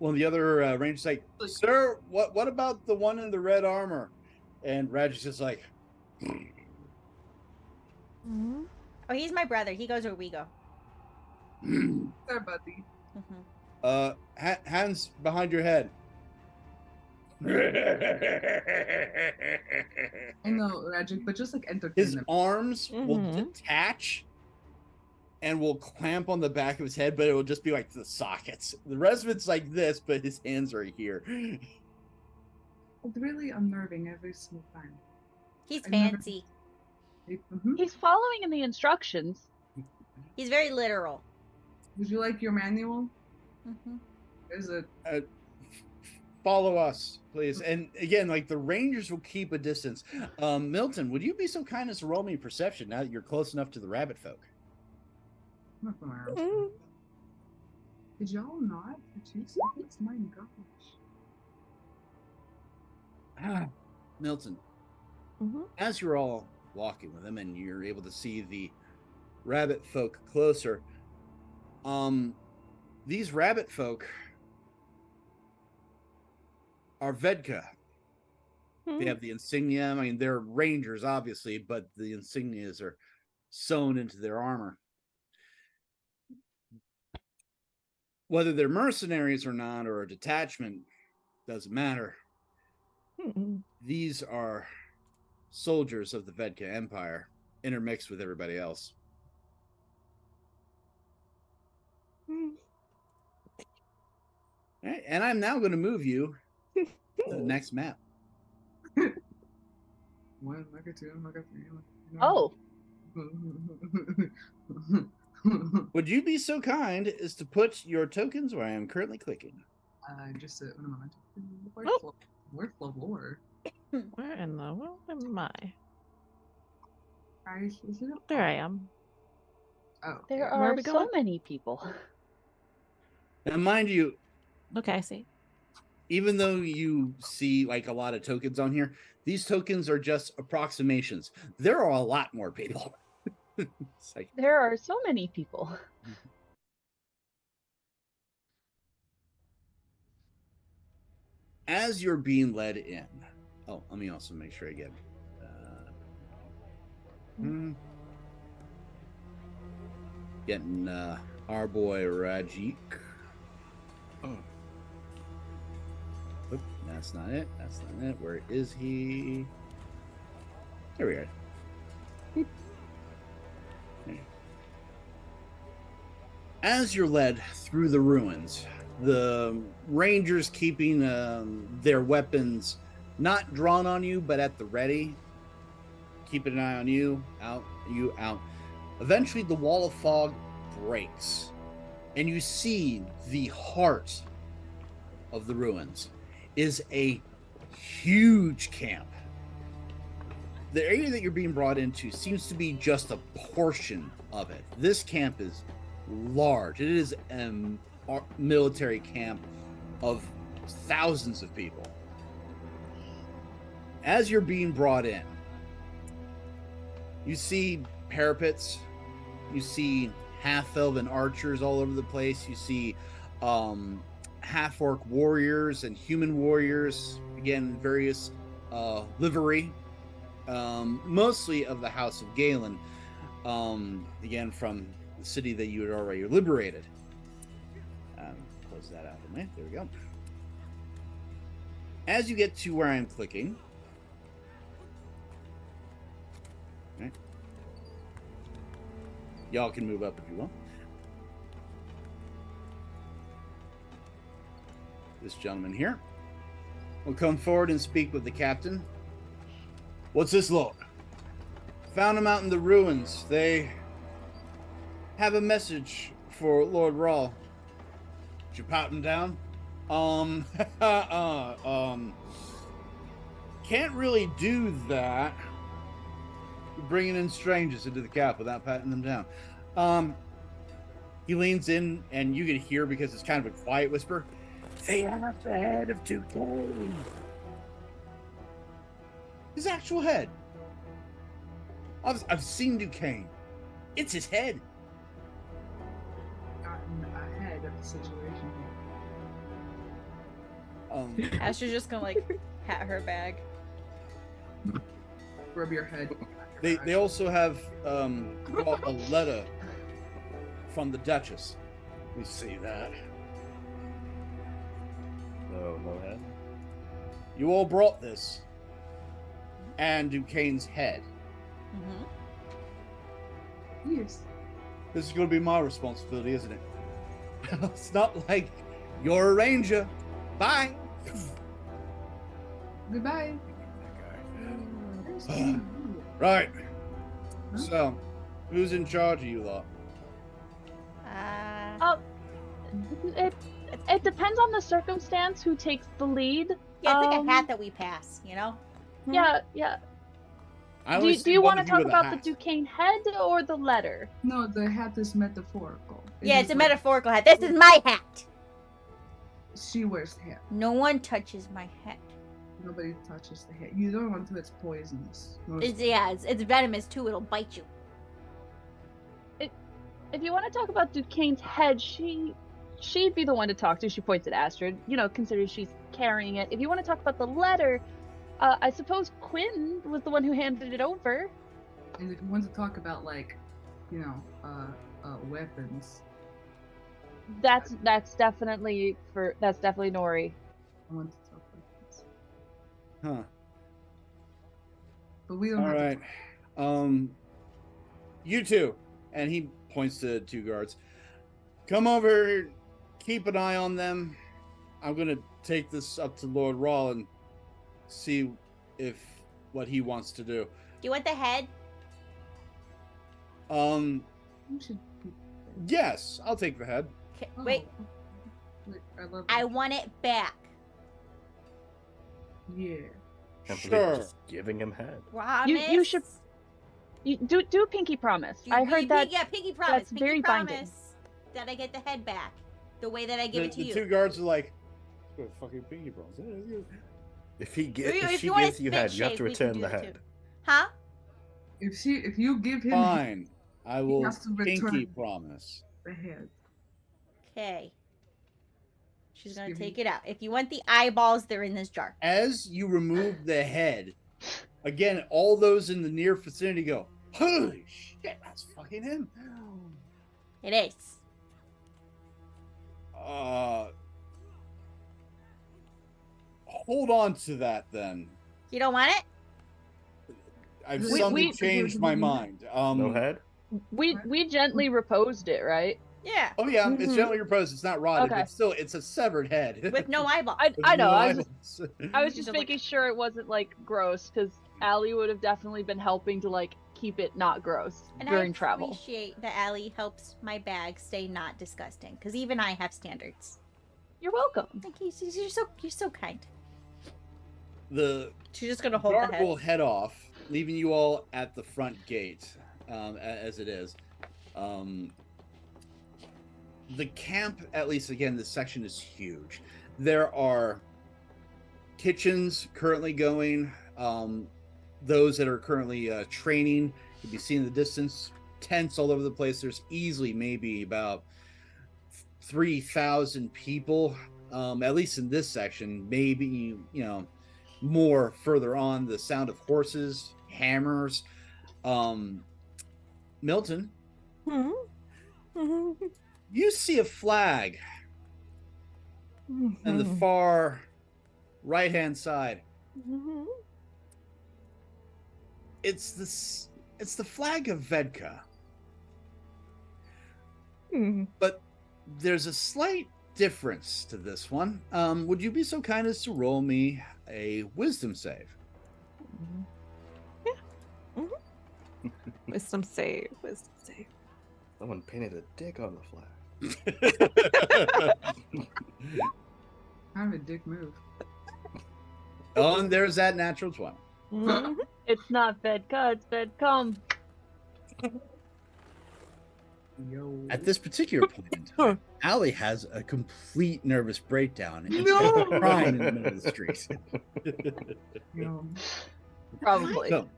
of the other Rangers like, sir, what about the one in the red armor? And Raj is just like, mm-hmm. Oh, he's my brother. He goes where we go. There, buddy. Mm-hmm. Hands behind your head. I know, Rajic, but just like entertain His them. arms will detach and will clamp on the back of his head, but it will just be like the sockets. The rest of it's like this, but his hands are here. It's really unnerving every single time. He's fancy. He's following in the instructions. He's very literal. Would you like your manual? Mm-hmm. Is it? Follow us, please. And again, like the Rangers will keep a distance. Milton, would you be so kind as to roll me perception now that you're close enough to the rabbit folk? Did y'all not? For 2 seconds? My gosh. Milton, Mm-hmm. as you're all walking with him and you're able to see the rabbit folk closer, these rabbit folk are Vedka. They have the insignia. I mean, they're rangers, obviously, but the insignias are sewn into their armor. Whether they're mercenaries or not, or a detachment, doesn't matter. These are soldiers of the Vedka Empire, intermixed with everybody else. Right, and I'm now going to move you to the next map. One, look at two, look at three. Oh. Would you be so kind as to put your tokens where I am currently clicking? Just a moment. Where's Flavor? Where in the world am I? Guys, is it There I am. Oh, There Where are are we so going? many people. Now, mind you, Okay, I see. even though you see like a lot of tokens on here, these tokens are just approximations. There are a lot more people. It's like, There are so many people. as you're being led in, oh, let me also make sure I get getting our boy Rajik. Oh. Oop, that's not it. That's not it. Where is he? There we are. Boop. Okay. As you're led through the ruins, the rangers keeping their weapons not drawn on you, but at the ready, keeping an eye on you, out, you, out. Eventually, the wall of fog breaks, and you see the heart of the ruins is a huge camp. The area that you're being brought into seems to be just a portion of it. This camp is large. It is a military camp of thousands of people. As you're being brought in, you see parapets, you see half-elven archers all over the place, you see half-orc warriors and human warriors, again, various livery, mostly of the House of Galen, again, from the city that you had already liberated. Close that out of me. There we go. As you get to where I'm clicking, right, y'all can move up if you want. This gentleman here will come forward and speak with the captain. What's this, Lord? Found them out in the ruins. They have a message for Lord Raw. Did you pat him down? Can't really do that. Bringing in strangers into the cap without patting them down. He leans in, and you can hear, because it's kind of a quiet whisper, they have the head of Duquesne. His actual head. I've seen Duquesne. It's his head. Gotten ahead of the situation. Asher's just gonna like pat her bag. Rub your head. They also have brought a letter from the Duchess. We see that. No head. You all brought this, and Duquesne's head. Yes. This is going to be my responsibility, isn't it? It's not like you're a ranger. Bye. Goodbye. Right. So, who's in charge of you lot? It depends on the circumstance who takes the lead. Yeah, it's like a hat that we pass, you know? Yeah. Do you want to talk about the Duquesne head or the letter? No, the hat is metaphorical. Yeah, it's a metaphorical hat. This is my hat. She wears the hat. No one touches my hat. Nobody touches the hat. You don't want to. It's poisonous. It's venomous too. It'll bite you. If you want to talk about Duquesne's head, she'd be the one to talk to. She points at Astrid, considering she's carrying it. If you want to talk about the letter, I suppose Quinn was the one who handed it over. And if you want to talk about weapons, that's definitely Nori. I want to talk weapons. Huh. But we don't. All right. You two, and he points to 2 guards. Come over, keep an eye on them. I'm gonna take this up to Lord Rawl and see what he wants to do. Do you want the head? Yes, I'll take the head. Wait. I want it back. Yeah. Sure. Just giving him head. Promise. You should. You do pinky promise. I heard that. Yeah, pinky promise. That's very binding. Promise that I get the head back the way that I give it to you. The 2 guards are like, fucking pinky promise. If she you gives you head, you have to return the head. Huh? If you give him fine, I will has to pinky return promise. the head. Okay. She's gonna take it out. If you want the eyeballs, they're in this jar. As you remove the head, again, all those in the near vicinity go, holy shit, that's fucking him. It is. Hold on to that then. You don't want it? I've suddenly changed my mind. No head? We gently reposed it, right? Yeah. Oh yeah, it's gently reposed. It's not rotted, but still, it's a severed head with no eyeball. I know. No I was just making sure it wasn't like gross, because Allie would have definitely been helping to like keep it not gross during travel. I appreciate that Allie helps my bag stay not disgusting, because even I have standards. You're welcome. Thank you. You're so kind. She's just gonna hold the guard head. will head off, leaving you all at the front gate, as it is. The camp, at least again, this section is huge. There are kitchens currently going. Those that are currently training can be seen in the distance. Tents all over the place. There's easily maybe about 3,000 people, at least in this section. Maybe more further on. The sound of horses, hammers. Milton. You see a flag on the far right-hand side. It's the flag of Vedka. But there's a slight difference to this one. Would you be so kind as to roll me a wisdom save? Yeah. Wisdom save. Someone painted a dick on the flag. Kind of a dick move. Oh, and there's that natural 20. It's not Vedka, it's Vedcom. Yo. At this particular point in time, Allie has a complete nervous breakdown and No! crying in the middle of the street. Yo. Probably. So,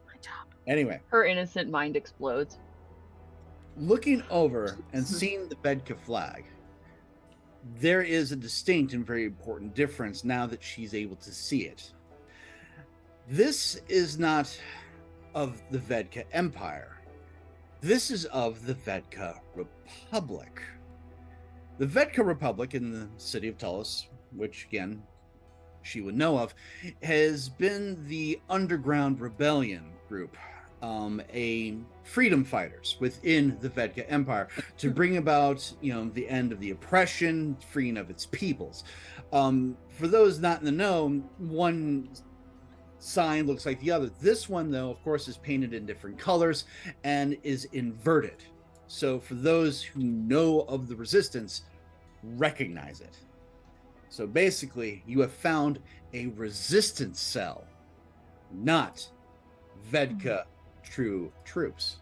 anyway, her innocent mind explodes. looking over and seeing the Vedka flag, there is a distinct and very important difference now that she's able to see it. This is not of the Vedka Empire. This is of the Vedka Republic. The Vedka Republic in the city of Tullus, which again she would know of, has been the underground rebellion group, a freedom fighters within the Vedka Empire to bring about, the end of the oppression, freeing of its peoples. For those not in the know, one sign looks like the other. This one, though, of course, is painted in different colors and is inverted. So for those who know of the resistance, recognize it. So basically, you have found a resistance cell, not Vedka true troops.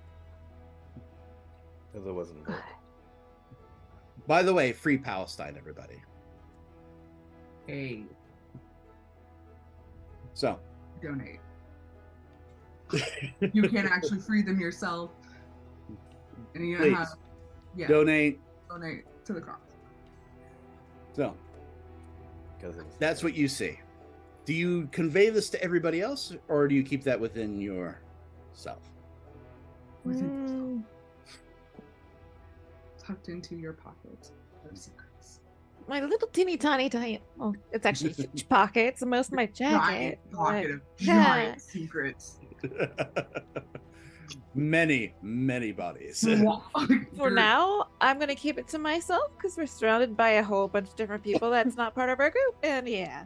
Because it wasn't good. By the way, free Palestine, everybody. Hey, So, donate. You can't actually free them yourself. And you please, have, donate. Donate to the cause. So, Because that's what you see. Do you convey this to everybody else, or do you keep that within yourself? Tucked into your pocket of secrets. My little teeny tiny. Well, it's actually huge pockets and most of my jacket. Giant pocket of Yeah. giant secrets. Many, many bodies. For now, I'm gonna keep it to myself because we're surrounded by a whole bunch of different people that's not part of our group, and yeah.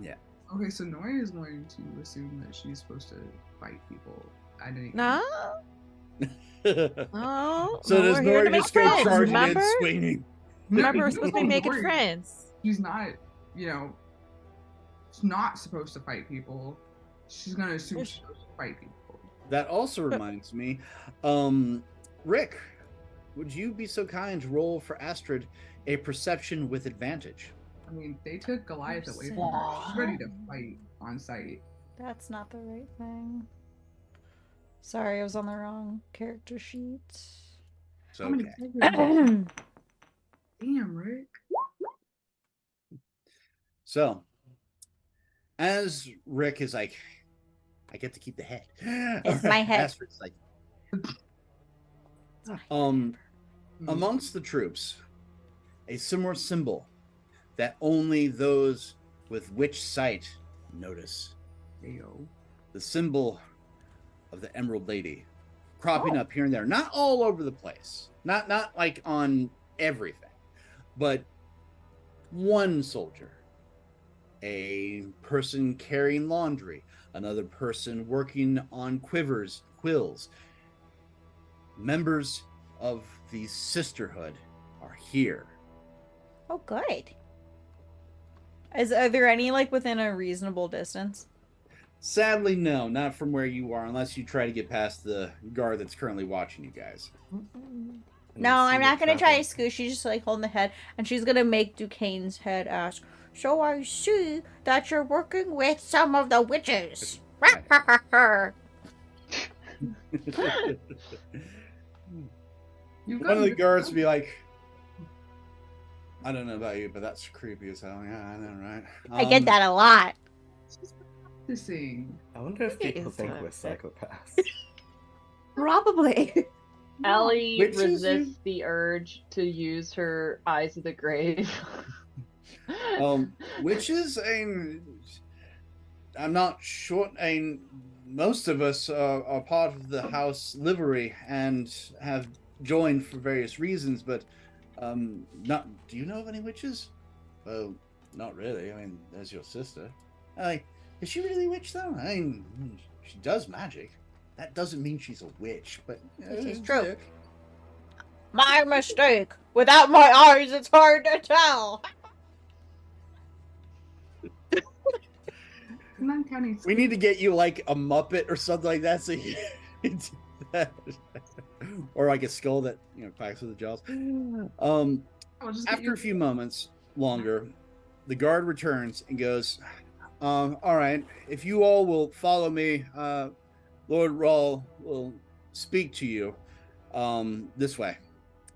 Yeah. Okay, so Nori is going to assume that she's supposed to fight people. I didn't. No. Oh, So does we're here to Nori make just go friends, charging remember? in, swinging? Remember, we're supposed to be making friends. He's not, she's not supposed to fight people. She's gonna assume she's supposed to fight people. That also reminds me, Rick, would you be so kind to roll for Astrid a perception with advantage? I mean, they took Goliath away from her. She's ready to fight on sight. That's not the right thing. Sorry, I was on the wrong character sheet. It's How many okay. Damn, Rick. So, as Rick is like, I get to keep the head. It's my head. Astrid's like, amongst the troops, a similar symbol that only those with witch sight notice. Ayo. The symbol of the Emerald Lady, cropping up here and there, not all over the place, not like on everything, but one soldier, a person carrying laundry, another person working on quills. Members of the sisterhood are here. Oh, good. Are there any within a reasonable distance? Sadly, no, not from where you are, unless you try to get past the guard that's currently watching you guys. No, I'm not gonna try to scooch. She's just holding the head, and she's gonna make Duquesne's head ask, "So I see that you're working with some of the witches." One of the guards would be like, I don't know about you, but that's creepy as hell. Yeah, I know, right? I get that a lot. Practicing. I wonder if people think we're psychopaths. Probably. Ellie Witches resists the urge to use her eyes of the grave. Witches, I'm not sure. Most of us are part of the house livery and have joined for various reasons, but not. Do you know of any witches? Well, not really. I mean, there's your sister. Is she really a witch though? I mean, she does magic. That doesn't mean she's a witch, but It is true. My mistake. Without my eyes, it's hard to tell. We need to get you like a Muppet or something like that, so you do that. Or like a skull that cracks with the jaws. After a few moments longer, the guard returns and goes, all right, if you all will follow me, Lord Rawl will speak to you this way,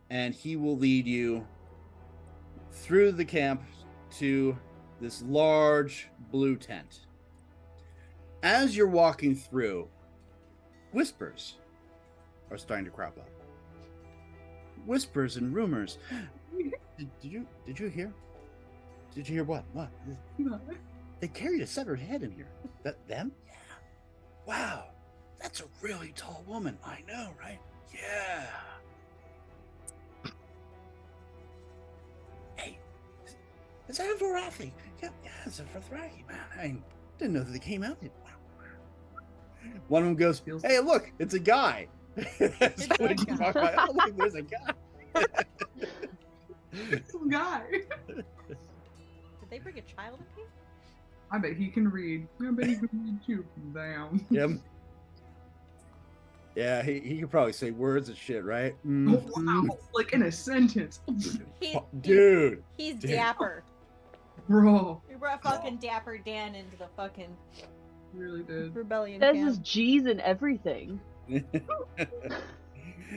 and he will lead you through the camp to this large blue tent. As you're walking through, whispers are starting to crop up. Whispers and rumors. Did you hear? Did you hear what? What? They carried a severed head in here. That them? Yeah. Wow. That's a really tall woman. I know, right? Yeah. Hey, is that a Varathi? Yeah, it's a Varathi, man. I didn't know that they came out. Wow. One of them goes, "Hey, look, it's a guy." It's a Quinn guy. walks by, "Oh, look, there's a guy." Some guy. Did they bring a child up here? I bet he can read. I bet he can read too. Damn. Yep. Yeah, he could probably say words and shit, right? Oh, Mhm. wow. Like in a sentence. Dude. He's Dude. dapper. Bro. We brought fucking Dapper Dan into the fucking Really did. rebellion There's camp. his G's and everything.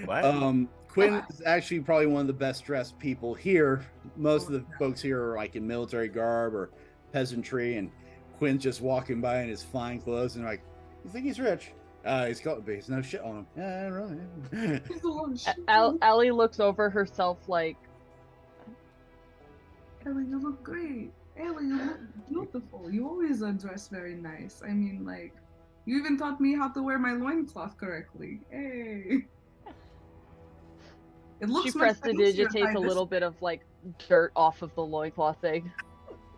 What? Quinn is actually probably one of the best dressed people here. Most of the folks here are like in military garb or peasantry, and Quinn's just walking by in his fine clothes, and like, you think he's rich? He's got, but he's no shit on him. Yeah, really. He's a lot of shit. Ellie looks over herself like, Ellie, you look great. Ellie, you look beautiful. You always dress very nice. I mean, like, you even taught me how to wear my loincloth correctly. Hey. It looks she much fancier prestidigitates by a this little bit of like dirt off of the loincloth thing.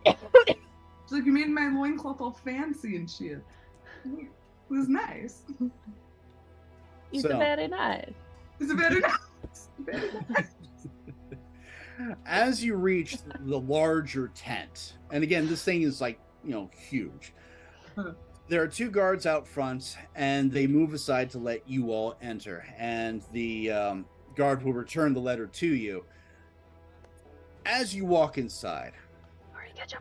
It's like you made my loincloth all fancy and shit. It was nice. It's So- very nice. It's very nice. Very nice. As you reach the larger tent, and again, this thing is like, huge. There are two guards out front, and they move aside to let you all enter. And the guard will return the letter to you. As you walk inside,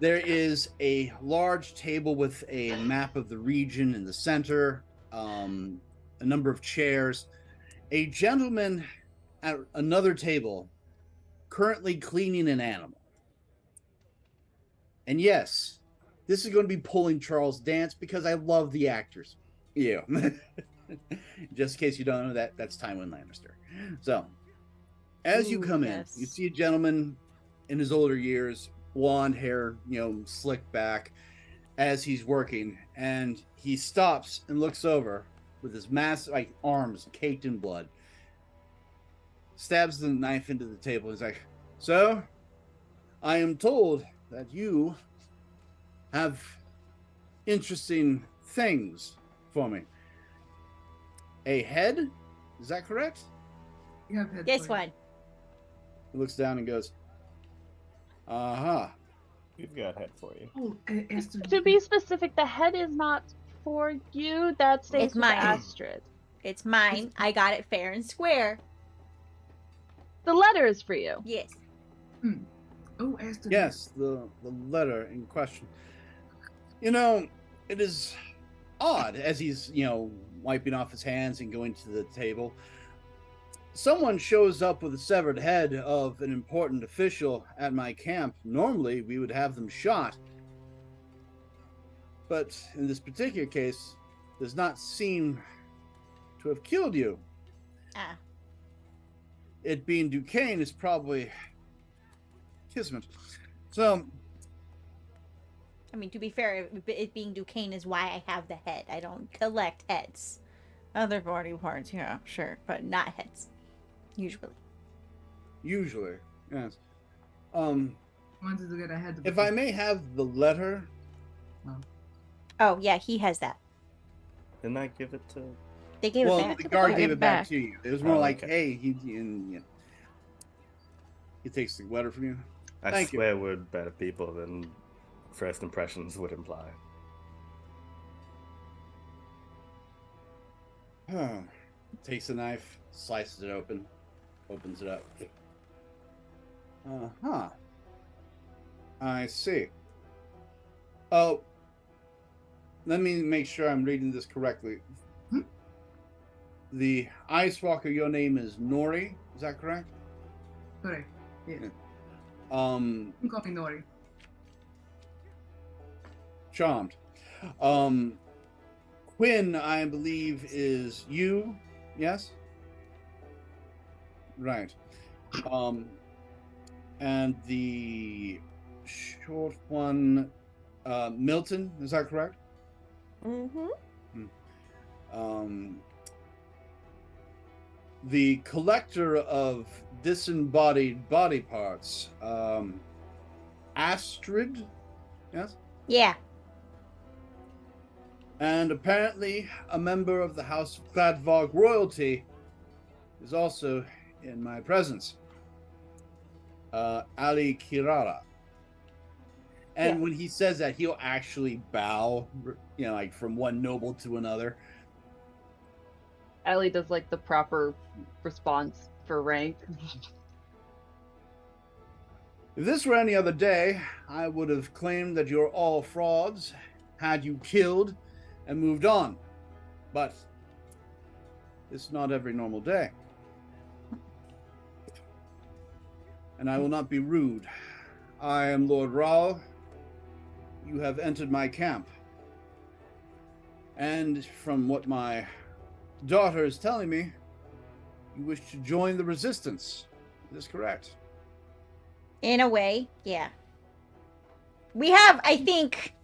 there is a large table with a map of the region in the center, a number of chairs, a gentleman at another table currently cleaning an animal. And yes, this is going to be pulling Charles Dance because I love the actors. Yeah. Just in case you don't know that's Tywin Lannister. So, as you Ooh, come yes. in, you see a gentleman in his older years, blonde hair, slicked back, as he's working, and he stops and looks over with his massive arms caked in blood, stabs the knife into the table. He's like, "So, I am told that you have interesting things for me. A head? Is that correct?" You have head This for you. one. He looks down and goes, "Uh-huh." We've got head for you. Oh, Esther. To be specific, the head is not for you. That stays It's with mine. Astrid. It's mine. I got it fair and square. The letter is for you. Yes. Oh, Esther. Yes, the letter in question. It is odd as he's, wiping off his hands and going to the table. Someone shows up with a severed head of an important official at my camp. Normally, we would have them shot. But in this particular case, does not seem to have killed you. Ah. It being Duquesne is probably kismet. So, I mean, to be fair, it being Duquesne is why I have the head. I don't collect heads. Other body parts, yeah, sure, but not heads. Usually. yes. Wanted to get ahead of If I may have the letter. Oh, yeah, he has that. Didn't I give it to? They gave Well, it back. the guard Give gave it it back back. to you. It was more Oh, like, okay. hey, he takes the letter from you. I Thank you. swear we're better people than first impressions would imply. Takes the knife, slices it open, opens it up. Uh-huh. I see. Oh, let me make sure I'm reading this correctly. The Ice Walker, your name is Nori, is that correct? Correct. Yeah. Yeah. You can call me Nori. Charmed. Quinn, I believe, is you, yes? Right. And the short one, Milton, is that correct? Mm-hmm. The collector of disembodied body parts, Astrid, yes? Yeah. And apparently, a member of the House of Cladvog royalty is also in my presence. Ali Kirara. And when he says that, he'll actually bow, like from one noble to another. Allie does like the proper response for rank. If this were any other day, I would have claimed that you're all frauds, had you killed, and moved on. But it's not every normal day. And I will not be rude. I am Lord Rahl. You have entered my camp. And from what my daughter is telling me, you wish to join the resistance. Is this correct? In a way, yeah. We have, I think,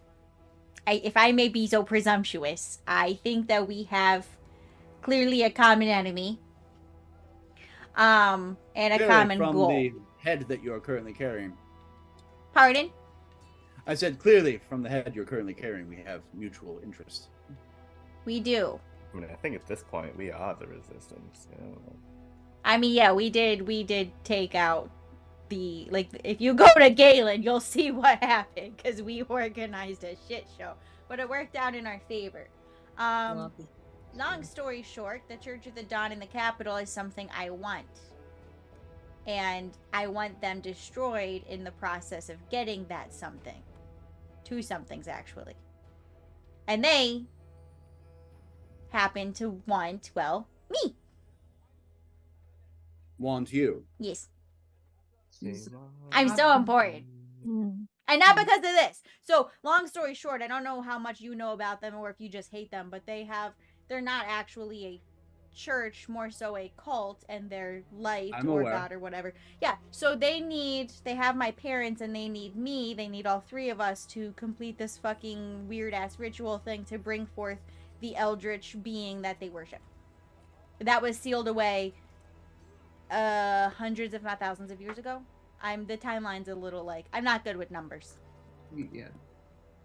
if I may be so presumptuous, I think that we have clearly a common enemy. And a common from goal. The head that you're currently carrying. Pardon? I said clearly from the head you're currently carrying, we have mutual interest. We do. I mean, I think at this point we are the resistance. You know? I mean, yeah, we did take out the, like, if you go to Galen, you'll see what happened, because we organized a shit show. But it worked out in our favor. Long story short, the Church of the Dawn in the capital is something I want. And I want them destroyed in the process of getting that something. 2 somethings, actually. And they happen to want, well, me. Want you? Yes. I'm so important. And not because of this. So, long story short, I don't know how much you know about them or if you just hate them, but they're not actually a church, more so a cult, and they're light or God or whatever. Yeah, so they have my parents and they need me, they need all 3 of us to complete this fucking weird-ass ritual thing to bring forth the eldritch being that they worship. That was sealed away hundreds, if not thousands of years ago. The timeline's a little like, I'm not good with numbers. Yeah.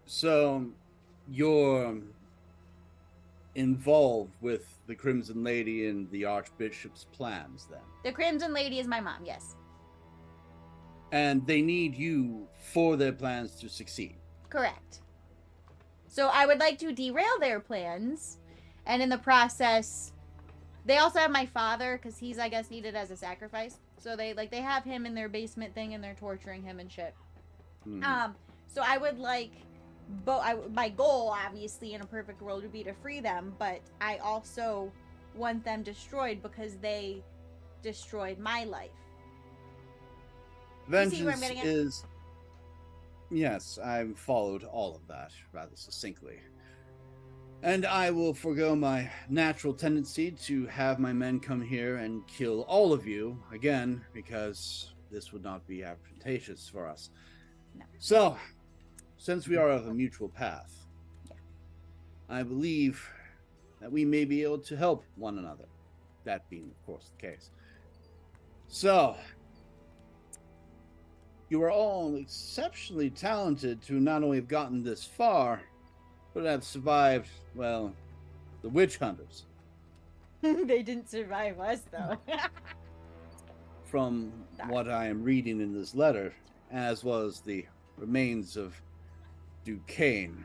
So, you're involved with the Crimson Lady and the Archbishop's plans, then? The Crimson Lady is my mom, yes. And they need you for their plans to succeed. Correct. So I would like to derail their plans, and in the process, they also have my father, because he's, I guess, needed as a sacrifice. So they have him in their basement thing, and they're torturing him and shit. So I would like, my goal, obviously, in a perfect world would be to free them, but I also want them destroyed because they destroyed my life. Vengeance you see where I'm getting at? is... Yes, I've followed all of that rather succinctly. And I will forego my natural tendency to have my men come here and kill all of you, again, because this would not be advantageous for us. No. So, since we are of a mutual path, I believe that we may be able to help one another. That being, of course, the case. So, you are all exceptionally talented to not only have gotten this far, but have survived, well, the witch hunters. They didn't survive us, though. From what I am reading in this letter, as well as the remains of Duquesne.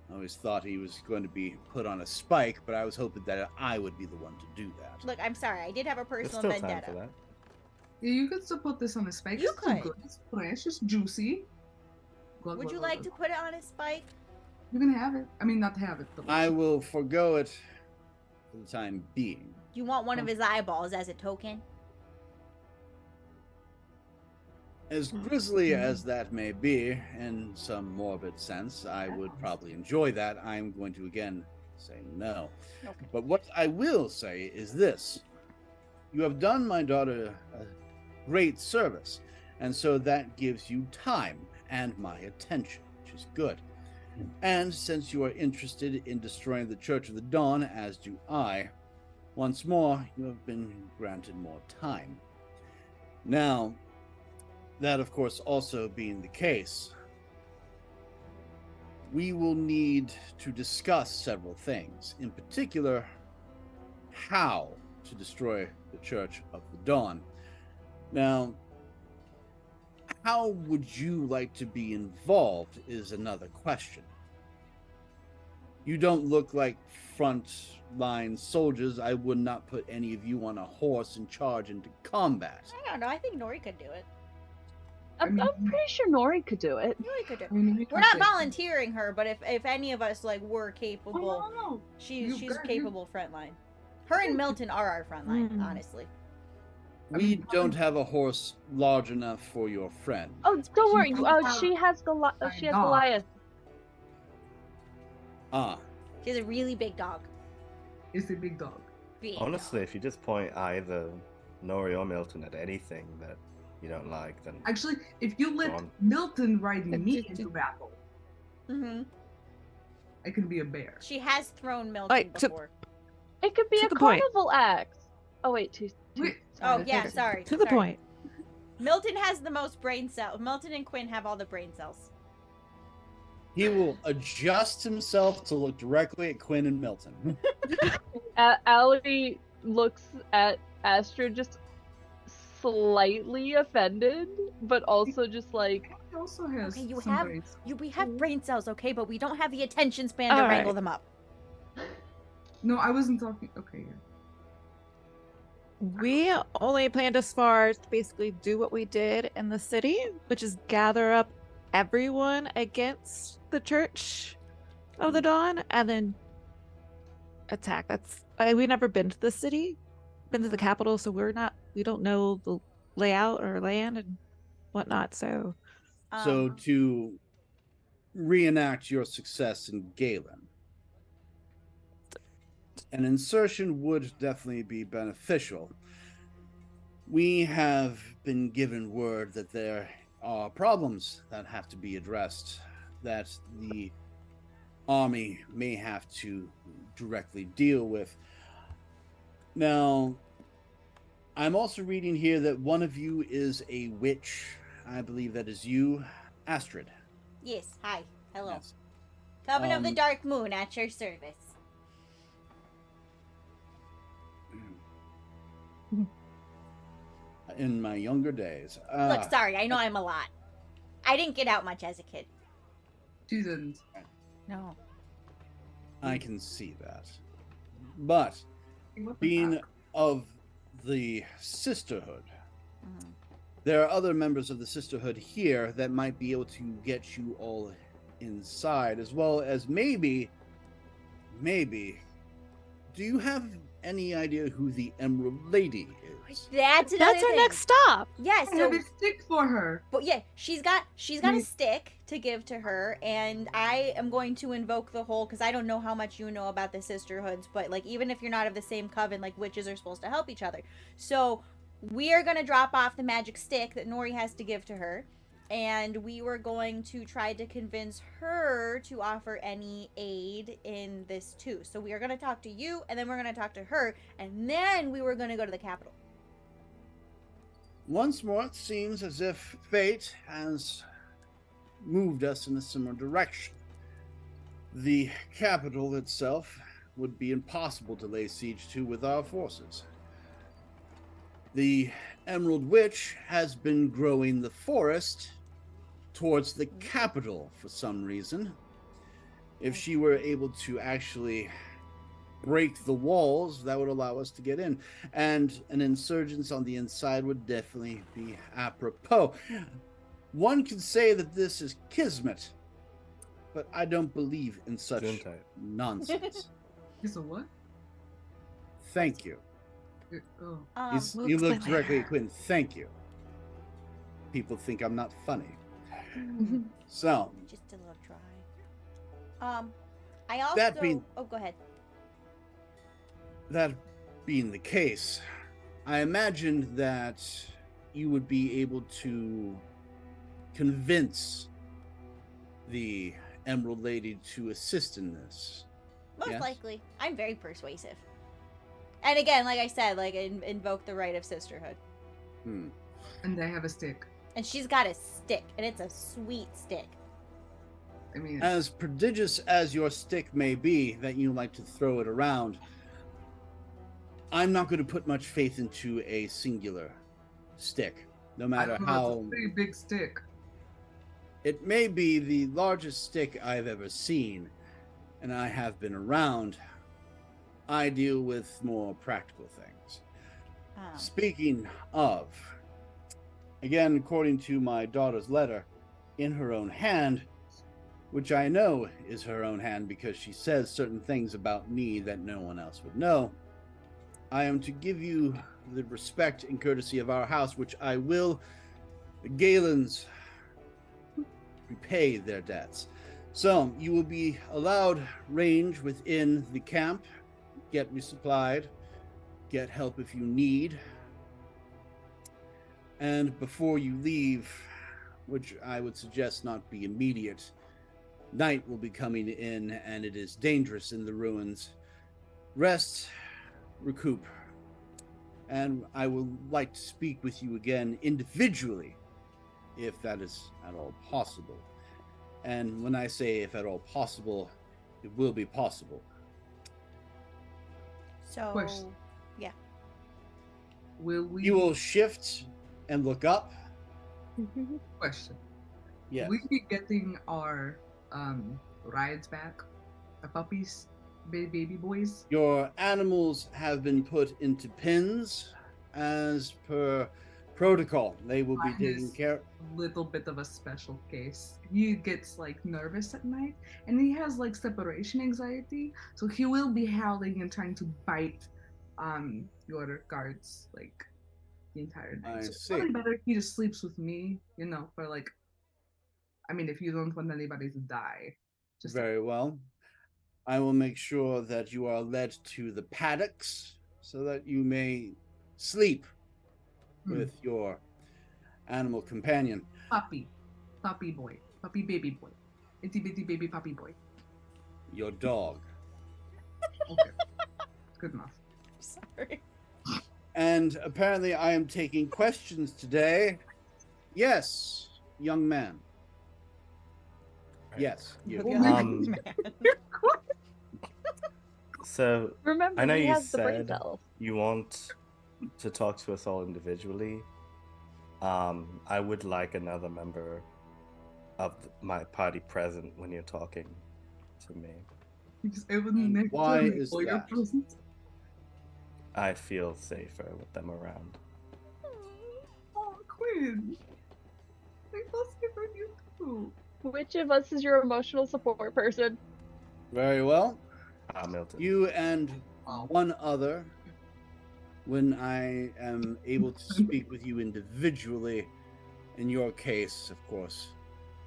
I always thought he was going to be put on a spike, but I was hoping that I would be the one to do that. Look, I'm sorry. I did have a personal There's still vendetta. time for that. Yeah, you could still put this on a spike. You It's still could. good. It's fresh. It's juicy. Would you like to put it on a spike? You can have it. I mean, not have it, but I will forego it for the time being. You want one of his eyeballs as a token? As grisly as that may be, in some morbid sense, I would probably enjoy that. I'm going to again say no. Okay. But what I will say is this. You have done my daughter a great service, and so that gives you time and my attention, which is good. And since you are interested in destroying the Church of the Dawn, as do I, once more, you have been granted more time. Now, that of course also being the case, we will need to discuss several things. In particular, how to destroy the Church of the Dawn. Now, how would you like to be involved is another question. You don't look like front-line soldiers. I would not put any of you on a horse and charge into combat. I don't know. I think Nori could do it. I'm pretty sure Nori could do it. Nori could do it. I mean, We're not volunteering her, but if any of us like were capable, Oh, no. she's You- capable frontline. Her and Milton are our frontline, Mm. honestly. We don't have a horse large enough for your friend. Oh, don't worry. doesn't She has I she has know. Goliath. Ah, She has a really big dog. It's a big dog. Big Honestly, dog. if you just point either Nori or Milton at anything that you don't like, then Actually, if you let Go on. Milton ride me into battle, Mm-hmm. I can be a bear. She has thrown Milton Alright, so- before. It could be To a the point. carnival act. Oh wait, two. Wait. Oh yeah, sorry. To the sorry. point. Milton has the most brain cells. Milton and Quinn have all the brain cells. he will adjust himself to look directly at Quinn and Milton. Allie looks at Astrid just slightly offended, but also just like, He also has Okay, you some have- braids. We have brain cells, okay, but we don't have the attention span to All wrangle right. them up. No, I wasn't talking. Okay. We only planned as far as to basically do what we did in the city, which is gather up everyone against the Church of the Dawn and then attack. We've never been to the city, been to the capital, so we don't know the layout or land and whatnot. So So to reenact your success in Galen, an insertion would definitely be beneficial. We have been given word that there are problems that have to be addressed, that the army may have to directly deal with. Now, I'm also reading here that one of you is a witch. I believe that is you, Astrid. Yes, hi. Hello. Yes. Coven of the Um, Dark Moon at your service. In my younger days. Look, sorry, I know I'm a lot. I didn't get out much as a kid. She didn't. No. I can see that. But What the being fuck? of the Sisterhood, Mhm. there are other members of the Sisterhood here that might be able to get you all inside, as well as maybe, do you have any idea who the Emerald Lady is? That's another that's our thing. next stop. Yes, I so have a stick for her. but yeah, she's got a stick to give to her, and I am going to invoke the whole because I don't know how much you know about the sisterhoods, but like even if you're not of the same coven, like witches are supposed to help each other. So we are gonna drop off the magic stick that Nori has to give to her, and we were going to try to convince her to offer any aid in this too. So we are gonna talk to you, and then we're gonna talk to her, and then we were gonna go to the capital. Once more, it seems as if fate has moved us in a similar direction. The capital itself would be impossible to lay siege to with our forces. The Emerald Witch has been growing the forest towards the capital for some reason. If she were able to actually break the walls, that would allow us to get in. And an insurgence on the inside would definitely be apropos. One could say that this is kismet, but I don't believe in such Gesundheit. nonsense. Is a what? Thank you. Oh. We'll You look explain directly later. at Quinn. Thank you. People think I'm not funny. So, Just a little dry. I also. That being- Oh, go ahead. that being the case, I imagined that you would be able to convince the Emerald Lady to assist in this. Most Yes? likely. I'm very persuasive. And again, like I said, like invoke the right of sisterhood. Hmm. And I have a stick. And she's got a stick, and it's a sweet stick. I mean, as prodigious as your stick may be, that you like to throw it around, I'm not going to put much faith into a singular stick, no matter I know how. it's a pretty big stick. It may be the largest stick I've ever seen, and I have been around. I deal with more practical things. Speaking of, again, according to my daughter's letter, in her own hand, which I know is her own hand because she says certain things about me that no one else would know, I am to give you the respect and courtesy of our house, which I will. The Galens repay their debts. So you will be allowed range within the camp, get resupplied, get help if you need. And before you leave, which I would suggest not be immediate, night will be coming in and it is dangerous in the ruins. Rest, recoup, and I would like to speak with you again individually, if that is at all possible. And when I say if at all possible, it will be possible. So, Question. yeah. Will we? You will shift and look up. Question. Yes. Will we be getting our rides back? The puppies, baby boys. Your animals have been put into pens as per protocol. They will be taken care. Little bit of a special case. He gets like nervous at night, and he has like separation anxiety. So he will be howling and trying to bite your guards like the entire night. I So it's see. probably better if he just sleeps with me, for like. I mean, if you don't want anybody to die, just Very well. I will make sure that you are led to the paddocks so that you may sleep with your animal companion. puppy boy, puppy baby boy, itty bitty baby puppy boy. Your dog. Okay, good enough. Sorry. And apparently I am taking questions today. Yes, young man. Yes, you. So Remember, I know he you has the brain said cells. you want to talk to us all individually. I would like another member of my party present when you're talking to me. Why is that? I feel safer with them around. Oh, Quinn. I feel safe for you too. Which of us is your emotional support person? Very well. Milton. You and one other, when I am able to speak with you individually, in your case, of course,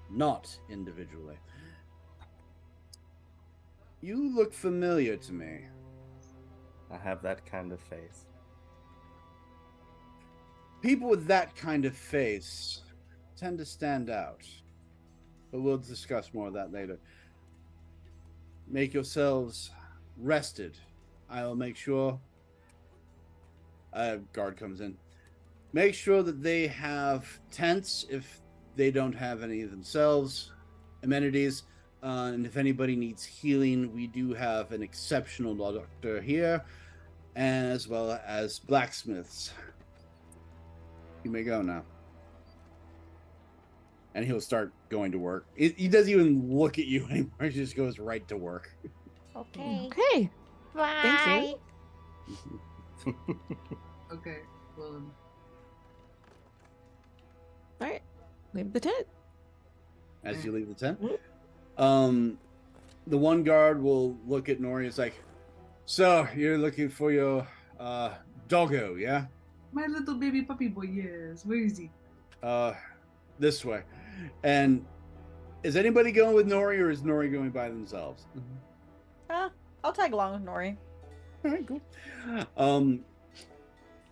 not individually. You look familiar to me. I have that kind of face. People with that kind of face tend to stand out. But we'll discuss more of that later. Make yourselves rested. I'll make sure. Guard comes in. Make sure that they have tents if they don't have any themselves, amenities. And if anybody needs healing, we do have an exceptional doctor here, as well as blacksmiths. You may go now. And he'll start going to work. He doesn't even look at you anymore. He just goes right to work. Okay. Okay. Bye. Thank you. Okay, well. All right. Leave the tent. As you leave the tent. The one guard will look at Nori. It's like, so you're looking for your doggo, yeah? My little baby puppy boy, yes. Where is he? This way. And is anybody going with Nori, or is Nori going by themselves? I'll tag along with Nori. All right, cool.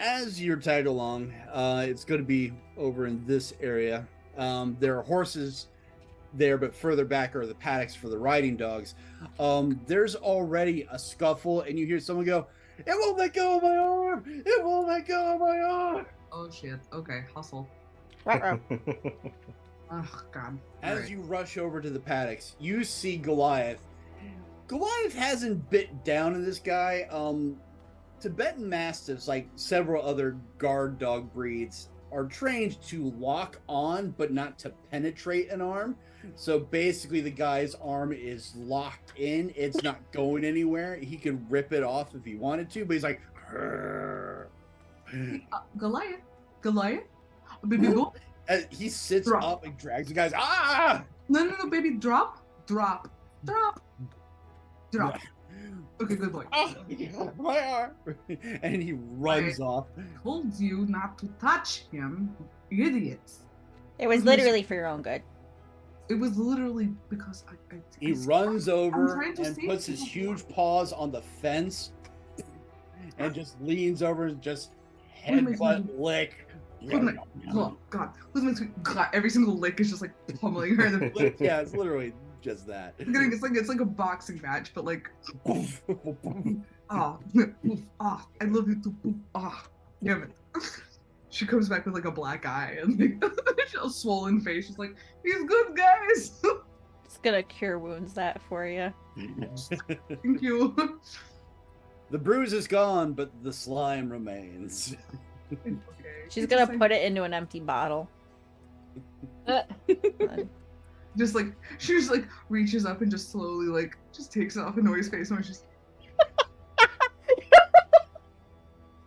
As you're tagged along, it's going to be over in this area. There are horses there, but further back are the paddocks for the riding dogs. There's already a scuffle, and you hear someone go, "It won't let go of my arm! It won't let go of my arm!" Oh shit. Okay, hustle. Oh God. As you rush over to the paddocks, you see Goliath. Goliath hasn't bit down in this guy. Tibetan Mastiffs, like several other guard dog breeds, are trained to lock on but not to penetrate an arm. So basically, the guy's arm is locked in. It's not going anywhere. He could rip it off if he wanted to, but he's like, Goliath, baby boy. He sits Drop. up and drags the guy's. Ah! No, baby, drop. Okay, good boy. Oh, my arm! And he runs off. Told you not to touch him, idiots. It was literally for your own good. It was literally because He runs over and puts his huge paws on the fence and just leans over and just headbutt lick. Oh God! God, every single lick is just like pummeling her in the Yeah, it's literally just that. It's like a boxing match, but like I love you too. Damn it. She comes back with like a black eye and like a swollen face. She's like, he's good, guys. It's gonna cure wounds that for you. Thank you. The bruise is gone, but the slime remains. Okay. She's gonna put it into an empty bottle. Just like she just like reaches up and just slowly like just takes it off Anoi's face and just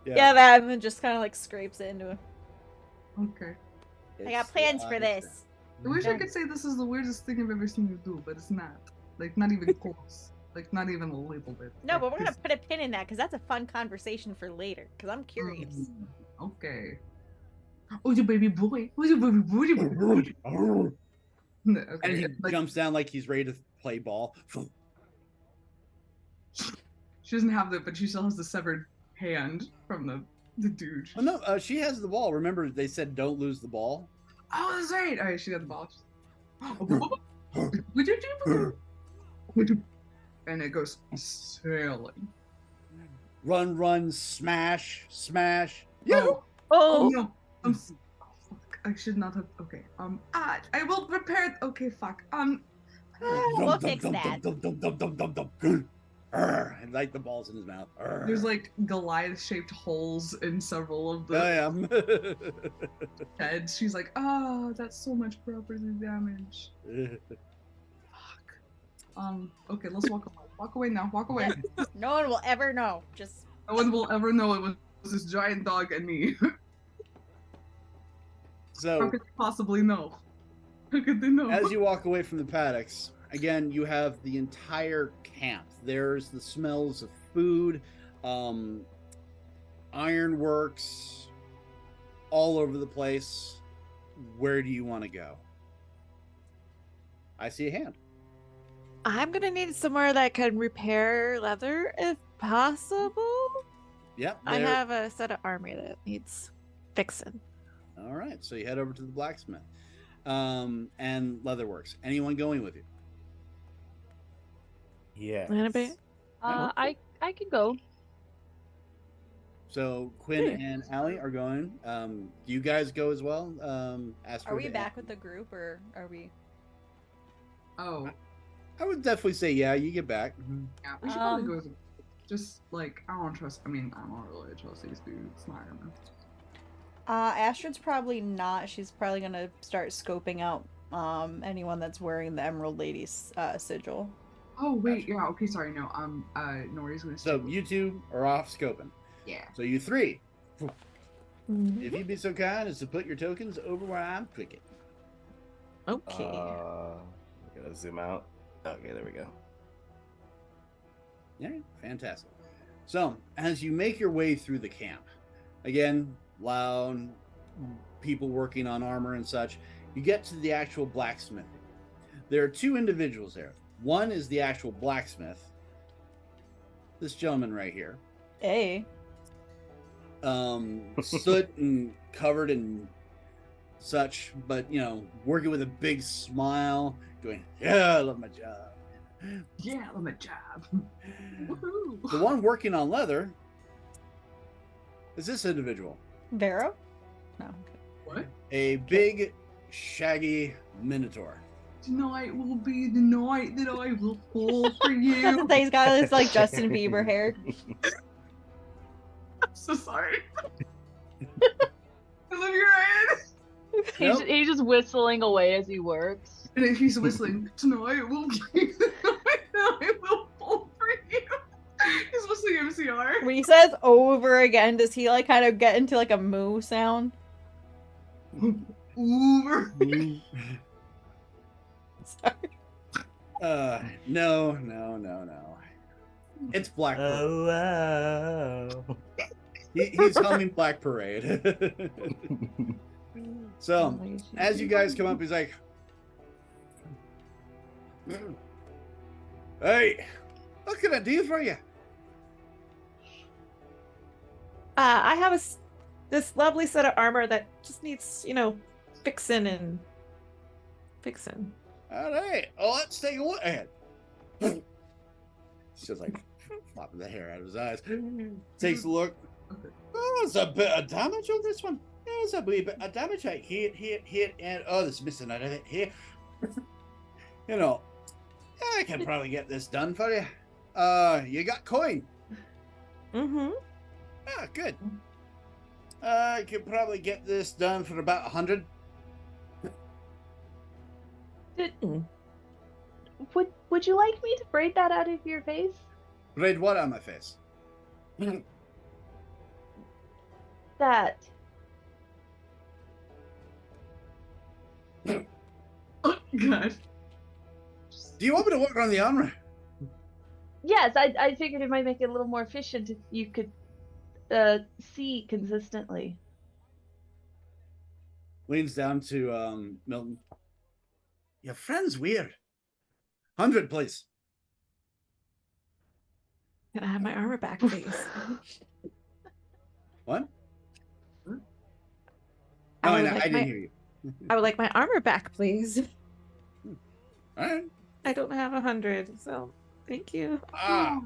yeah, that and just kind of like scrapes it into it. Okay. I got plans for this. I wish I could say this is the weirdest thing I've ever seen you do, but it's not. Like not even close. Like not even a little bit. No, like, but we're gonna put a pin in that because that's a fun conversation for later. Because I'm curious. Okay. Oh, your baby boy. Oh, your baby boy. Okay. And he jumps down like he's ready to play ball. She doesn't have that, but she still has the severed hand from the dude. Oh no, she has the ball. Remember, they said don't lose the ball. Oh, that's right. All right, she got the ball. And it goes sailing. Run, smash. Yo! Oh no! I should not have. Okay. I will prepare. Okay, fuck. We'll fix that. And like the balls in his mouth. There's like Goliath-shaped holes in several of the heads. She's like, oh, that's so much property damage. Fuck. Okay, let's walk away. Walk away now. Walk away. No one will ever know. Just. No one will ever know it was this giant dog and me. So how could they possibly know? How could they know? As you walk away from the paddocks, again, you have the entire camp. There's the smells of food, ironworks, all over the place. Where do you want to go? I see a hand. I'm gonna need somewhere that can repair leather if possible. Yep. I have a set of armor that needs fixing. All right, so you head over to the blacksmith and leatherworks. Anyone going with you? Yeah. Anybody? I can go. So Quinn and Allie are going. Do you guys go as well? Are we back with the group or are we? Oh. I would definitely say yeah. You get back. Yeah, we should probably go. Just like I don't trust. I mean, I don't really trust these dudes. Not gonna. Astrid's probably not. She's probably gonna start scoping out anyone that's wearing the Emerald Lady's sigil. Oh wait, yeah, okay, sorry, no. Nori's gonna. So you two are off scoping. Yeah. So you three, if you'd be so kind as to put your tokens over where I'm clicking. Okay. Gotta zoom out. Okay, there we go. Yeah, fantastic. So as you make your way through the camp, again, loud people working on armor and such, you get to the actual blacksmith. There are two individuals there. One is the actual blacksmith, this gentleman right here. Hey. Soot and covered in such, but working with a big smile, going, yeah, I love my job. Yeah, I love my job. The one working on leather is this individual. Vero? No. What? A big, shaggy minotaur. Tonight will be the night that I will fall for you. He's got this like Justin Bieber hair. I'm so sorry. I love you, Ryan. He's just whistling away as he works. And if he's whistling, tonight will be the night that I will fall for you. He's whistling MCR. When he says over again, does he like kind of get into like a moo sound? Over. Sorry. No. It's Black Parade. Oh, wow. He's humming Black Parade. So, as you guys come up, he's like, "Hey, what can I do for you?" I have this lovely set of armor that just needs, fixing and fixing. All right. Oh, let's take a look at it. He's just like flopping the hair out of his eyes. Takes a look. Oh, there's a bit of damage on this one. There's a wee bit of damage. Right here, and oh, there's missing out of it here. I can probably get this done for you. You got coin? Mm-hmm. Ah, good. I could probably get this done for about 100. Would you like me to braid that out of your face? Braid what on my face? That. Oh, God. Do you want me to work on the armor? Yes, I figured it might make it a little more efficient if you could see consistently. Leans down to Milton. Your friend's weird. 100, please. Can I have my armor back, please? What? I I didn't hear you. I would like my armor back, please. All right. I don't have 100, so thank you. Ah.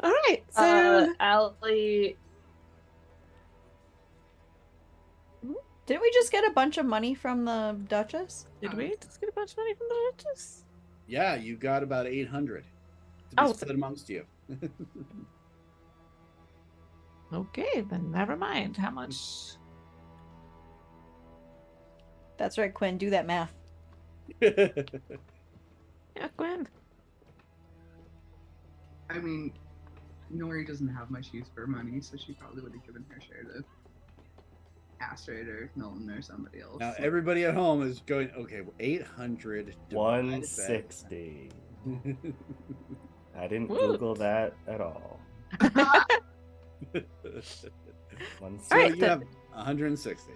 All right, so Allie. Didn't we just get a bunch of money from the Duchess? did we just get a bunch of money from the Duchess? Yeah, you got about 800 to be Oh, split amongst you. Okay, then never mind. How much? That's right, Quinn. Do that math. Yeah, Gwen. I mean, Nori doesn't have much use for money, so she probably would have given her share to Astrid or Milton or somebody else. Now everybody at home is going, okay, 800 divided by- 160. I didn't Woo. Google that at all. So All right, you then. have 160.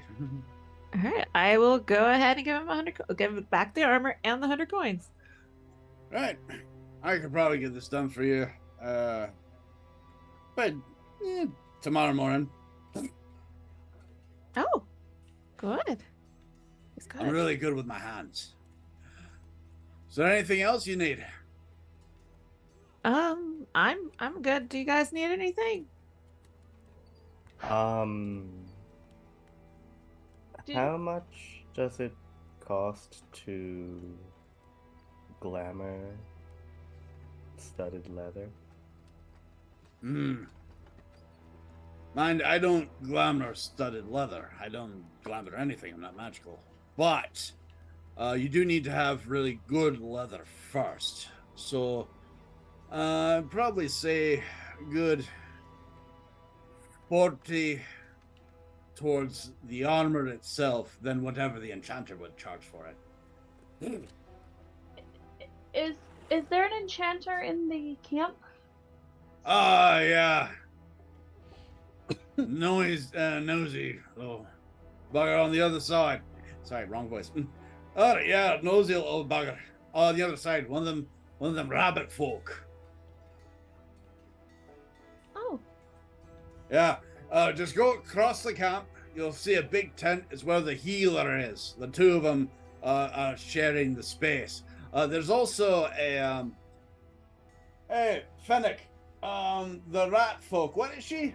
All right, I will go ahead and give him 100. Give him back the armor and the 100 coins. Right. I could probably get this done for you. But tomorrow morning. Oh, good. He's good. I'm really good with my hands. Is there anything else you need? I'm good. Do you guys need anything? How much does it cost to glamour studded leather? Mind, I don't glamour studded leather. I don't glamour anything. I'm not magical. But you do need to have really good leather first. So I'd probably say good 40 towards the armor itself than whatever the enchanter would charge for it. Is there an enchanter in the camp? Yeah. Nosy. Oh, bugger on the other side. Sorry, wrong voice. Oh, yeah, nosy little bugger. On the other side, one of them rabbit folk. Oh. Yeah, just go across the camp. You'll see a big tent. Is where the healer is. The two of them are sharing the space. There's also a hey, Fennec. The rat folk. What is she?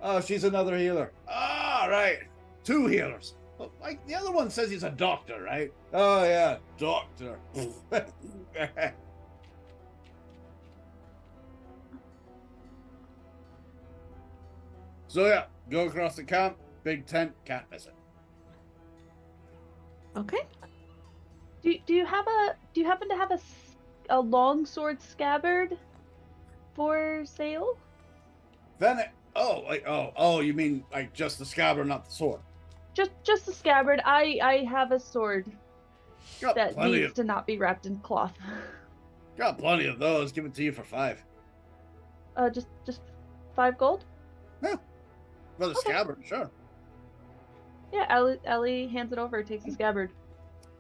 Oh, she's another healer. Ah, right. 2 healers. Well, like the other one says he's a doctor, right? Oh yeah, doctor. So yeah, go across the camp, big tent, can't miss it. Okay. Do you happen to have a long sword scabbard for sale? Then oh, you mean like just the scabbard, not the sword? Just a scabbard. I have a sword Got that plenty needs of to not be wrapped in cloth. got plenty of those. Give it to you for 5. Just 5 gold? Yeah, for the Okay. scabbard, sure. Yeah, Ellie hands it over, takes the scabbard.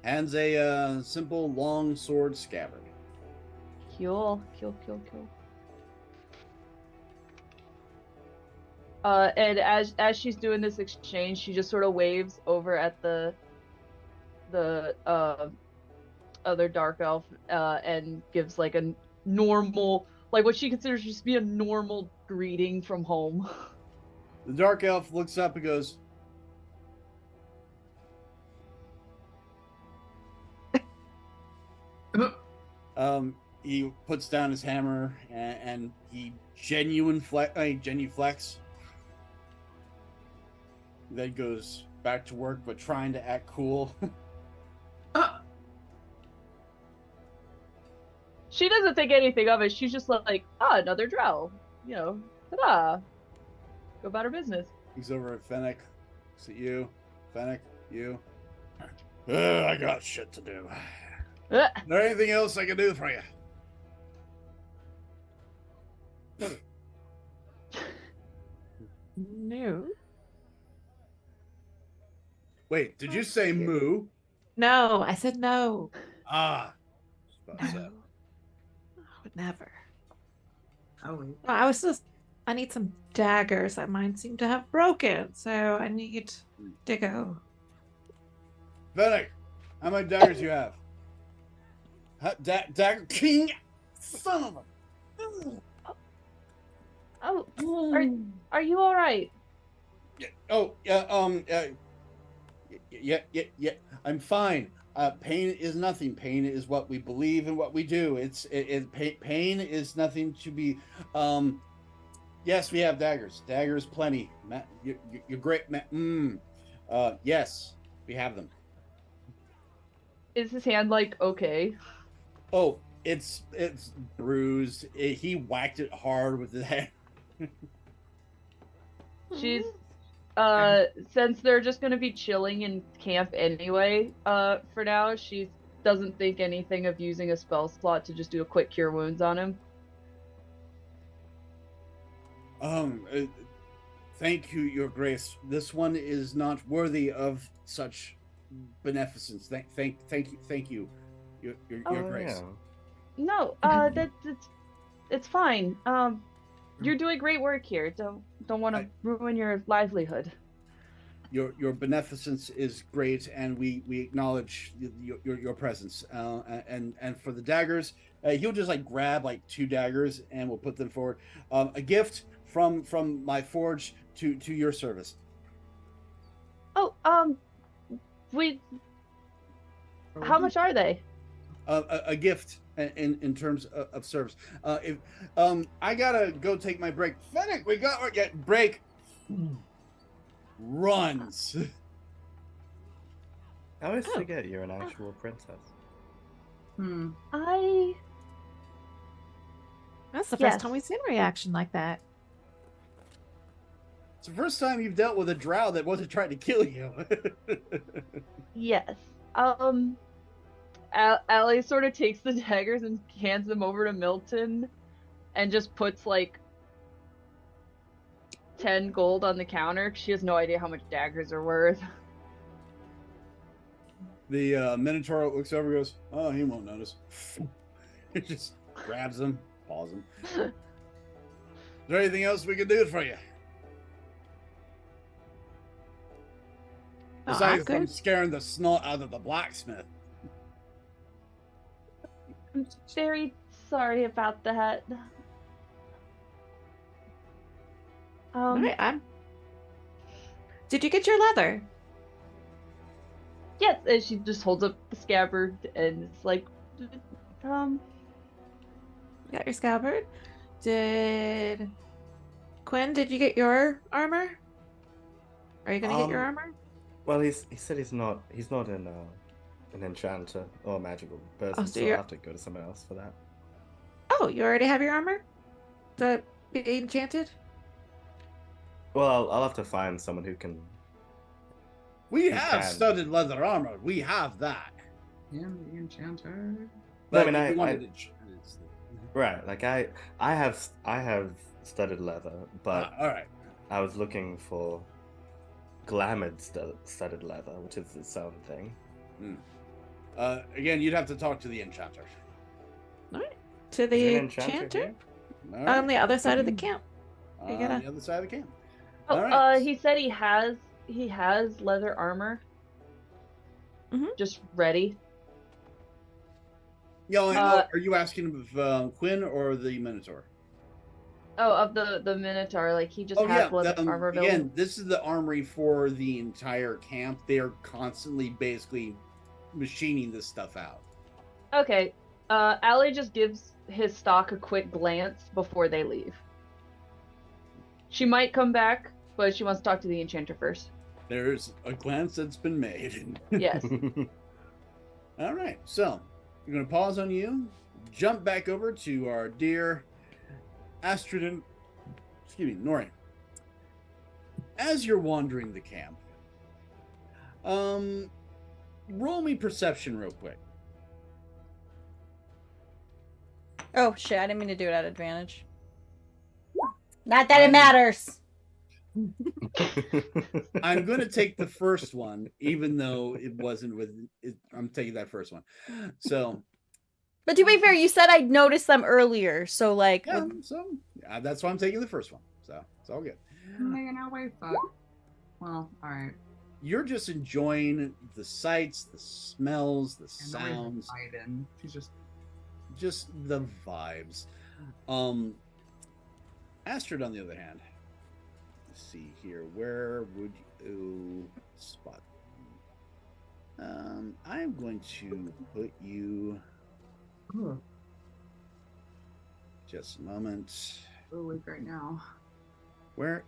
Hands a simple long sword scabbard. Cool. And as she's doing this exchange, she just sort of waves over at the other dark elf and gives like a normal, like what she considers just be a normal greeting from home. The dark elf looks up and goes, he puts down his hammer and he genuflex. Then goes back to work, but trying to act cool. She doesn't think anything of it. She's just like, another drow. You know, ta-da. Go about her business. He's over at Fennec. Looks at you. Fennec, you. I got shit to do. Is there anything else I can do for you? No. Wait, did you say moo? No, I said no. Ah. No. I would never. Oh, wait. I need some daggers that mine seem to have broken, so I need to go. Fennec, how many daggers you have? Dagger king, son of a. Oh, are you all right? Yeah. I'm fine. Pain is nothing. Pain is what we believe and what we do. Pain is nothing to be. Yes, we have daggers. Daggers, plenty. Matt, you're great, Matt. Yes, we have them. Is his hand like okay? Oh, it's bruised. He whacked it hard with his hand. She's since they're just gonna be chilling in camp anyway, for now, she doesn't think anything of using a spell slot to just do a quick cure wounds on him. Thank you, Your Grace. This one is not worthy of such beneficence. Thank you, Your Grace. Yeah. No, it's fine. You're doing great work here. Don't want to ruin your livelihood. Your beneficence is great, and we acknowledge your presence. And for the daggers, he'll just like grab like 2 daggers, and we'll put them forward. A gift from my forge to your service. Oh, how much are they? A gift in terms of service. If I gotta go take my break. Fennec, we got break. Runs. I always forget you're an actual princess. That's the first time we've seen a reaction like that. It's the first time you've dealt with a drow that wasn't trying to kill you. Yes. Allie sort of takes the daggers and hands them over to Milton and just puts like 10 gold on the counter. She has no idea how much daggers are worth. The Minotaur looks over and goes, oh, he won't notice. He just grabs them, paws them. Is there anything else we can do for you? Besides from scaring the snot out of the blacksmith. I'm very sorry about that. All right, Did you get your leather? Yes, and she just holds up the scabbard and it's like, You got your scabbard. Did Quinn? Did you get your armor? Are you gonna get your armor? Well, he said he's not an enchanter or a magical person, so so you're- I'll have to go to someone else for that. Oh, you already have your armor? The enchanted? Well, I'll have to find someone who can. We You have can. studded leather armor. We have that. And the enchanter. No, I But mean, if you I wanted to right, like I have studded leather, but all right. I was looking for glamored studded leather, which is its own thing. Again, you'd have to talk to the enchanter. All right. To Is the there an enchanter enchanter here? All right. on the other side of the camp. You On gotta- the other side of the camp. oh, All right. he said he has leather armor. Just ready. Yo, are you asking of Quinn or the Minotaur? Oh, of the Minotaur, like he just has leather armor available. Again, this is the armory for the entire camp. They are constantly, basically, machining this stuff out. Okay, Allie just gives his stock a quick glance before they leave. She might come back, but she wants to talk to the enchanter first. There's a glance that's been made. Yes. All right, so we're going to pause on you, jump back over to our dear Astrid and, Nori. As you're wandering the camp, roll me perception real quick. Oh shit! I didn't mean to do it at advantage. Not that it matters. I'm going to take the first one, even though it wasn't with it. I'm taking that first one. So, But to be fair, you said I'd noticed them earlier, so like. yeah, that's why I'm taking the first one. So it's all good. Hanging out way fuck. Well, all right. You're just enjoying the sights, the smells, the And sounds, Biden. She's just the vibes. Astrid, on the other hand, let's see here. Where would you spot? I'm going to put you. Just a moment. like right now. Where?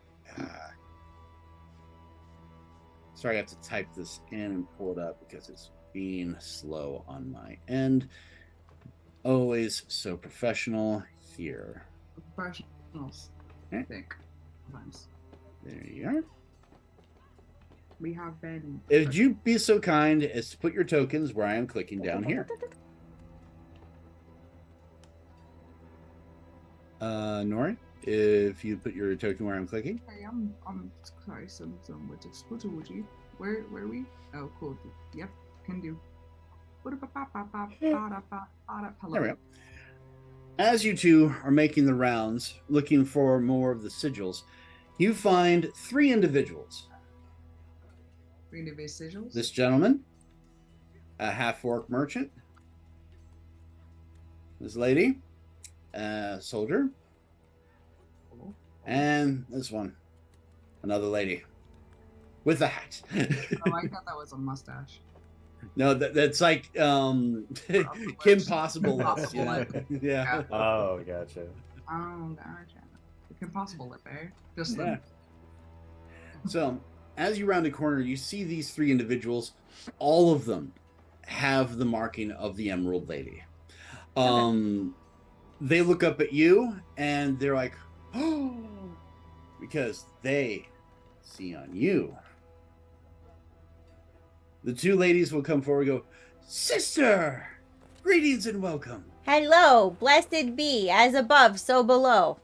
Sorry, I have to type this in and pull it up because it's being slow on my end. Always so professional here. Professionals, I think. Sometimes. There you are. We have been. Would you be so kind as to put your tokens where I am clicking down here? Nori, if you put your token where I'm clicking. Hey, I'm sorry, some with exclusivity. Where are we? Oh, cool. Yep, can do. There we go. As you two are making the rounds, looking for more of the sigils, you find three individuals. Sigils? This gentleman, a half-orc merchant, this lady, a soldier, and this one, another lady with a hat. Oh, I thought that was a mustache. No, that's like Kim Possible lips. Yeah. Yeah. Oh, gotcha. Oh, gotcha. Kim Possible lip, eh? Just yeah. So, as you round a corner, you see these three individuals. All of them have the marking of the Emerald Lady. They look up at you and they're like, oh, because they see on you. The two ladies will come forward and go, sister, greetings and welcome. Hello, blessed be, as above, so below.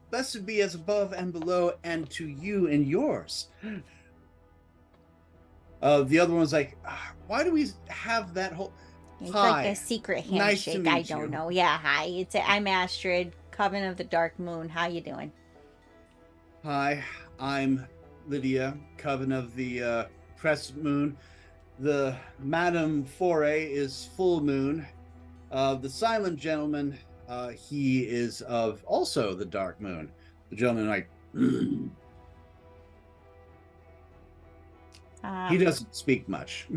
Blessed be as above and below, and to you and yours. The other one's like, why do we have that whole... It's hi. like a secret handshake. Nice to meet I don't you. know. Yeah, hi. I'm Astrid, Coven of the Dark Moon. How you doing? Hi, I'm Lydia, Coven of the Crescent Moon. The Madame Foray is Full Moon. The Silent Gentleman, he is of also the Dark Moon. The gentleman like, He doesn't speak much.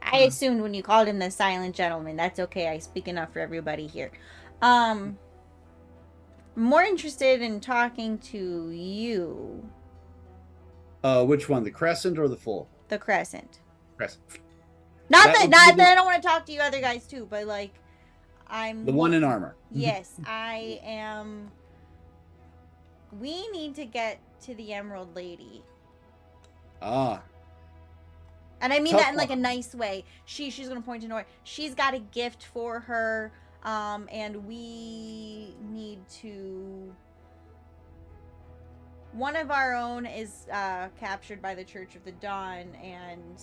I assumed when you called him the silent gentleman. That's okay. I speak enough for everybody here. More interested in talking to you. Which one, the crescent or the full? The crescent. Crescent. Not that I don't want to talk to you other guys too, but like I'm the one in armor. Yes, I am. We need to get to the Emerald Lady. Ah. And I mean that in like a nice way. She's gonna point to Nora. She's got a gift for her, and we need to. One of our own is captured by the Church of the Dawn, and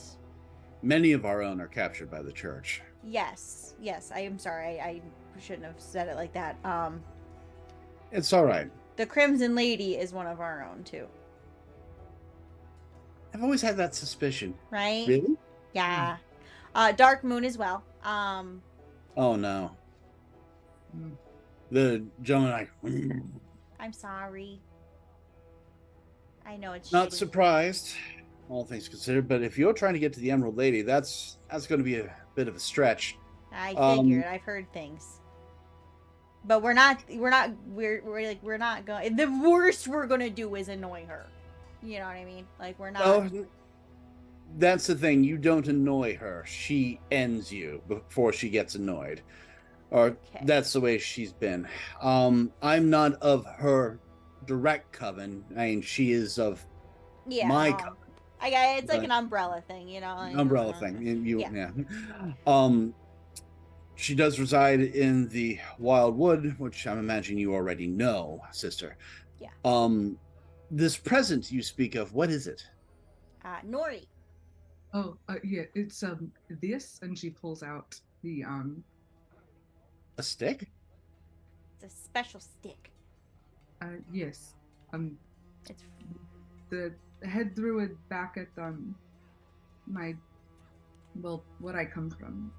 many of our own are captured by the church. Yes, I am sorry. I shouldn't have said it like that. It's all right. The Crimson Lady is one of our own too. I've always had that suspicion. Right? Really? Yeah. Dark Moon as well. Oh no. The gentleman I'm sorry. I know it's not shitty. surprised, all things considered, but if you're trying to get to the Emerald Lady, that's going to be a bit of a stretch. I figured. I've heard things. But we're not going. The worst we're gonna do is annoy her. You know what I mean? Like we're not. Oh, that's the thing. You don't annoy her. She ends you before she gets annoyed, or that's the way she's been. I'm not of her direct coven. I mean, she is of my coven. It's like an umbrella thing, you know. Like, umbrella thing. Yeah. She does reside in the Wildwood, which I'm imagining you already know, sister. Yeah. This present you speak of, what is it? Nori. Oh, yeah, it's this, and she pulls out the a stick? It's a special stick. Yes. It's the head druid back at what I come from,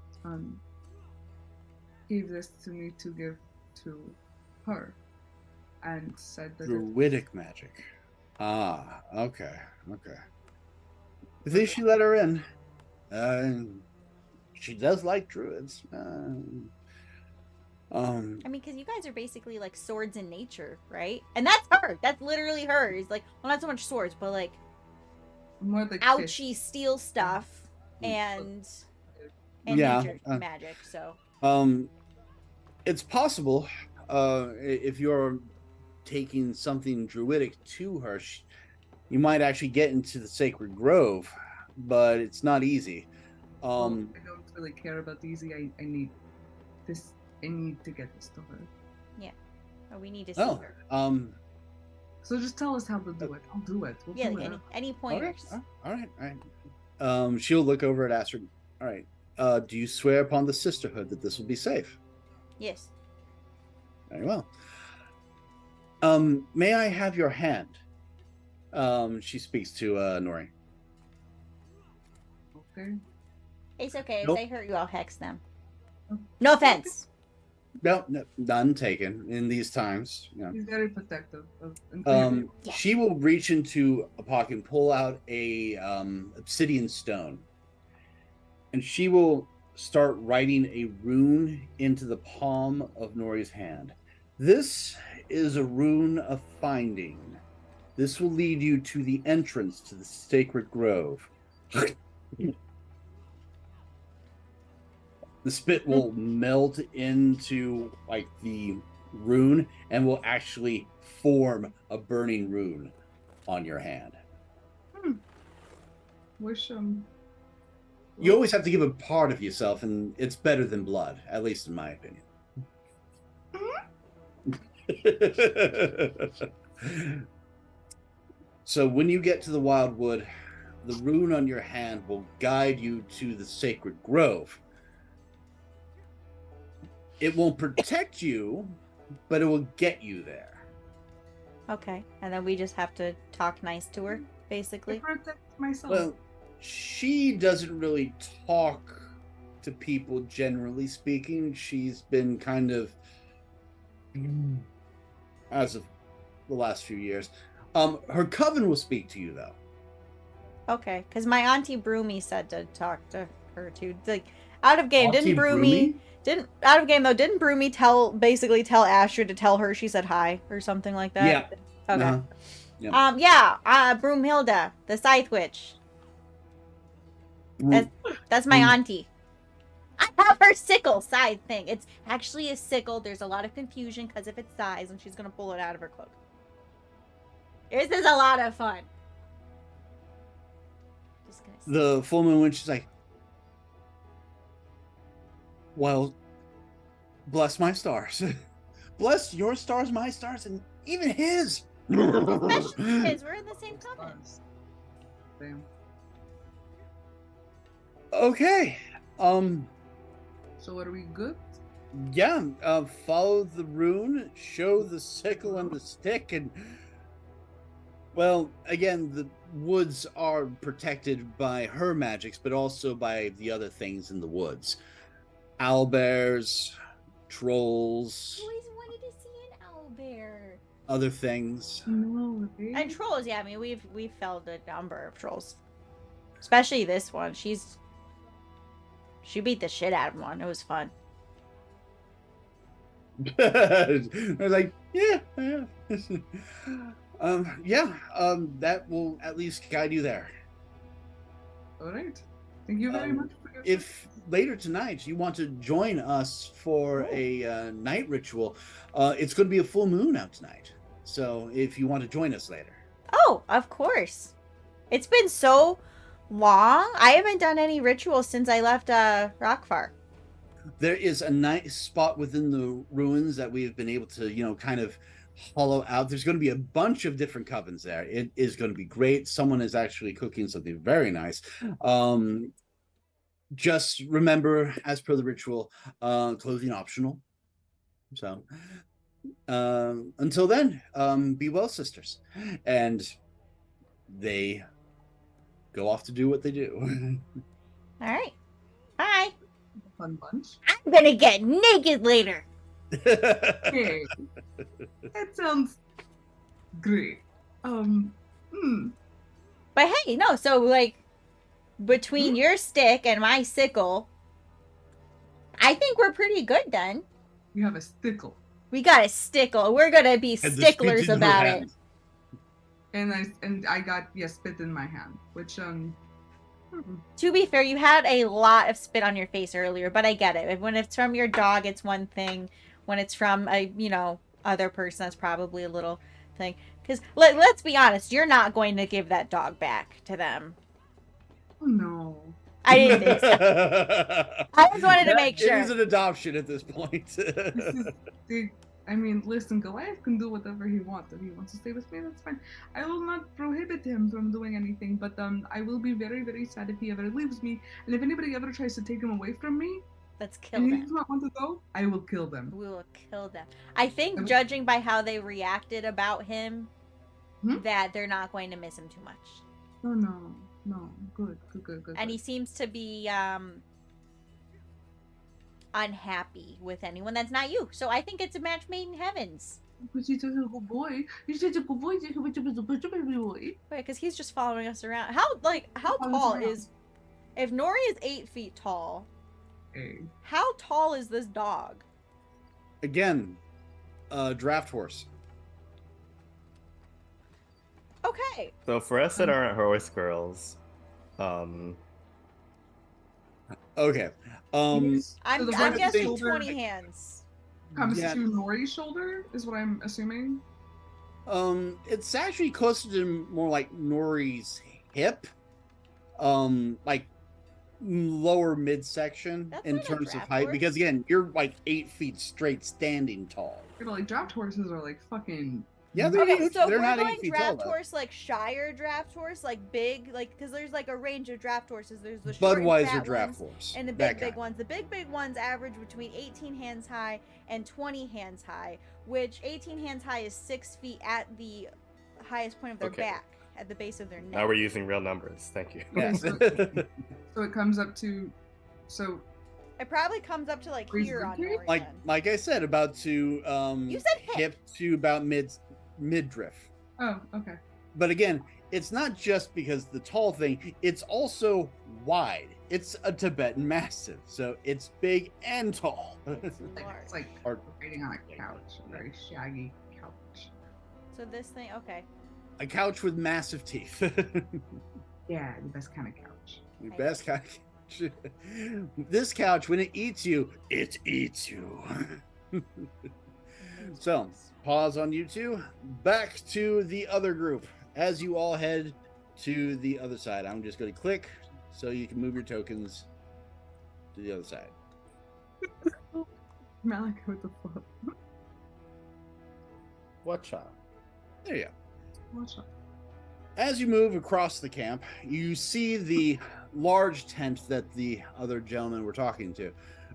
gave this to me to give to her, and said that druidic magic. Ah, okay. I think she let her in. She does like druids. I mean, because you guys are basically like swords in nature, right? And that's her. That's literally her. It's like, well, not so much swords, but like more the ouchy steel stuff and nature magic. So it's possible if you're taking something druidic to her, you might actually get into the sacred grove, but it's not easy. I don't really care about easy. I need this. I need to get this to her. Yeah. Oh, we need to see her. So just tell us how to do it. I'll do it. We'll do it. Any pointers? All right. She'll look over at Astrid. All right. Do you swear upon the sisterhood that this will be safe? Yes. Very well. May I have your hand? She speaks to Nori. Okay. It's okay. If they hurt you, I'll hex them. No offense. No, none taken in these times. He's very protective. She will reach into a pocket and pull out a obsidian stone, and she will start writing a rune into the palm of Nori's hand. This is a rune of finding. This will lead you to the entrance to the sacred grove. The spit will melt into like the rune and will actually form a burning rune on your hand. Wish You always have to give a part of yourself, and it's better than blood, at least in my opinion. So when you get to the Wildwood, the rune on your hand will guide you to the sacred grove. It won't protect you, but it will get you there. Okay, and then we just have to talk nice to her, basically. I protect myself. Well, she doesn't really talk to people, generally speaking. She's been kind of, as of the last few years. Her coven will speak to you, though. Okay, because my auntie Broomy said to talk to her too. Like out of game, Auntie didn't Broomy? Broomy? Didn't out of game though? Didn't Broomy basically tell Astrid to tell her she said hi or something like that? Yeah. Okay. Uh-huh. Yep. Yeah. Broomhilda, the Scythe Witch. That's my auntie. I have her sickle scythe thing. It's actually a sickle. There's a lot of confusion because of its size, and she's gonna pull it out of her cloak. This is a lot of fun. Just gonna The full moon witch is like, well, bless my stars. Bless your stars, my stars, and even his. Especially his. We're in the same coven. Damn. Okay. So are we good? Yeah. Follow the rune, show the sickle and the stick, and well, again, the woods are protected by her magics, but also by the other things in the woods. Owlbears, trolls. I always wanted to see an owlbear. Other things. No, and trolls, yeah. I mean, we've felled a number of trolls, especially this one. She beat the shit out of one. It was fun. I was like, yeah. That will at least guide you there. All right. Thank you very much. If later tonight you want to join us for a night ritual, it's going to be a full moon out tonight. So if you want to join us later. Oh, of course. It's been so long. I haven't done any rituals since I left Rockfar. There is a nice spot within the ruins that we have been able to, kind of hollow out. There's going to be a bunch of different covens there. It is going to be great. Someone is actually cooking something very nice. Just remember, as per the ritual, clothing optional. So until then, be well, sisters. And they go off to do what they do. All right. Bye. Fun bunch. I'm gonna get naked later. Okay. That sounds great. But hey, no, so like between your stick and my sickle, I think we're pretty good then. You have a stickle. We got a stickle. We're gonna be sticklers about it. And I got spit in my hand, which To be fair, you had a lot of spit on your face earlier, but I get it. When it's from your dog, it's one thing. When it's from a other person, that's probably a little thing. Because let's be honest, you're not going to give that dog back to them. Oh no. I didn't think so. I just wanted to make sure. It is an adoption at this point. Listen, Goliath can do whatever he wants. If he wants to stay with me, that's fine. I will not prohibit him from doing anything, but I will be very, very sad if he ever leaves me. And if anybody ever tries to take him away from me, let's kill them. And he does not want to go, I will kill them. We will kill them. I think, judging by how they reacted about him, that they're not going to miss him too much. Oh no, good. And he seems to be unhappy with anyone that's not you. So I think it's a match made in heavens. Because he's a little boy. He's a little boy. Wait, because he's just following us around. How tall is... If Nori is 8 feet tall, how tall is this dog? Again, draft horse. Okay. So for us that aren't horse girls, okay. I'm guessing 20 hands. Comes to Nori's shoulder is what I'm assuming. It's actually closer to more like Nori's hip. Like lower midsection in terms of height, because again, you're like 8 feet straight standing tall. Like draft horses are like fucking. Yeah, they're huge. So they're we're not going 8 feet draft tall. horse, like Shire draft horse, like big, like because there's like a range of draft horses. There's the short Budweiser and fat draft ones, horse, and the big ones. The big ones average between 18 hands high and 20 hands high, which 18 hands high is 6 feet at the highest point of their back, at the base of their neck. Now we're using real numbers. Thank you. Yes. So it comes up to, it probably comes up to like here on Nori. Like I said, about to you said hip to about midriff. Oh, okay. But again, it's not just because the tall thing, it's also wide. It's a Tibetan Mastiff, so it's big and tall. It's It's like Or- riding on a couch, a very shaggy couch. So this thing, okay. A couch with massive teeth. Yeah, the best kind of couch. The best couch. This couch, when it eats you, it eats you. So, pause on you two. Back to the other group. As you all head to the other side, I'm just going to click so you can move your tokens to the other side. Malachi with the flip. Watch out. There you go. Watch out. As you move across the camp, you see the large tent that the other gentlemen were talking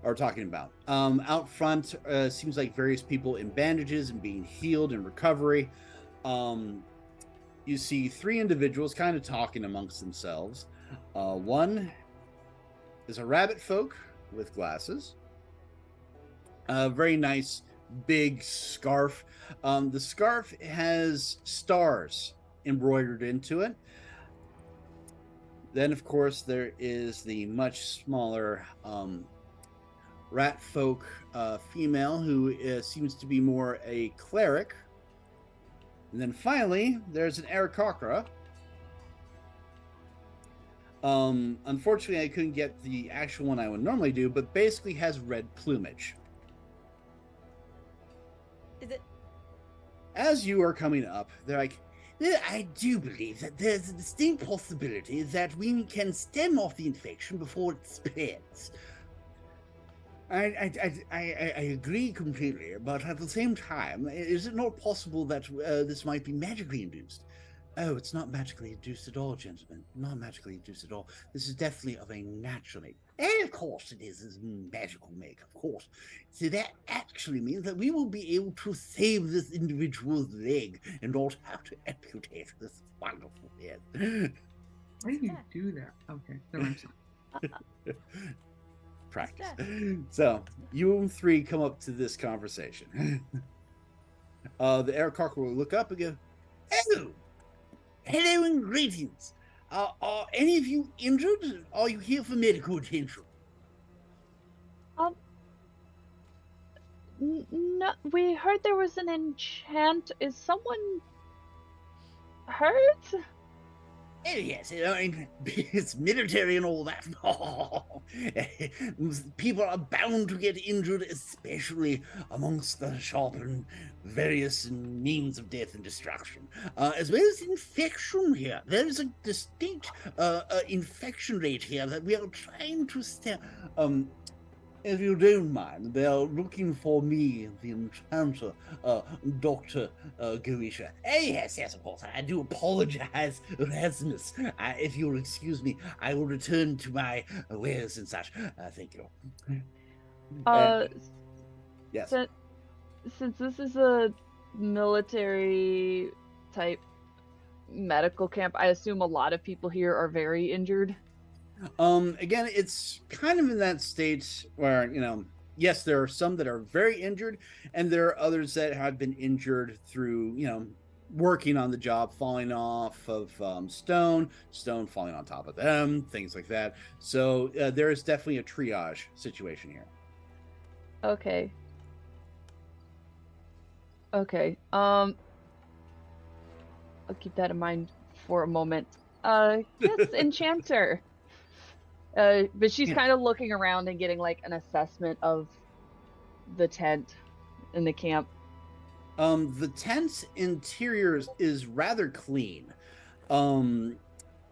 about. Out front, seems like various people in bandages and being healed in recovery. You see 3 individuals kind of talking amongst themselves. One is a rabbit folk with glasses. A very nice big scarf. The scarf has stars embroidered into it. Then, of course, there is the much smaller rat folk female who seems to be more a cleric. And then finally, there's an Aarakocra. Unfortunately, I couldn't get the actual one I would normally do, but basically has red plumage. Is it? As you are coming up, they're like, I do believe that there's a distinct possibility that we can stem off the infection before it spreads. I agree completely, but at the same time, is it not possible that this might be magically induced? Oh, it's not magically induced at all, gentlemen. Not magically induced at all. This is definitely of a natural make. And of course it is a magical make, of course. So that actually means that we will be able to save this individual's leg and not have to amputate this wonderful head. Why do you do that? Okay, never mind. Practice. So, you 3 come up to this conversation. The Aarakocra will look up and go, "Oh! Hello and greetings. Are any of you injured? Are you here for medical attention?" No, we heard there was an enchant. Is someone hurt? Oh, yes, I mean, it's military and all that. People are bound to get injured, especially amongst the sharp and various means of death and destruction. As well as infection here. There is a distinct infection rate here that we are trying to stem. If you don't mind, they are looking for me, the enchanter, Dr. Gorisha. Yes, of course. I do apologize, Erasmus. If you'll excuse me, I will return to my wares and such. Thank you. Yes. Since this is a military type medical camp, I assume a lot of people here are very injured. Again, it's kind of in that state where, yes, there are some that are very injured, and there are others that have been injured through, working on the job, falling off of stone falling on top of them, things like that. So there is definitely a triage situation here. Okay. I'll keep that in mind for a moment. Yes, enchanter. But she's kind of looking around and getting like an assessment of the tent in the camp. The tent's interior is rather clean. A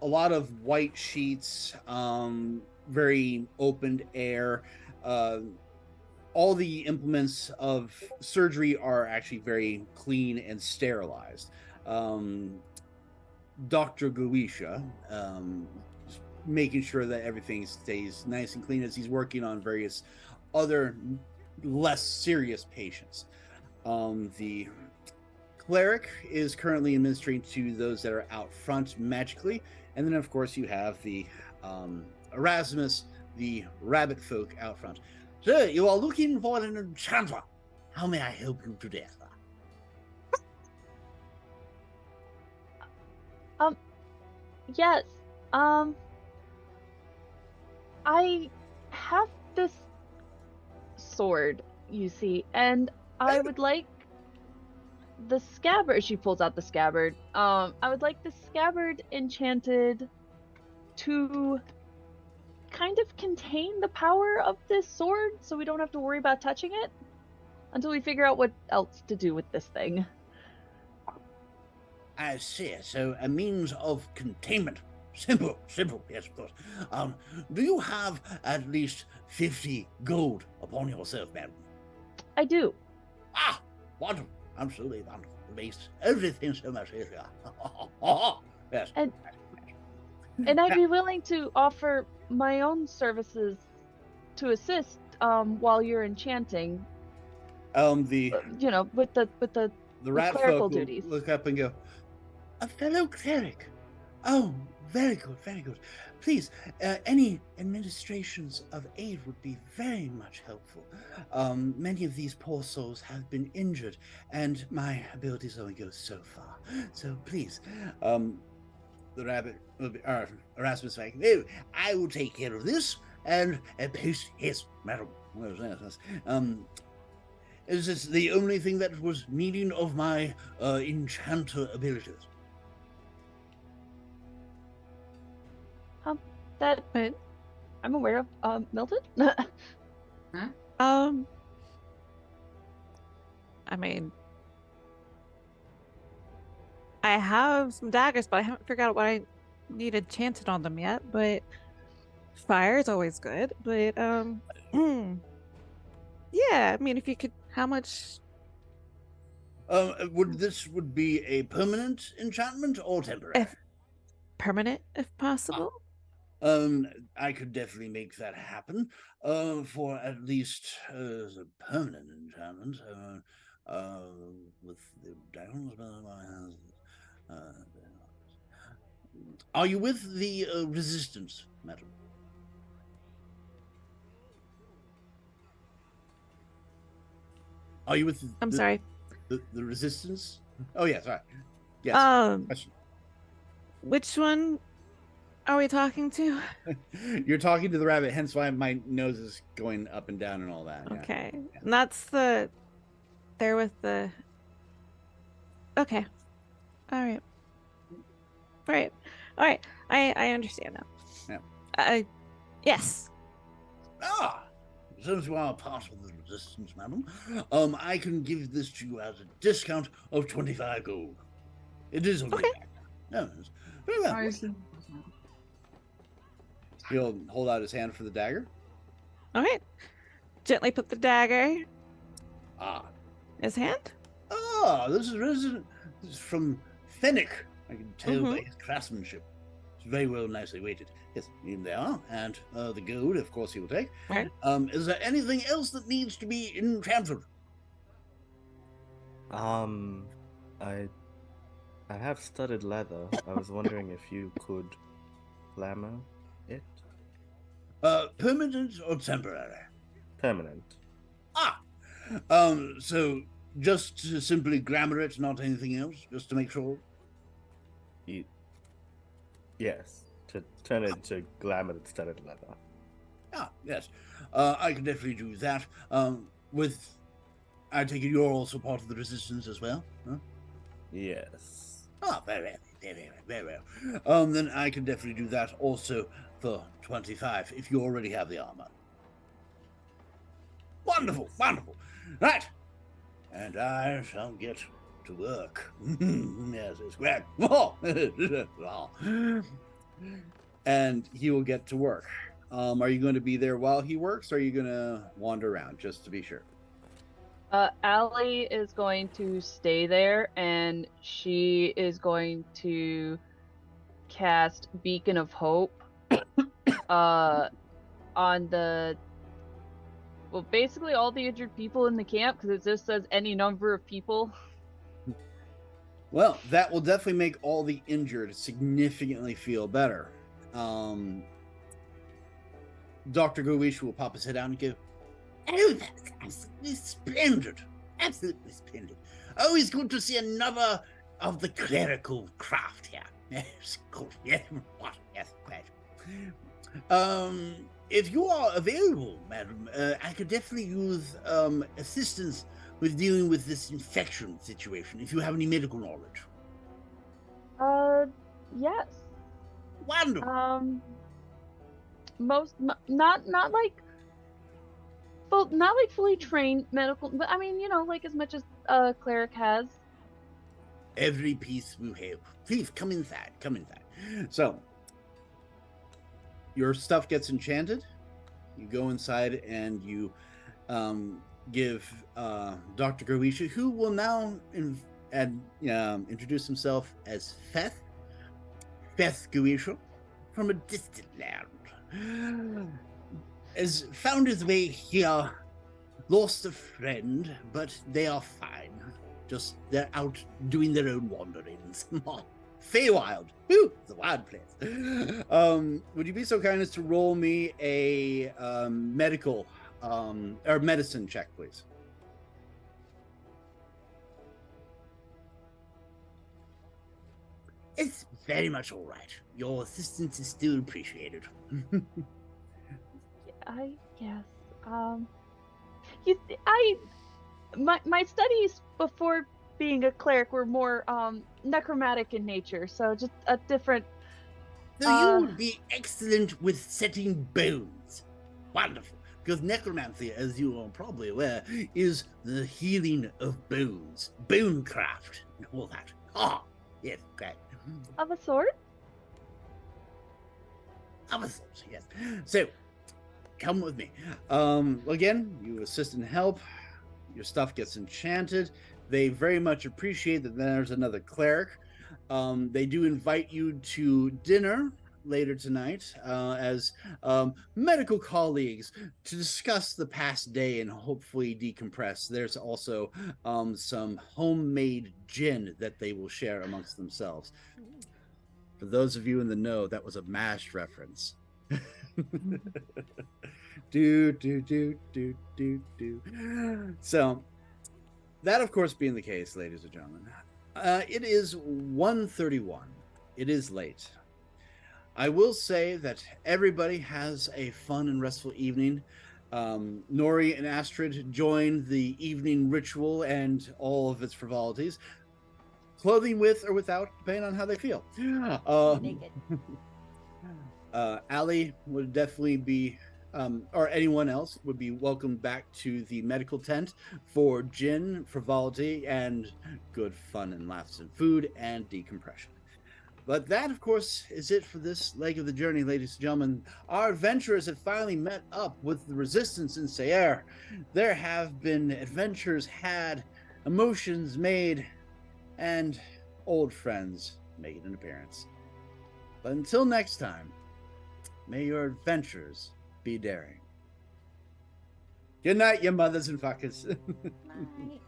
lot of white sheets, very opened air. All the implements of surgery are actually very clean and sterilized. Dr. Gorisha, making sure that everything stays nice and clean as he's working on various other less serious patients. The cleric is currently administering to those that are out front magically, and then of course you have the Erasmus, the rabbit folk out front. So you are looking for an enchanter. How may I help you today, sir? Yes. I have this sword, you see, and I would like the scabbard. She pulls out the scabbard. I would like the scabbard enchanted to kind of contain the power of this sword so we don't have to worry about touching it until we figure out what else to do with this thing. I see. So a means of containment. Simple, yes, of course. Do you have at least 50 gold upon yourself, madam? I do. Ah, wonderful. Absolutely wonderful. It makes everything so much easier. Yes. And I'd be willing to offer my own services to assist while you're enchanting. With the rat clerical folk will duties. look up and go, a fellow cleric. Oh, very good, very good. Please, any administrations of aid would be very much helpful. Many of these poor souls have been injured, and my abilities only go so far. So please, the rabbit will be, Erasmus like, no, I will take care of this, and post, yes, madam. Is this the only thing that was needing of my enchanter abilities? That I'm aware of. Mildred? Huh? I mean, I have some daggers, but I haven't figured out what I need enchanted on them yet. But fire is always good. But yeah. I mean, if you could, how much? Would be a permanent enchantment or temporary? Permanent, if possible. I could definitely make that happen. For at least as a permanent enchantment. With the dragons. Are you with the resistance, madam? Are you with? I'm sorry. The resistance? Oh yeah, sorry. Yes. Question. Which one are we talking to? You're talking to the rabbit, hence why my nose is going up and down and all that. Okay. Yeah. And that's the. There with the. Okay. All right. Right. All right. I understand now. Yeah. Yes. Since you are part of the resistance, madam, I can give this to you as a discount of 25 gold. It is okay. No, very well. He'll hold out his hand for the dagger. All right. Gently put the dagger. His hand. This is from Fennec. I can tell by his craftsmanship. It's very well, nicely weighted. Yes, in there, and the gold, of course, he will take. Right. Is there anything else that needs to be enchanted? I have studded leather. I was wondering if you could glamour it. Permanent or temporary? Permanent. So just to simply glamour it, not anything else, just to make sure? Yes, to turn it to glamored studded leather. Yes. I can definitely do that. I take it you're also part of the resistance as well? Huh? Yes. Very well. Then I can definitely do that also for 25, if you already have the armor. Wonderful. Right. And I shall get to work. Yes, it's great. And he will get to work. Are you going to be there while he works, or are you going to wander around, just to be sure? Allie is going to stay there, and she is going to cast Beacon of Hope on basically all the injured people in the camp, because it just says any number of people. Well, that will definitely make all the injured significantly feel better. Dr. Gowish will pop his head out and go, oh, that's absolutely splendid. Absolutely splendid. Always good to see another of the clerical craft here. Yes, of course. Yes, what? Yes, quite. If you are available, madam, I could definitely use assistance with dealing with this infection situation. If you have any medical knowledge. Yes. Wonderful. Not like not like fully trained medical, but I mean, like as much as a cleric has. Every piece will help. Please come inside. Come inside. So, your stuff gets enchanted. You go inside and you give Dr. Goisha, who will now introduce himself as Feth Goisha from a distant land, has found his way here, lost a friend, but they are fine. Just they're out doing their own wanderings. Feywild. Woo! It's a wild place. Would you be so kind as to roll me a medical or medicine check, please? It's very much all right. Your assistance is still appreciated. I guess. My studies before being a cleric were more necromantic in nature, so just a different. So you would be excellent with setting bones. Wonderful. Because necromancy, as you are probably aware, is the healing of bones, bone craft, and all that. Ah, yes, great. Of a sort? Of a sort, yes. So, come with me. Again, you assist and help. Your stuff gets enchanted. They very much appreciate that there's another cleric. They do invite you to dinner later tonight as medical colleagues to discuss the past day and hopefully decompress. There's also some homemade gin that they will share amongst themselves. For those of you in the know, that was a MASH reference. So, that of course being the case, ladies and gentlemen, it is 1:31. It is late. I will say that everybody has a fun and restful evening. Nori and Astrid joined the evening ritual and all of its frivolities, clothing with or without, depending on how they feel. Naked. Allie would definitely be, or anyone else would be welcome back to the medical tent for gin, frivolity, and good fun and laughs and food and decompression. But that, of course, is it for this leg of the journey, ladies and gentlemen. Our adventurers have finally met up with the resistance in Sayre. There have been adventures had, emotions made, and old friends making an appearance. But until next time, may your adventures be daring. Good night, you mothers and fuckers. Night.